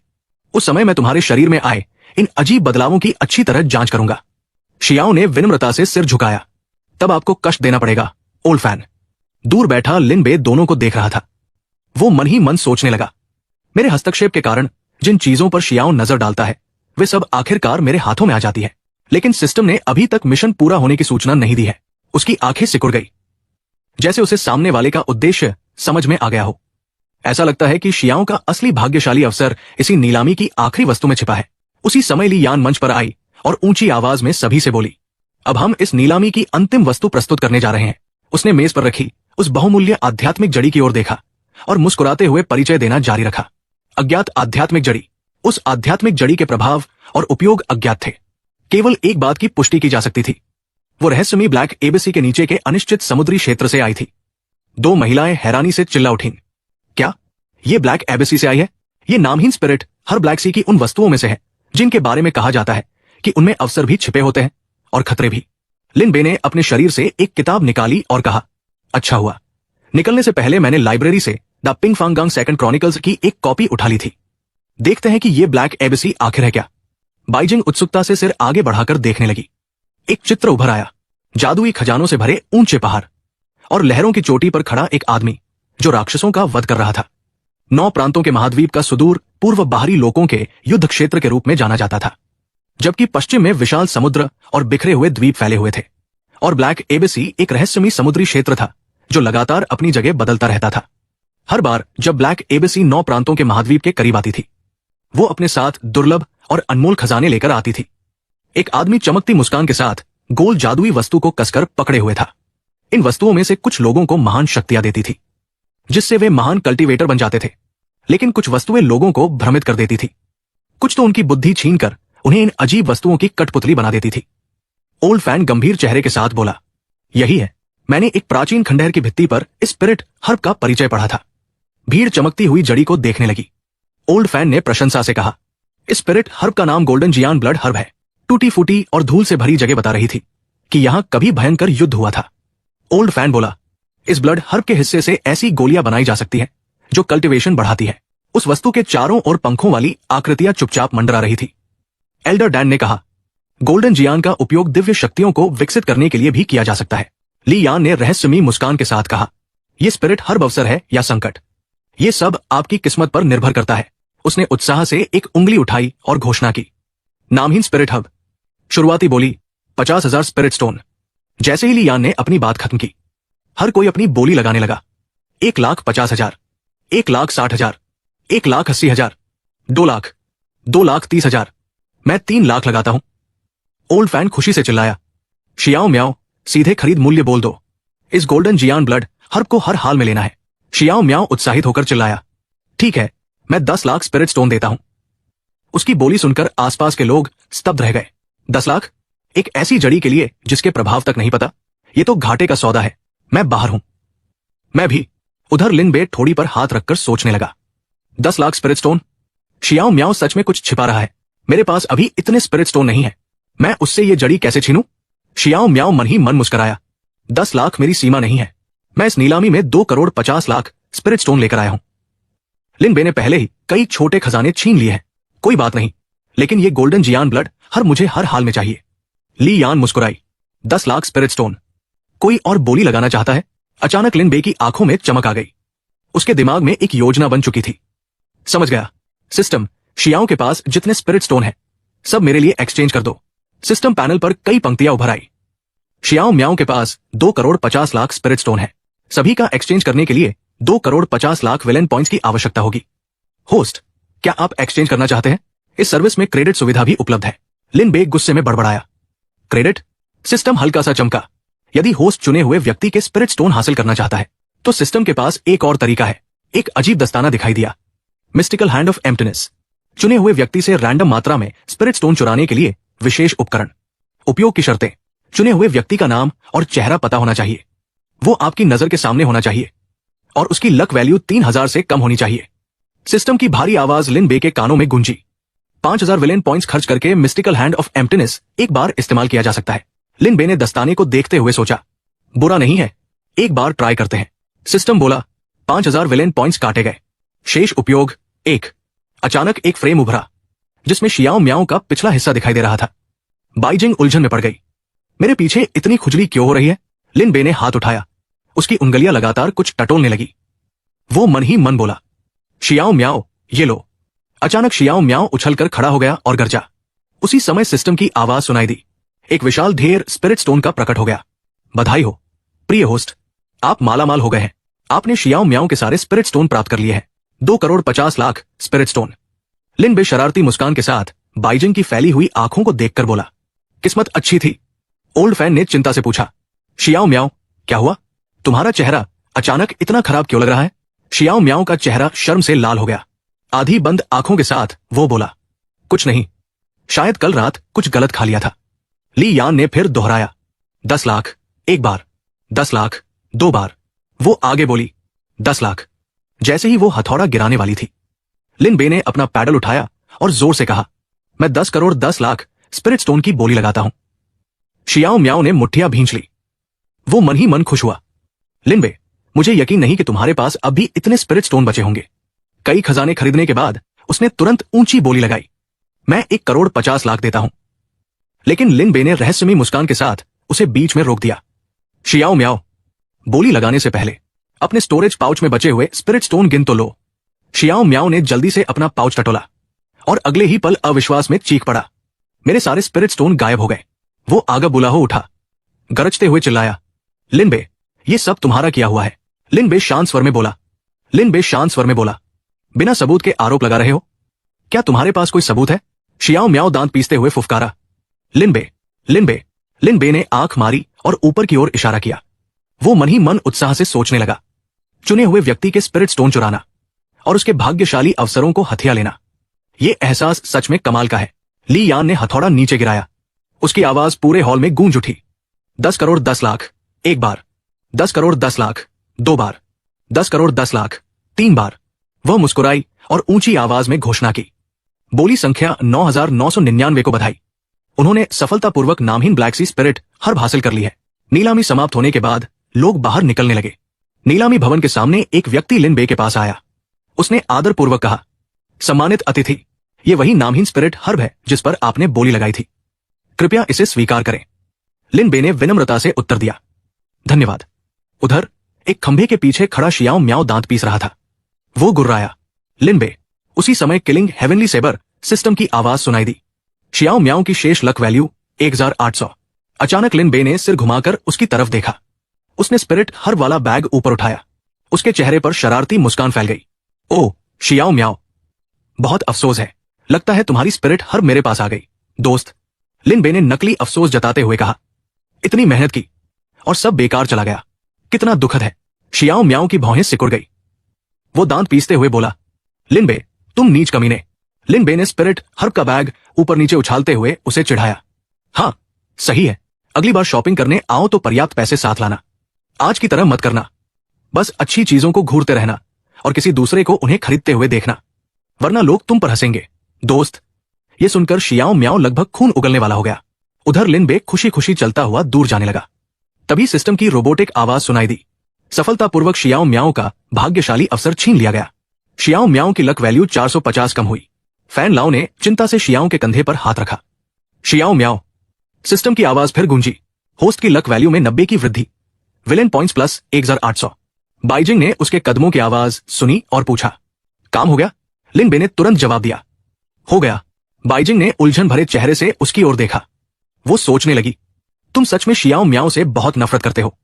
उस समय मैं तुम्हारे शरीर में आए इन अजीब बदलावों की अच्छी तरह जांच करूंगा। शियाओ ने विनम्रता से सिर झुकाया। तब आपको कष्ट देना पड़ेगा, ओल्ड फैन। दूर बैठा लिनबे दोनों को देख रहा था। वो मन ही मन सोचने लगा, मेरे हस्तक्षेप के कारण जिन चीजों पर शियाओ नजर डालता है वे सब आखिरकार मेरे हाथों में आ जाती है। लेकिन सिस्टम ने अभी तक मिशन पूरा होने की सूचना नहीं दी है। उसकी आंखें सिकुड़ गई, जैसे उसे सामने वाले का उद्देश्य समझ में आ गया हो। ऐसा लगता है कि शियाओ का असली भाग्यशाली अवसर इसी नीलामी की आखिरी वस्तु में छिपा है। उसी समय ली यान मंच पर आई और ऊंची आवाज में सभी से बोली, अब हम इस नीलामी की अंतिम वस्तु प्रस्तुत करने जा रहे हैं। उसने मेज पर रखी उस बहुमूल्य आध्यात्मिक जड़ी की ओर देखा और मुस्कुराते हुए परिचय देना जारी रखा। अज्ञात आध्यात्मिक जड़ी। उस आध्यात्मिक जड़ी के प्रभाव और उपयोग अज्ञात थे। केवल एक बात की पुष्टि की जा सकती थी, वो रहस्यमयी ब्लैक एबेसी के नीचे के अनिश्चित समुद्री क्षेत्र से आई थी। 2 महिलाएं हैरानी से चिल्ला उठीं, क्या ये ब्लैक एबेसी से आई है? ये नामहीन स्पिरिट हर ब्लैक सी की उन वस्तुओं में से है जिनके बारे में कहा जाता है कि उनमें अवसर भी छिपे होते हैं और खतरे भी। लिनबे ने अपने शरीर से एक किताब निकाली और कहा, अच्छा हुआ, निकलने से पहले मैंने लाइब्रेरी से द पिंग फांगगांग सेकंड क्रॉनिकल्स की एक कॉपी उठा ली थी। देखते हैं कि ये ब्लैक एबेसी आखिर है क्या। बाइजिंग उत्सुकता से सिर आगे बढ़ाकर देखने लगी। एक चित्र उभर आया, जादुई खजानों से भरे ऊंचे पहाड़ और लहरों की चोटी पर खड़ा एक आदमी जो राक्षसों का वध कर रहा था। 9 प्रांतों के महाद्वीप का सुदूर पूर्व बाहरी लोगों के युद्ध क्षेत्र के रूप में जाना जाता था, जबकि पश्चिम में विशाल समुद्र और बिखरे हुए द्वीप फैले हुए थे। और ब्लैक एबेसी एक रहस्यमयी समुद्री क्षेत्र था जो लगातार अपनी जगह बदलता रहता था। हर बार जब ब्लैक एबेसी 9 प्रांतों के महाद्वीप के करीब आती थी, वो अपने साथ दुर्लभ और अनमोल खजाने लेकर आती थी। एक आदमी चमकती मुस्कान के साथ गोल जादुई वस्तु को कसकर पकड़े हुए था। इन वस्तुओं में से कुछ लोगों को महान शक्तियां देती थी, जिससे वे महान कल्टीवेटर बन जाते थे, लेकिन कुछ वस्तुएं लोगों को भ्रमित कर देती थी। कुछ तो उनकी बुद्धि छीनकर उन्हें इन अजीब वस्तुओं की कठपुतली बना देती थी। ओल्ड फैन गंभीर चेहरे के साथ बोला, यही है, मैंने एक प्राचीन खंडहर की भित्ति पर स्पिरिट हर्ब का परिचय पढ़ा था। भीड़ चमकती हुई जड़ी को देखने लगी। ओल्ड फैन ने प्रशंसा से कहा, स्पिरिट हर्ब का नाम गोल्डन जियान ब्लड हर्ब है। टूटी फूटी और धूल से भरी जगह बता रही थी कि यहां कभी भयंकर युद्ध हुआ था। ओल्ड फैन बोला, इस ब्लड हर्ब के हिस्से से ऐसी गोलियां बनाई जा सकती हैं जो कल्टीवेशन बढ़ाती है। उस वस्तु के चारों ओर पंखों वाली आकृतियां चुपचाप मंडरा रही थी। एल्डर डैन ने कहा, गोल्डन जियान का उपयोग दिव्य शक्तियों को विकसित करने के लिए भी किया जा सकता है। ली यान ने रहस्यमयी मुस्कान के साथ कहा, यह स्पिरिट हर्ब अवसर है या संकट, ये सब आपकी किस्मत पर निर्भर करता है। उसने उत्साह से एक उंगली उठाई और घोषणा की, नामहीन स्पिरिट हब। शुरुआती बोली 50,000 स्पिरिट स्टोन। जैसे ही ली यान ने अपनी बात खत्म की, हर कोई अपनी बोली लगाने लगा। 1,50,000, 1,60,000, 1,80,000, 2 लाख, 2,30,000, मैं 3 लाख लगाता हूं। ओल्ड फैन खुशी से चिल्लाया, शियाओ म्याओ, सीधे खरीद मूल्य बोल दो। इस गोल्डन जियान ब्लड हर्ब को हर हाल में लेना है। शियाओ म्याओ उत्साहित होकर चिल्लाया, ठीक है, मैं 10 लाख स्पिरिट स्टोन देता हूं। उसकी बोली सुनकर आसपास के लोग स्तब्ध रह गए। 10 लाख एक ऐसी जड़ी के लिए जिसके प्रभाव तक नहीं पता, ये तो घाटे का सौदा है। मैं बाहर हूं। मैं भी। उधर लिन बे ठोड़ी पर हाथ रखकर सोचने लगा। 10 लाख स्पिरिट स्टोन? शियाओ म्याओ सच में कुछ छिपा रहा है। मेरे पास अभी इतने स्पिरिट स्टोन नहीं है। मैं उससे ये जड़ी कैसे छीनूं? शियाओ म्याओ मन ही मन मुस्कुराया। 10 लाख मेरी सीमा नहीं है। मैं इस नीलामी में 2,50,00,000 स्पिरिट स्टोन लेकर आया हूं। लिन बे ने पहले ही कई छोटे खजाने छीन लिए हैं। कोई बात नहीं, लेकिन ये गोल्डन जियान ब्लड मुझे हर हाल में चाहिए। ली यान मुस्कुराई। 10 लाख स्पिरिट स्टोन। कोई और बोली लगाना चाहता है? अचानक लिन बे की आंखों में चमक आ गई। उसके दिमाग में एक योजना बन चुकी थी। समझ गया। सिस्टम, शियाओं के पास जितने स्पिरिट स्टोन है सब मेरे लिए एक्सचेंज कर दो। सिस्टम पैनल पर कई पंक्तियां उभर आई। शियाओ म्याओ के पास 2,50,00,000 स्पिरिट स्टोन है। सभी का एक्सचेंज करने के लिए 2,50,00,000 विलेन पॉइंट्स की आवश्यकता होगी। होस्ट, क्या आप एक्सचेंज करना चाहते हैं? इस सर्विस में क्रेडिट सुविधा भी उपलब्ध है। लिन बे गुस्से में बड़बड़ाया। क्रेडिट? सिस्टम हल्का सा चमका। यदि होस्ट चुने हुए व्यक्ति के स्पिरिट स्टोन हासिल करना चाहता है तो सिस्टम के पास एक और तरीका है। एक अजीब दस्ताना दिखाई दिया। Mystical hand of emptiness. चुने हुए व्यक्ति से रैंडम मात्रा में स्पिरिट स्टोन चुराने के लिए विशेष उपकरण। उपयोग की शर्तें, चुने हुए व्यक्ति का नाम और चेहरा पता होना चाहिए। वो आपकी नजर के सामने होना चाहिए और उसकी लक वैल्यू 3,000 से कम होनी चाहिए। सिस्टम की भारी आवाज लिन बे के कानों में गूंजी। 5,000 विलेन पॉइंट्स खर्च करके मिस्टिकल हैंड ऑफ एम्प्टीनेस एक बार इस्तेमाल किया जा सकता है। लिन बे ने दस्ताने को देखते हुए सोचा, बुरा नहीं है, एक बार ट्राई करते हैं। सिस्टम बोला। 5,000 विलेन पॉइंट्स काटे गए। शेष उपयोग 1। अचानक एक फ्रेम उभरा जिसमें शियाओ म्याओ का पिछला हिस्सा दिखाई दे रहा था। बाइजिंग उलझन में पड़ गई। मेरे पीछे इतनी खुजली क्यों हो रही है? लिन बे ने हाथ उठाया। उसकी उंगलियां लगातार कुछ टटोलने लगी। वो मन ही मन बोला, शियाओ म्याओ, ये लो। अचानक शियाओ म्याओ उछलकर खड़ा हो गया और गरजा। उसी समय सिस्टम की आवाज सुनाई दी। एक विशाल ढेर स्पिरिट स्टोन का प्रकट हो गया। बधाई हो प्रिय होस्ट, आप मालामाल हो गए हैं। आपने शियाओ म्याओ के सारे स्पिरिट स्टोन प्राप्त कर लिए हैं। 2,50,00,000 स्पिरिट स्टोन। लिन बे शरारती मुस्कान के साथ बाइजिंग की फैली हुई आंखों को देखकर बोला, किस्मत अच्छी थी। ओल्ड फैन ने चिंता से पूछा, शियाओ म्याओ, क्या हुआ? तुम्हारा चेहरा अचानक इतना खराब क्यों लग रहा है? शियाओ म्याओ का चेहरा शर्म से लाल हो गया। आधी बंद आंखों के साथ वो बोला, कुछ नहीं, शायद कल रात कुछ गलत खा लिया था। ली यान ने फिर दोहराया, 10 लाख, एक बार, 10 लाख, 2 बार। वो आगे बोली, 10 लाख। जैसे ही वो हथौड़ा गिराने वाली थी, लिन बे ने अपना पैडल उठाया और जोर से कहा, मैं 10 करोड़ 10 लाख स्पिरिट स्टोन की बोली लगाता हूं। शियाओ म्याओ ने मुट्ठियां भींच ली। वो मन ही मन खुश हुआ। लिन बे, मुझे यकीन नहीं कि तुम्हारे पास अब भी इतने स्पिरिट स्टोन बचे होंगे। कई खजाने खरीदने के बाद उसने तुरंत ऊंची बोली लगाई, मैं 1,50,00,000 देता हूं। लेकिन लिन बे ने रहस्यमयी मुस्कान के साथ उसे बीच में रोक दिया। शियाओ म्याओ, बोली लगाने से पहले अपने स्टोरेज पाउच में बचे हुए स्पिरिट स्टोन गिन तो लो। शियाओ म्याओ ने जल्दी से अपना पाउच टटोला और अगले ही पल अविश्वास में चीख पड़ा, मेरे सारे स्पिरिट स्टोन गायब हो गए। वो आगा बुला हो उठा, गरजते हुए चिल्लाया, लिन बे, ये सब तुम्हारा किया हुआ है। लिन बे शांत स्वर में बोला। लिन बे शांत स्वर में बोला, बिना सबूत के आरोप लगा रहे हो? क्या तुम्हारे पास कोई सबूत है? शियाओ म्याओ दांत पीसते हुए फुफकारा। लिन बे, लिन बे। लिन बे ने आंख मारी और ऊपर की ओर इशारा किया। वो मन ही मन उत्साह से सोचने लगा, चुने हुए व्यक्ति के स्पिरिट स्टोन चुराना और उसके भाग्यशाली अवसरों को हथिया लेना, ये एहसास सच में कमाल का है। ली यान ने हथौड़ा नीचे गिराया। उसकी आवाज पूरे हॉल में गूंज उठी। 10 करोड़ 10 लाख, एक बार। 10 करोड़ 10 लाख, दो बार। 10 करोड़ 10 लाख, तीन बार। वह मुस्कुराई और ऊंची आवाज में घोषणा की। बोली संख्या 9999 को बधाई। उन्होंने सफलतापूर्वक नामहीन ब्लैक सी स्पिरिट हर्ब हासिल कर ली है। नीलामी समाप्त होने के बाद लोग बाहर निकलने लगे। नीलामी भवन के सामने एक व्यक्ति लिन बे के पास आया। उसने आदरपूर्वक कहा, सम्मानित अतिथि, ये वही नामहीन स्पिरिट हर्ब है जिस पर आपने बोली लगाई थी। कृपया इसे स्वीकार करें। लिन बे ने विनम्रता से उत्तर दिया, धन्यवाद। उधर एक खंभे के पीछे खड़ा शियाओ म्याओ दांत पीस रहा था। वो गुर्राया। लिन बे। उसी समय किलिंग हेवनली सेबर सिस्टम की आवाज सुनाई दी। शियाओ म्याओ की शेष लक वैल्यू 1800। अचानक लिन बे ने सिर घुमाकर उसकी तरफ देखा। उसने स्पिरिट हर्ब वाला बैग ऊपर उठाया। उसके चेहरे पर शरारती मुस्कान फैल गई। ओह शियाओ म्याओ, बहुत अफसोस है, लगता है तुम्हारी स्पिरिट हर्ब मेरे पास आ गई। दोस्त, लिन बे ने नकली अफसोस जताते हुए कहा, इतनी मेहनत की और सब बेकार चला गया, कितना दुखद है। शियाओ म्याओ की भौहें सिकुड़ गई। वो दांत पीसते हुए बोला, लिन बे, तुम नीच कमीने। लिन बे ने स्पिरिट हर्ब का बैग ऊपर नीचे उछालते हुए उसे चिढ़ाया। हाँ सही है, अगली बार शॉपिंग करने आओ तो पर्याप्त पैसे साथ लाना। आज की तरह मत करना। बस अच्छी चीजों को घूरते रहना और किसी दूसरे को उन्हें खरीदते हुए देखना, वरना लोग तुम पर हंसेंगे। दोस्त। ये सुनकर शियाओ म्याओ लगभग खून उगलने वाला हो गया। उधर लिन बे खुशी खुशी चलता हुआ दूर जाने लगा। तभी सिस्टम की रोबोटिक आवाज सुनाई दी। सफलतापूर्वक शियाओ म्याओ का भाग्यशाली अवसर छीन लिया गया। शियाओ म्याओ की लक वैल्यू 450 कम हुई। फैन लाओ ने चिंता से शियाओ के कंधे पर हाथ रखा। शियाओ म्याओ। सिस्टम की आवाज फिर गूंजी। होस्ट की लक वैल्यू में 90 की वृद्धि। Villain points plus 1800। बाइजिंग ने उसके कदमों की आवाज सुनी और पूछा, काम हो गया? लिन बे ने तुरंत जवाब दिया, हो गया। बाइजिंग ने उलझन भरे चेहरे से उसकी ओर देखा। वो सोचने लगी, तुम सच में शियाओ म्याओ से बहुत नफरत करते हो।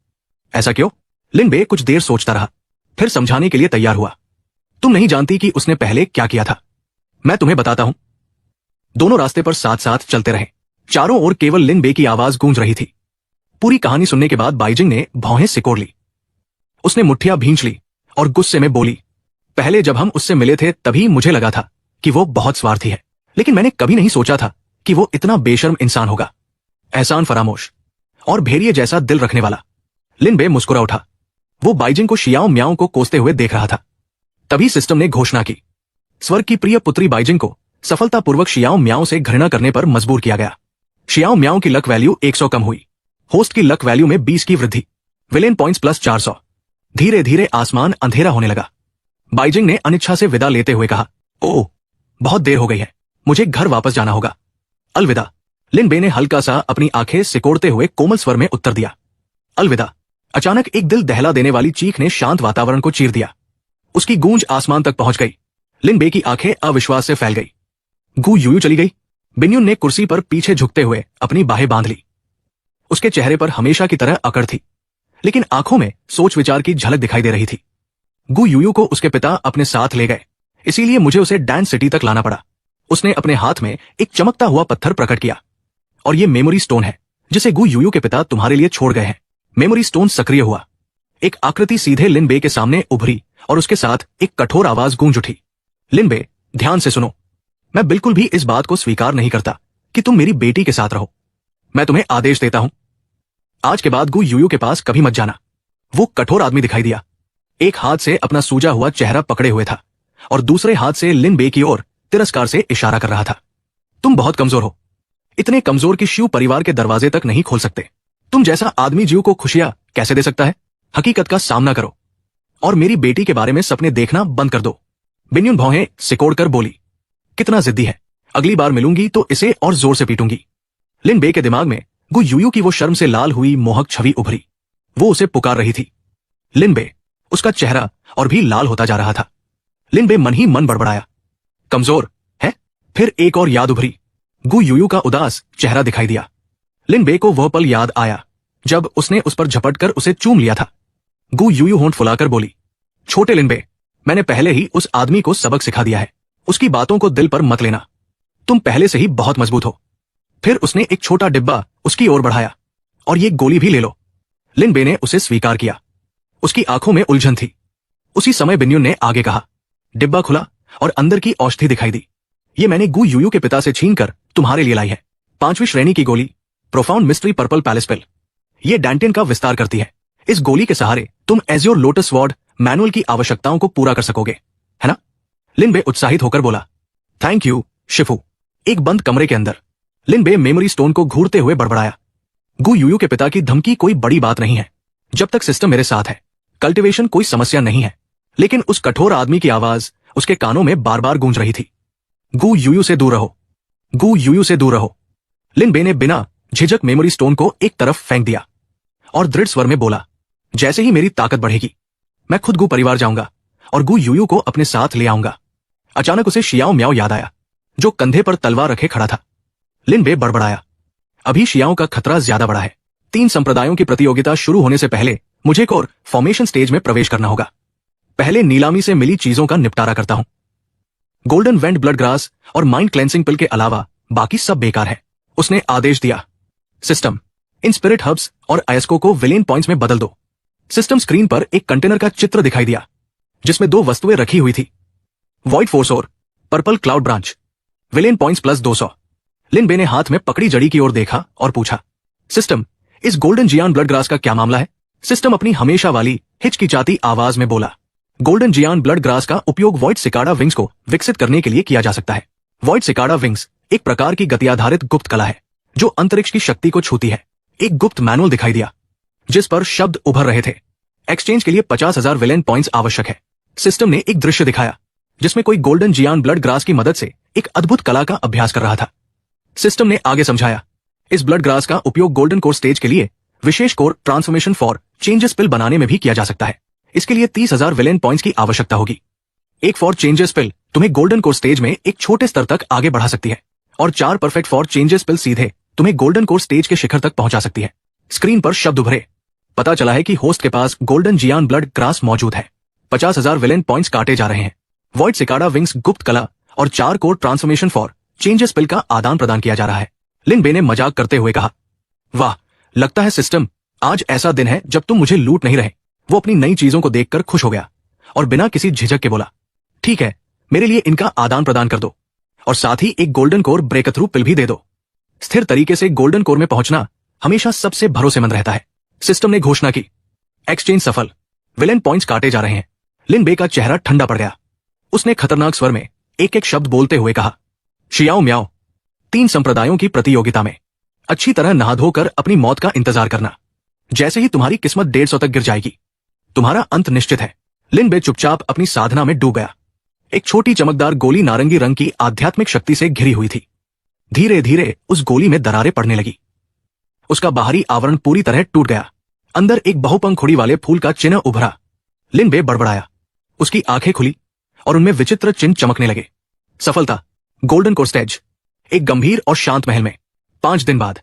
ऐसा क्यों? लिन बे कुछ देर सोचता रहा, फिर समझाने के लिए तैयार हुआ। तुम नहीं जानती कि उसने पहले क्या किया था। मैं तुम्हें बताता हूं। दोनों रास्ते पर साथ साथ चलते रहे। चारों ओर केवल लिन बे की आवाज गूंज रही थी। पूरी कहानी सुनने के बाद बाइजिंग ने भौहें सिकोड़ ली। उसने मुट्ठियां भींच ली और गुस्से में बोली, पहले जब हम उससे मिले थे तभी मुझे लगा था कि वो बहुत स्वार्थी है, लेकिन मैंने कभी नहीं सोचा था कि वो इतना बेशर्म इंसान होगा। एहसान फरामोश और भेड़िए जैसा दिल रखने वाला। लिन बे मुस्कुरा उठा। वो बाइजिंग को शियाओ म्याओ को कोसते हुए देख रहा था। तभी सिस्टम ने घोषणा की, स्वर्ग की प्रिय पुत्री बाइजिंग को सफलतापूर्वक शियाओ म्याओ से घृणा करने पर मजबूर किया गया। शियाओ म्याओ की लक वैल्यू 100 कम हुई। होस्ट की लक वैल्यू में 20 की वृद्धि। Villain points plus 400। धीरे धीरे आसमान अंधेरा होने लगा। बाइजिंग ने अनिच्छा से विदा लेते हुए कहा, ओह बहुत देर हो गई है, मुझे घर वापस जाना होगा। अलविदा। लिन बे ने हल्का सा अपनी आंखें सिकोड़ते हुए कोमल स्वर में उत्तर दिया, अलविदा। अचानक एक दिल दहला देने वाली चीख ने शांत वातावरण को चीर दिया। उसकी गूंज आसमान तक पहुंच गई। लिन बे की आंखें अविश्वास से फैल गई। गू यूयू चली गई। बिन्युन ने कुर्सी पर पीछे झुकते हुए अपनी बाहें बांध ली। उसके चेहरे पर हमेशा की तरह अकड़ थी, लेकिन आंखों में सोच विचार की झलक दिखाई दे रही थी। गू यूयू को उसके पिता अपने साथ ले गए, इसीलिए मुझे उसे डैन सिटी तक लाना पड़ा। उसने अपने हाथ में एक चमकता हुआ पत्थर प्रकट किया, और ये मेमोरी स्टोन है जिसे गू यूयू के पिता तुम्हारे लिए छोड़ गए हैं। मेमोरी स्टोन सक्रिय हुआ। एक आकृति सीधे लिन बे के सामने उभरी और उसके साथ एक कठोर आवाज गूंज उठी, लिन बे ध्यान से सुनो। मैं बिल्कुल भी इस बात को स्वीकार नहीं करता कि तुम मेरी बेटी के साथ रहो। मैं तुम्हें आदेश देता हूं, आज के बाद गू यूयू के पास कभी मत जाना। वो कठोर आदमी दिखाई दिया। एक हाथ से अपना सूजा हुआ चेहरा पकड़े हुए था और दूसरे हाथ से लिन बे की ओर तिरस्कार से इशारा कर रहा था। तुम बहुत कमजोर हो, इतने कमजोर कि शिव परिवार के दरवाजे तक नहीं खोल सकते। तुम जैसा आदमी जीव को खुशियां कैसे दे सकता है? हकीकत का सामना करो और मेरी बेटी के बारे में सपने देखना बंद कर दो। बिन्युन भौहें सिकोड़कर बोली, कितना जिद्दी है, अगली बार मिलूंगी तो इसे और जोर से पीटूंगी। लिन बे के दिमाग में गू यूयू की वो शर्म से लाल हुई मोहक छवि उभरी। वो उसे पुकार रही थी, लिन बे। उसका चेहरा और भी लाल होता जा रहा था। लिन बे मन ही मन बड़बड़ाया, कमजोर है? फिर एक और याद उभरी। गू यूयू का उदास चेहरा दिखाई दिया। लिन बे को वह पल याद आया जब उसने उस पर झपटकर उसे चूम लिया था। गू यूयू होंठ फुलाकर बोली, छोटे लिन बे, मैंने पहले ही उस आदमी को सबक सिखा दिया है। उसकी बातों को दिल पर मत लेना। तुम पहले से ही बहुत मजबूत हो। फिर उसने एक छोटा डिब्बा उसकी ओर बढ़ाया, और ये गोली भी ले लो। लिन बे ने उसे स्वीकार किया। उसकी आंखों में उलझन थी। उसी समय बिन्युन ने आगे कहा। डिब्बा खुला और अंदर की औषधि दिखाई दी। ये मैंने गु यूयू के पिता से छीनकर तुम्हारे लिए लाई है। 5वीं श्रेणी की गोली, प्रोफाउंड मिस्ट्री पर्पल पैलेस पिल। ये डैंटिन का विस्तार करती है। इस गोली के सहारे तुम एज्योर लोटस वॉर्ड मैनुअल की आवश्यकताओं को पूरा कर सकोगे, है ना? लिन बे उत्साहित होकर बोला। Thank you Shifu. एक बंद कमरे के अंदर लिन बे मेमोरी स्टोन को घूरते हुए बड़बड़ाया। गु यूयू के पिता की धमकी कोई बड़ी बात नहीं है। जब तक सिस्टम मेरे साथ है, कल्टीवेशन कोई समस्या नहीं है। लेकिन उस कठोर आदमी की आवाज उसके कानों में बार बार गूंज रही थी। गु यूयू से दूर रहो, गु यूयू से दूर रहो। लिन बे ने बिना झिझक मेमोरी स्टोन को एक तरफ फेंक दिया और दृढ़ स्वर में बोला, जैसे ही मेरी ताकत बढ़ेगी मैं खुद गु परिवार जाऊंगा और गु यूयू को अपने साथ ले आऊंगा। अचानक उसे शियाओ म्याओ याद आया, जो कंधे पर तलवार रखे खड़ा था। लिन बे बड़बड़ाया, अभी शियाओ का खतरा ज्यादा बड़ा है। 3 संप्रदायों की प्रतियोगिता शुरू होने से पहले मुझे कोर फॉर्मेशन स्टेज में प्रवेश करना होगा। पहले नीलामी से मिली चीजों का निपटारा करता हूं। गोल्डन वेंट ब्लड ग्रास और माइंड क्लेंसिंग पिल के अलावा बाकी सब बेकार है। उसने आदेश दिया, सिस्टम इन स्पिरिट हब्स और अयस्को को विलेन पॉइंट्स में बदल दो। सिस्टम स्क्रीन पर एक कंटेनर का चित्र दिखाई दिया, जिसमें 2 वस्तुएं रखी हुई थी, वॉइड फोर्स और purple cloud branch. Villain points plus 200। लिन बे ने हाथ में पकड़ी जड़ी की ओर देखा और पूछा, सिस्टम इस गोल्डन जियान ब्लड ग्रास का क्या मामला है? सिस्टम अपनी हमेशा वाली हिचकिचाती आवाज में बोला, गोल्डन जियान ब्लड ग्रास का उपयोग वॉइड सिकाडा विंग्स को विकसित करने के लिए किया जा सकता है। वॉइड सिकाडा विंग्स एक प्रकार की गति आधारित गुप्त कला है जो अंतरिक्ष की शक्ति को छूती है। एक गुप्त मैनुअल दिखाई दिया जिस पर शब्द उभर रहे थे, एक्सचेंज के लिए 50,000 विलेन पॉइंट्स आवश्यक है। सिस्टम ने एक दृश्य दिखाया जिसमें कोई गोल्डन जियान ब्लड ग्रास की मदद से एक अद्भुत कला का अभ्यास कर रहा था। सिस्टम ने आगे समझाया, इस ब्लड ग्रास का उपयोग गोल्डन कोर स्टेज के लिए विशेष कोर ट्रांसफॉर्मेशन फॉर चेंजेस पिल बनाने में भी किया जा सकता है। इसके लिए 30,000 विलेन पॉइंट्स की आवश्यकता होगी। एक फॉर चेंजेस पिल तुम्हें गोल्डन कोर स्टेज में एक छोटे स्तर तक आगे बढ़ा सकती है और 4 परफेक्ट फॉर चेंजेस पिल सीधे तुम्हें गोल्डन कोर स्टेज के शिखर तक पहुंचा सकती है। स्क्रीन पर शब्द उभरे, पता चला है कि होस्ट के पास गोल्डन जियान ब्लड ग्रास मौजूद है। 50,000 विलेन पॉइंट्स काटे जा रहे हैं। वॉइड सिकाडा विंग्स गुप्त कला और 4 कोर ट्रांसफॉर्मेशन फॉर चेंजेस पिल का आदान प्रदान किया जा रहा है। लिन बे ने मजाक करते हुए कहा, वाह, लगता है सिस्टम आज ऐसा दिन है जब तुम मुझे लूट नहीं रहे। वो अपनी नई चीजों को देखकर खुश हो गया और बिना किसी झिझक के बोला, ठीक है, मेरे लिए इनका आदान प्रदान कर दो और साथ ही एक गोल्डन कोर ब्रेक थ्रू पिल भी दे दो। स्थिर तरीके से गोल्डन कोर में पहुंचना हमेशा सबसे भरोसेमंद रहता है। सिस्टम ने घोषणा की, एक्सचेंज सफल, विलेन पॉइंट्स काटे जा रहे हैं। लिन बे का चेहरा ठंडा पड़ गया। उसने खतरनाक स्वर में एक एक शब्द बोलते हुए कहा, शियाओ म्याओ, 3 संप्रदायों की प्रतियोगिता में अच्छी तरह नहा धोकर अपनी मौत का इंतजार करना। जैसे ही तुम्हारी किस्मत 150 तक गिर जाएगी, तुम्हारा अंत निश्चित है। लिन बे चुपचाप अपनी साधना में डूब गया। एक छोटी चमकदार गोली नारंगी रंग की आध्यात्मिक शक्ति से घिरी हुई थी। धीरे धीरे उस गोली में दरारें पड़ने लगी। उसका बाहरी आवरण पूरी तरह टूट गया। अंदर एक बहुपंखुड़ी वाले फूल का चिन्ह उभरा। लिन बे बड़बड़ाया। उसकी आंखें खुली और उनमें विचित्र चिन्ह चमकने लगे। सफलता, गोल्डन कोर स्टेज। एक गंभीर और शांत महल में 5 दिन बाद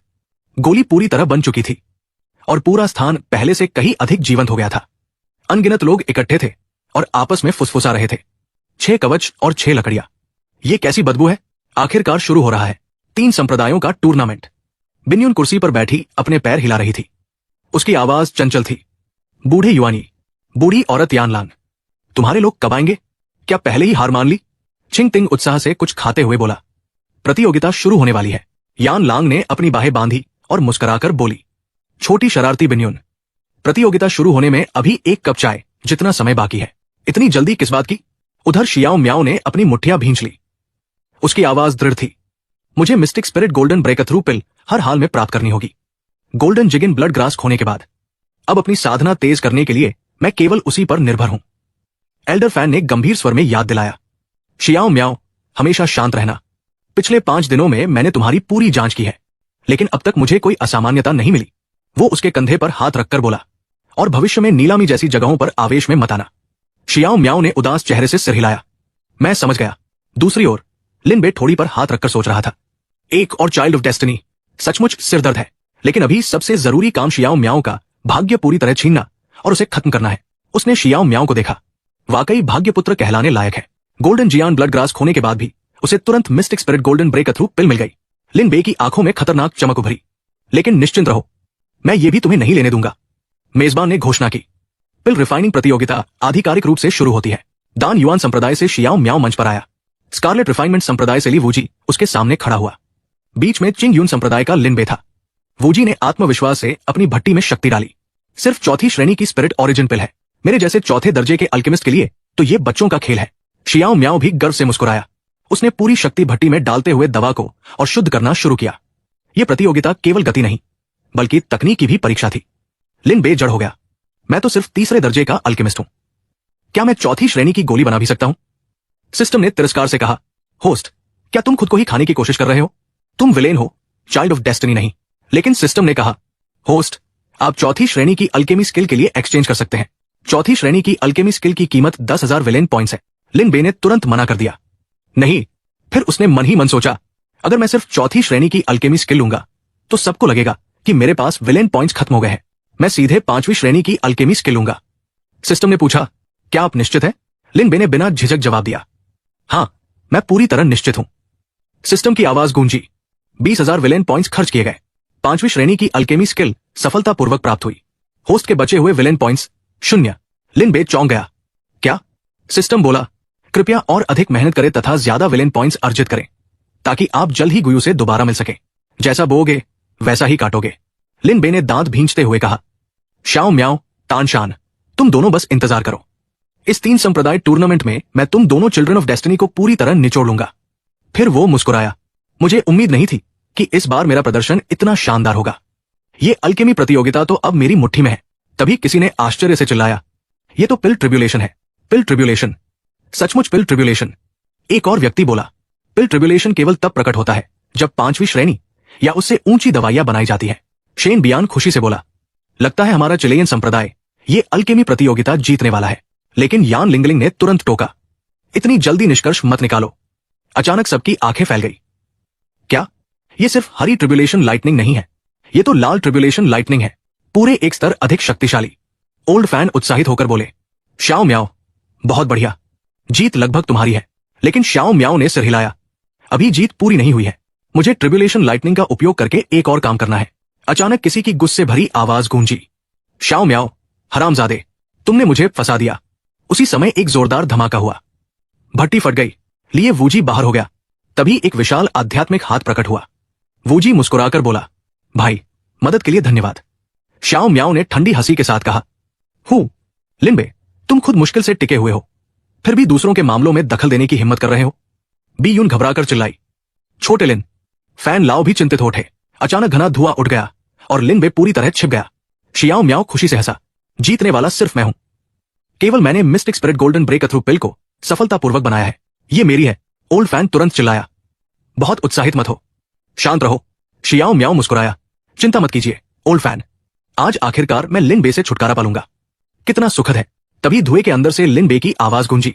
गोली पूरी तरह बन चुकी थी और पूरा स्थान पहले से कहीं अधिक जीवंत हो गया था। अनगिनत लोग इकट्ठे थे और आपस में फुसफुसा रहे थे। 6 कवच और 6 लकड़ियां। ये कैसी बदबू है? आखिरकार शुरू हो रहा है 3 संप्रदायों का टूर्नामेंट। बिन्युन कुर्सी पर बैठी अपने पैर हिला रही थी। उसकी आवाज चंचल थी। बूढ़े युवानी, बूढ़ी औरत यान लांग, तुम्हारे लोग कब आएंगे? क्या पहले ही हार मान ली? छिंग तिंग उत्साह से कुछ खाते हुए बोला, प्रतियोगिता शुरू होने वाली है। यान लांग ने अपनी बाहें बांधी और मुस्कुराकर बोली, छोटी शरारती बिन्युन, प्रतियोगिता शुरू होने में अभी 1 कप चाय जितना समय बाकी है। इतनी जल्दी किस बात की? उधर शियाओ म्याओ ने अपनी मुट्ठियां भींच ली। उसकी आवाज दृढ़ थी, मुझे mystic spirit golden breakthrough pill हर हाल में प्राप्त करनी होगी। गोल्डन जिगिन ब्लड ग्रास खोने के बाद अब अपनी साधना तेज करने के लिए मैं केवल उसी पर निर्भर हूं। एल्डर फैन ने गंभीर स्वर में याद दिलाया, शियाओ म्याओ, हमेशा शांत रहना। पिछले 5 दिनों में मैंने तुम्हारी पूरी जांच की है, लेकिन अब तक मुझे कोई असामान्यता नहीं मिली। वो उसके कंधे पर हाथ रखकर बोला, और भविष्य में नीलामी जैसी जगहों पर आवेश में मत आना। शियाओ म्याओ ने उदास चेहरे से सिर हिलाया। मैं समझ गया। दूसरी ओर लिन बे ठोड़ी पर हाथ रखकर सोच रहा था, एक और चाइल्ड ऑफ डेस्टिनी। सचमुच सिरदर्द है, लेकिन अभी सबसे जरूरी काम शियाओ म्याओ का भाग्य पूरी तरह छीनना और उसे खत्म करना है। उसने शियाओ म्याओ को देखा, वाकई भाग्यपुत्र कहलाने लायक है। गोल्डन जियान ब्लड ग्रास खोने के बाद भी उसे तुरंत mystic spirit golden breakthrough pill मिल गई। लिन बे की आंखों में खतरनाक चमक उभरी। लेकिन निश्चिंत रहो, मैं ये भी तुम्हें नहीं लेने दूंगा, मेजबान ने घोषणा की। पिल रिफाइनिंग प्रतियोगिता आधिकारिक रूप से शुरू होती है। दान युआन संप्रदाय से शियाओ म्याओ मंच पर आया। स्कारलेट रिफाइनमेंट संप्रदाय से ली वूजी उसके सामने खड़ा हुआ। बीच में चिंग यून संप्रदाय का लिन बे था। वूजी ने आत्मविश्वास से अपनी भट्टी में शक्ति डाली। सिर्फ चौथी श्रेणी की स्पिरिट ओरिजिन पिल है। मेरे जैसे चौथे दर्जे के अल्केमिस्ट के लिए तो ये बच्चों का खेल है। शियाओ म्याओ भी गर्व से मुस्कुराया। उसने पूरी शक्ति भट्टी में डालते हुए दवा को और शुद्ध करना शुरू किया। यह प्रतियोगिता केवल गति नहीं बल्कि तकनीक की भी परीक्षा थी। लिन बे जड़ हो गया। मैं तो सिर्फ तीसरे दर्जे का अल्केमिस्ट हूं। क्या मैं चौथी श्रेणी की गोली बना भी सकता हूं? सिस्टम ने तिरस्कार से कहा, होस्ट, क्या तुम खुद को ही खाने की कोशिश कर रहे हो? तुम विलेन हो, चाइल्ड ऑफ डेस्टिनी नहीं। लेकिन सिस्टम ने कहा, होस्ट, आप चौथी श्रेणी की अल्केमी स्किल के लिए एक्सचेंज कर सकते हैं। चौथी श्रेणी की अल्केमी स्किल की कीमत 10,000 विलेन पॉइंट्स है। लिन बे ने तुरंत मना कर दिया। नहीं। फिर उसने मन ही मन सोचा, अगर मैं सिर्फ चौथी श्रेणी की अल्केमी स्किल लूंगा तो सबको लगेगा कि मेरे पास विलेन पॉइंट्स खत्म हो गए हैं। मैं सीधे 5वीं श्रेणी की अल्केमी स्किल लूंगा। सिस्टम ने पूछा, क्या आप निश्चित हैं? लिन बे ने बिना झिझक जवाब दिया, हां, मैं पूरी तरह निश्चित हूं। सिस्टम की आवाज गूंजी। 20,000 विलेन पॉइंट्स खर्च किए गए। 5वीं श्रेणी की अल्केमी स्किल सफलतापूर्वक प्राप्त हुई। होस्ट के बचे हुए विलेन पॉइंट्स 0। लिन बे चौंक गया। क्या? सिस्टम बोला, कृपया और अधिक मेहनत करें तथा ज्यादा विलेन पॉइंट्स अर्जित करें ताकि आप जल्द ही गुयू से दोबारा मिल सके। जैसा बोगे वैसा ही काटोगे। लिन बे ने दांत भींचते हुए कहा। शाओ म्याओ, तानशान, तुम दोनों बस इंतजार करो। इस 3 संप्रदाय टूर्नामेंट में मैं तुम दोनों चिल्ड्रन ऑफ डेस्टिनी को पूरी तरह निचोड़ लूंगा। फिर वो मुस्कुराया। मुझे उम्मीद नहीं थी कि इस बार मेरा प्रदर्शन इतना शानदार होगा। ये अल्केमी प्रतियोगिता तो अब मेरी मुट्ठी में है। तभी किसी ने आश्चर्य से चिल्लाया, ये तो पिल ट्रिब्यूलेशन है। पिल ट्रिब्यूलेशन, सचमुच पिल ट्रिब्यूलेशन। एक और व्यक्ति बोला, पिल ट्रिब्यूलेशन केवल तब प्रकट होता है जब 5वीं श्रेणी या उससे ऊंची दवाइयां बनाई जाती है। शेन बियान खुशी से बोला, लगता है हमारा चिलेयन संप्रदाय ये अल्केमी प्रतियोगिता जीतने वाला है। लेकिन यान लिंगलिंग ने तुरंत टोका, इतनी जल्दी निष्कर्ष मत निकालो। अचानक सबकी आंखें फैल गई। क्या? ये सिर्फ हरी ट्रिब्यूलेशन लाइटनिंग नहीं है, ये तो लाल ट्रिब्यूलेशन लाइटनिंग है, पूरे एक स्तर अधिक शक्तिशाली। ओल्ड फैन उत्साहित होकर बोले, शाओ म्याओ, बहुत बढ़िया, जीत लगभग तुम्हारी है। लेकिन शाओ म्याओ ने सिर हिलाया, अभी जीत पूरी नहीं हुई है। मुझे ट्रिब्यूलेशन लाइटनिंग का उपयोग करके एक और काम करना है। अचानक किसी की गुस्से भरी आवाज गूंजी, शाओ म्याओ, हरामजादे, तुमने मुझे फंसा दिया। उसी समय एक जोरदार धमाका हुआ। भट्टी फट गई। लिए वूजी बाहर हो गया। तभी एक विशाल आध्यात्मिक हाथ प्रकट हुआ। वूजी मुस्कुराकर बोला, भाई, मदद के लिए धन्यवाद। शाओ म्याओ ने ठंडी हंसी के साथ कहा, हूं, लिन बे, तुम खुद मुश्किल से टिके हुए हो, फिर भी दूसरों के मामलों में दखल देने की हिम्मत कर रहे हो। बी यून घबराकर चिल्लाई, छोटे लिन। फैन लाओ भी चिंतित हो उठे। अचानक घना धुआं उठ गया और लिन बे पूरी तरह छिप गया। शियाओ म्याओ खुशी से हंसा, जीतने वाला सिर्फ मैं हूं। केवल मैंने mystic spirit golden breakthrough pill को सफलतापूर्वक बनाया है। ये मेरी है। ओल्ड फैन तुरंत चिल्लाया, बहुत उत्साहित मत हो, शांत रहो। शियाओ म्याओ मुस्कुराया, चिंता मत कीजिए ओल्ड फैन, आज आखिरकार मैं लिन बे से छुटकारा पालूंगा। कितना सुखद है। तभी धुएं के अंदर से लिन बे की आवाज गूंजी,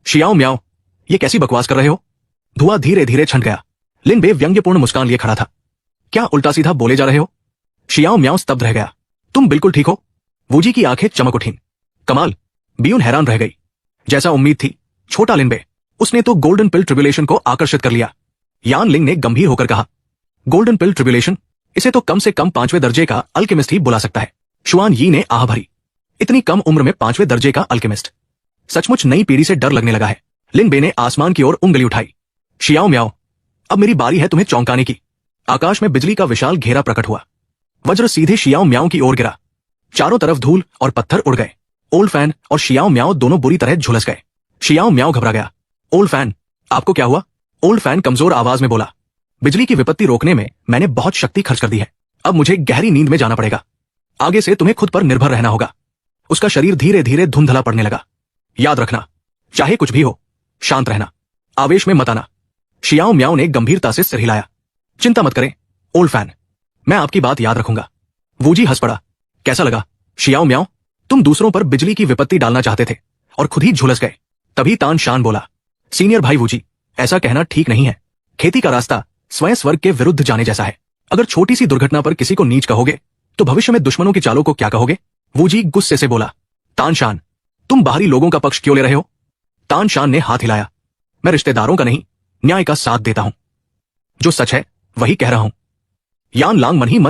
शियाओ म्याओ, ये कैसी बकवास कर रहे हो? धुआं धीरे धीरे छंट गया। लिन बे व्यंग्यपूर्ण मुस्कान लिए खड़ा था। क्या उल्टा सीधा बोले जा रहे हो? शियाओ म्याओ स्तब्ध रह गया। तुम बिल्कुल ठीक हो? वूजी की आंखें चमक उठीं। कमाल। बियून हैरान रह गई। जैसा उम्मीद थी, छोटा लिन बे, उसने तो गोल्डन पिल ट्रिब्यूलेशन को आकर्षित कर लिया। यान लिंग ने गंभीर होकर कहा, गोल्डन पिल ट्रिब्यूलेशन, इसे तो कम से कम 5वें दर्जे का अल्केमिस्ट ही बुला सकता है। शुआन यी ने आह भरी, इतनी कम उम्र में 5वें दर्जे का अल्केमिस्ट, सचमुच नई पीढ़ी से डर लगने लगा है। लिन बे ने आसमान की ओर उंगली उठाई, शियाओ म्याओ, अब मेरी बारी है तुम्हें चौंकाने की। आकाश में बिजली का विशाल घेरा प्रकट हुआ। वज्र सीधे शियाओ म्याओ की ओर गिरा। चारों तरफ धूल और पत्थर उड़ गए। ओल्ड फैन और शियाओ म्याओ दोनों बुरी तरह झुलस गए। शियाओ म्याओ घबरा गया। ओल्ड फैन, आपको क्या हुआ? ओल्ड फैन कमजोर आवाज में बोला, बिजली की विपत्ति रोकने में मैंने बहुत शक्ति खर्च कर दी है। अब मुझे गहरी नींद में जाना पड़ेगा। आगे से तुम्हें खुद पर निर्भर रहना होगा। उसका शरीर धीरे धीरे धुंधला पड़ने लगा। याद रखना, चाहे कुछ भी हो, शांत रहना, आवेश में मत आना। शियाओ म्याओ ने गंभीरता से सिर हिलाया। चिंता मत करें ओल्ड फैन, मैं आपकी बात याद रखूंगा। वूजी हंस पड़ा। कैसा लगा शियाओ म्याओ? तुम दूसरों पर बिजली की विपत्ति डालना चाहते थे और खुद ही झुलस गए। तभी तान शान बोला, सीनियर भाई वूजी, ऐसा कहना ठीक नहीं है। खेती का रास्ता स्वयं स्वर्ग के विरुद्ध जाने जैसा है। अगर छोटी सी दुर्घटना पर किसी को नीच कहोगे तो भविष्य में दुश्मनों की चालों को क्या कहोगे? वूजी गुस्से से बोला, तान शान, तुम बाहरी लोगों का पक्ष क्यों ले रहे हो? तान शान ने हाथ हिलाया, मैं रिश्तेदारों का नहीं, न्याय का साथ देता हूं। जो सच है वही कह रहा हूं। यान लांग मन ही मन